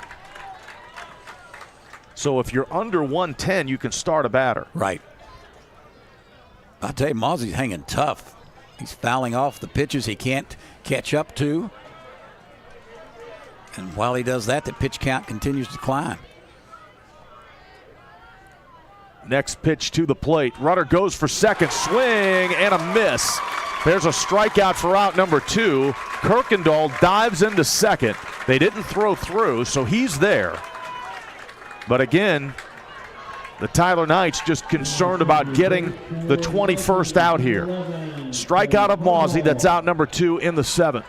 So if you're under 110, you can start a batter. Right. I'll tell you, Mozzie's hanging tough. He's fouling off the pitches he can't catch up to. And while he does that, the pitch count continues to climb. Next pitch to the plate. Runner goes for second. Swing and a miss. There's a strikeout for out number 2. Kirkendall dives into second. They didn't throw through, so he's there. But again, the Tyler Knights just concerned about getting the 21st out here. Strikeout of Mozzie. That's out number 2 in the 7th.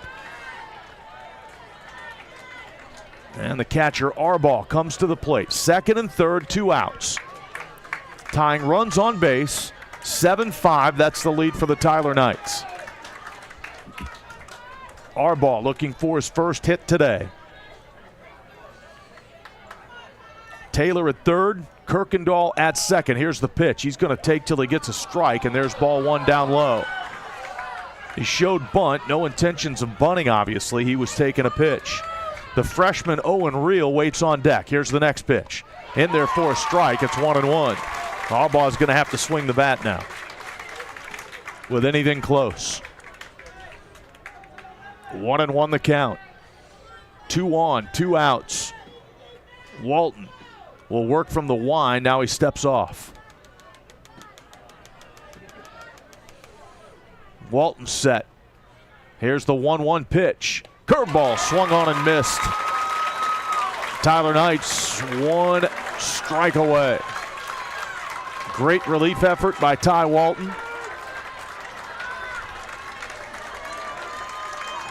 And the catcher, Arbaugh, comes to the plate. Second and third, 2 outs. Tying runs on base, 7-5. That's the lead for the Tyler Knights. Arbaugh looking for his first hit today. Taylor at third, Kirkendall at second. Here's the pitch. He's going to take till he gets a strike, and there's ball 1 down low. He showed bunt, no intentions of bunting, obviously. He was taking a pitch. The freshman Owen Reel waits on deck. Here's the next pitch. In there for a strike. It's 1-1. Arbaugh is going to have to swing the bat now with anything close. 1-1 the count. 2 on, 2 outs. Walton will work from the wind. Now he steps off. Walton set. Here's the 1-1 pitch. Curveball swung on and missed. Tyler Knights 1 strike away. Great relief effort by Ty Walton.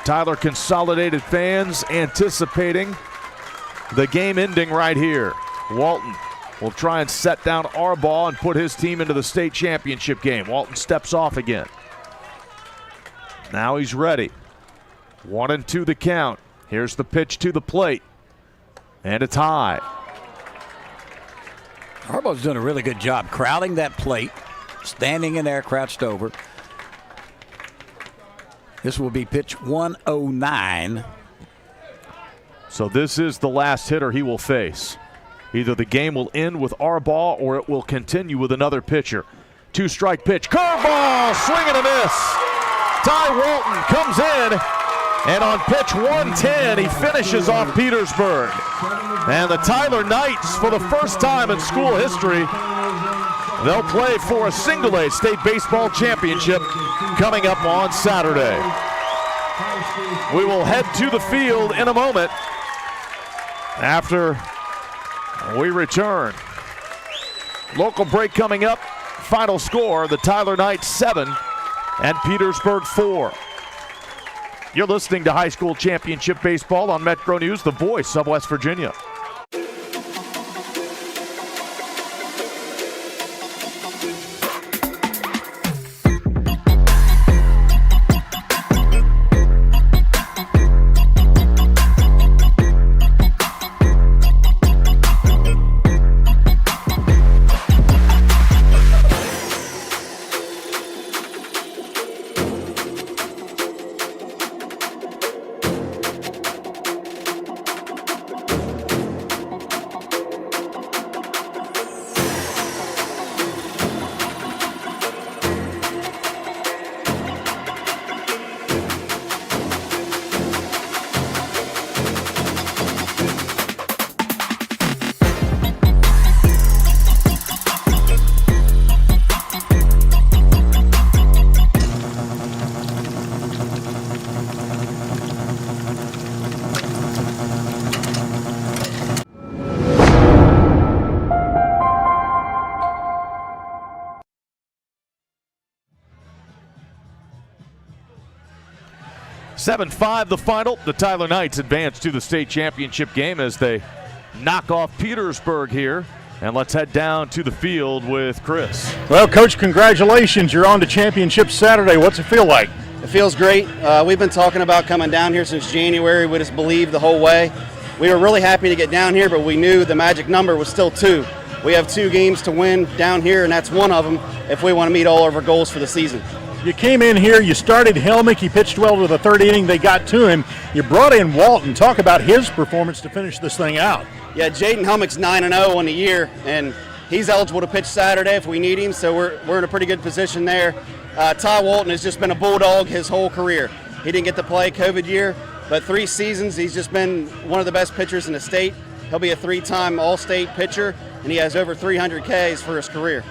Tyler Consolidated fans anticipating the game ending right here. Walton will try and set down Arbaugh and put his team into the state championship game. Walton steps off again. Now he's ready. 1-2 the count. Here's the pitch to the plate. And it's high. Arbaugh's doing a really good job crowding that plate, standing in there, crouched over. This will be pitch 109. So this is the last hitter he will face. Either the game will end with Arbaugh or it will continue with another pitcher. 2-strike pitch. Curveball! Swing and a miss. Ty Walton comes in, and on pitch 110, he finishes off Petersburg. And the Tyler Knights, for the first time in school history, they'll play for a single-A state baseball championship coming up on Saturday. We will head to the field in a moment after we return. Local break coming up. Final score, the Tyler Knights 7 and Petersburg 4. You're listening to High School Championship Baseball on Metro News, the voice of West Virginia. (7-5) the final. The Tyler Knights advance to the state championship game as they knock off Petersburg here. And let's head down to the field with Chris. Well, Coach, congratulations. You're on to championship Saturday. What's it feel like? It feels great. We've been talking about coming down here since January. We just believed the whole way. We were really happy to get down here, but we knew the magic number was still 2. We have 2 games to win down here, and that's one of them if we want to meet all of our goals for the season. You came in here, you started Helmick, he pitched well to the 3rd inning, they got to him. You brought in Walton. Talk about his performance to finish this thing out. Yeah, Jaden Helmick's 9-0 on the year, and he's eligible to pitch Saturday if we need him, so we're in a pretty good position there. Ty Walton has just been a bulldog his whole career. He didn't get to play COVID year, but 3 seasons he's just been one of the best pitchers in the state. He'll be a 3-time All-State pitcher, and he has over 300 Ks for his career.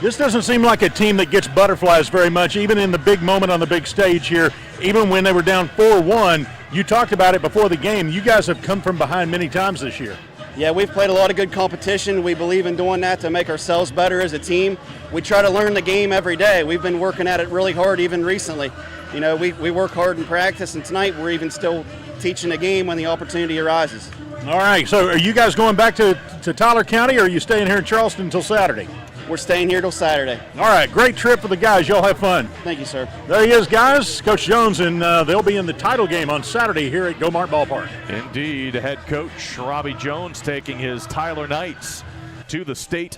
This doesn't seem like a team that gets butterflies very much, even in the big moment on the big stage here. Even when they were down 4-1, you talked about it before the game. You guys have come from behind many times this year. Yeah, we've played a lot of good competition. We believe in doing that to make ourselves better as a team. We try to learn the game every day. We've been working at it really hard even recently. You know, we work hard in practice, and tonight we're even still teaching the game when the opportunity arises. All right, so are you guys going back to Tyler County, or are you staying here in Charleston until Saturday? We're staying here till Saturday. All right, great trip for the guys. Y'all have fun. Thank you, sir. There he is, guys. Coach Jones, and they'll be in the title game on Saturday here at Go-Mart Ballpark. Indeed, head coach Robbie Jones taking his Tyler Knights to the state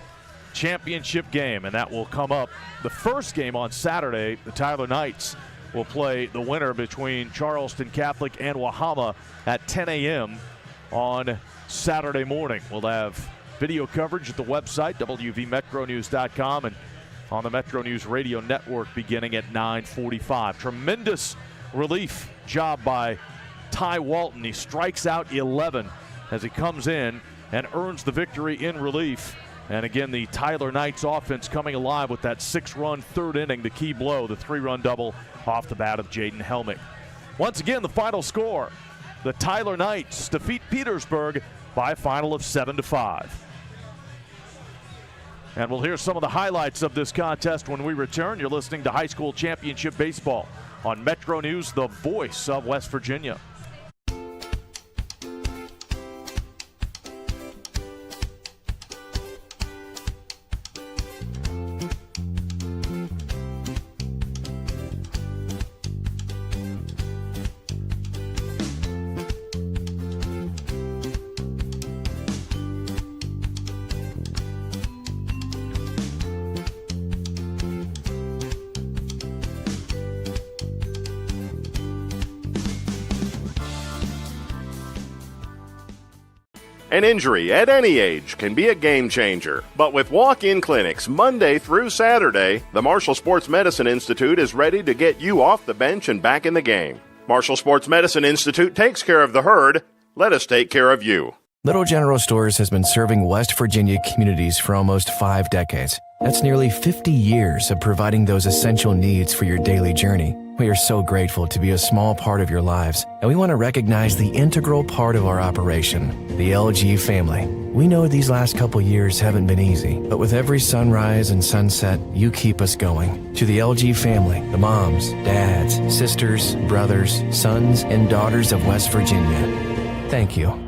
championship game, and that will come up. The first game on Saturday, the Tyler Knights will play the winner between Charleston Catholic and Wahama at 10 a.m. on Saturday morning. We'll have video coverage at the website, wvmetronews.com, and on the Metro News Radio Network beginning at 9:45. Tremendous relief job by Ty Walton. He strikes out 11 as he comes in and earns the victory in relief. And again, the Tyler Knights offense coming alive with that 6-run 3rd inning, the key blow, the 3-run double off the bat of Jaden Helmick. Once again, the final score, the Tyler Knights defeat Petersburg by a final of 7-5. And we'll hear some of the highlights of this contest when we return. You're listening to High School Championship Baseball on Metro News, the voice of West Virginia. An injury at any age can be a game changer. But with walk-in clinics Monday through Saturday, the Marshall Sports Medicine Institute is ready to get you off the bench and back in the game. Marshall Sports Medicine Institute takes care of the herd. Let us take care of you. Little General Stores has been serving West Virginia communities for almost 5 decades. That's nearly 50 years of providing those essential needs for your daily journey. We are so grateful to be a small part of your lives, and we want to recognize the integral part of our operation, the LG family. We know these last couple years haven't been easy, but with every sunrise and sunset, you keep us going. To the LG family, the moms, dads, sisters, brothers, sons, and daughters of West Virginia, thank you.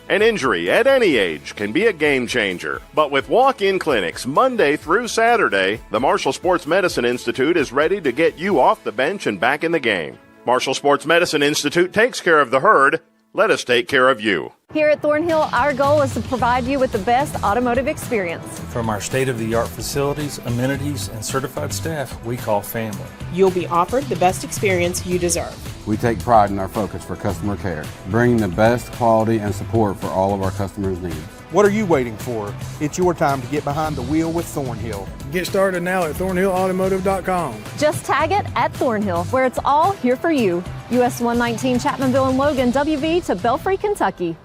An injury at any age can be a game changer. But with walk-in clinics Monday through Saturday, the Marshall Sports Medicine Institute is ready to get you off the bench and back in the game. Marshall Sports Medicine Institute takes care of the herd. Let us take care of you. Here at Thornhill, our goal is to provide you with the best automotive experience. From our state-of-the-art facilities, amenities, and certified staff we call family. You'll be offered the best experience you deserve. We take pride in our focus for customer care, bringing the best quality and support for all of our customers' needs. What are you waiting for? It's your time to get behind the wheel with Thornhill. Get started now at thornhillautomotive.com. Just tag it at Thornhill, where it's all here for you. US 119 Chapmanville and Logan, WV to Belfry, Kentucky.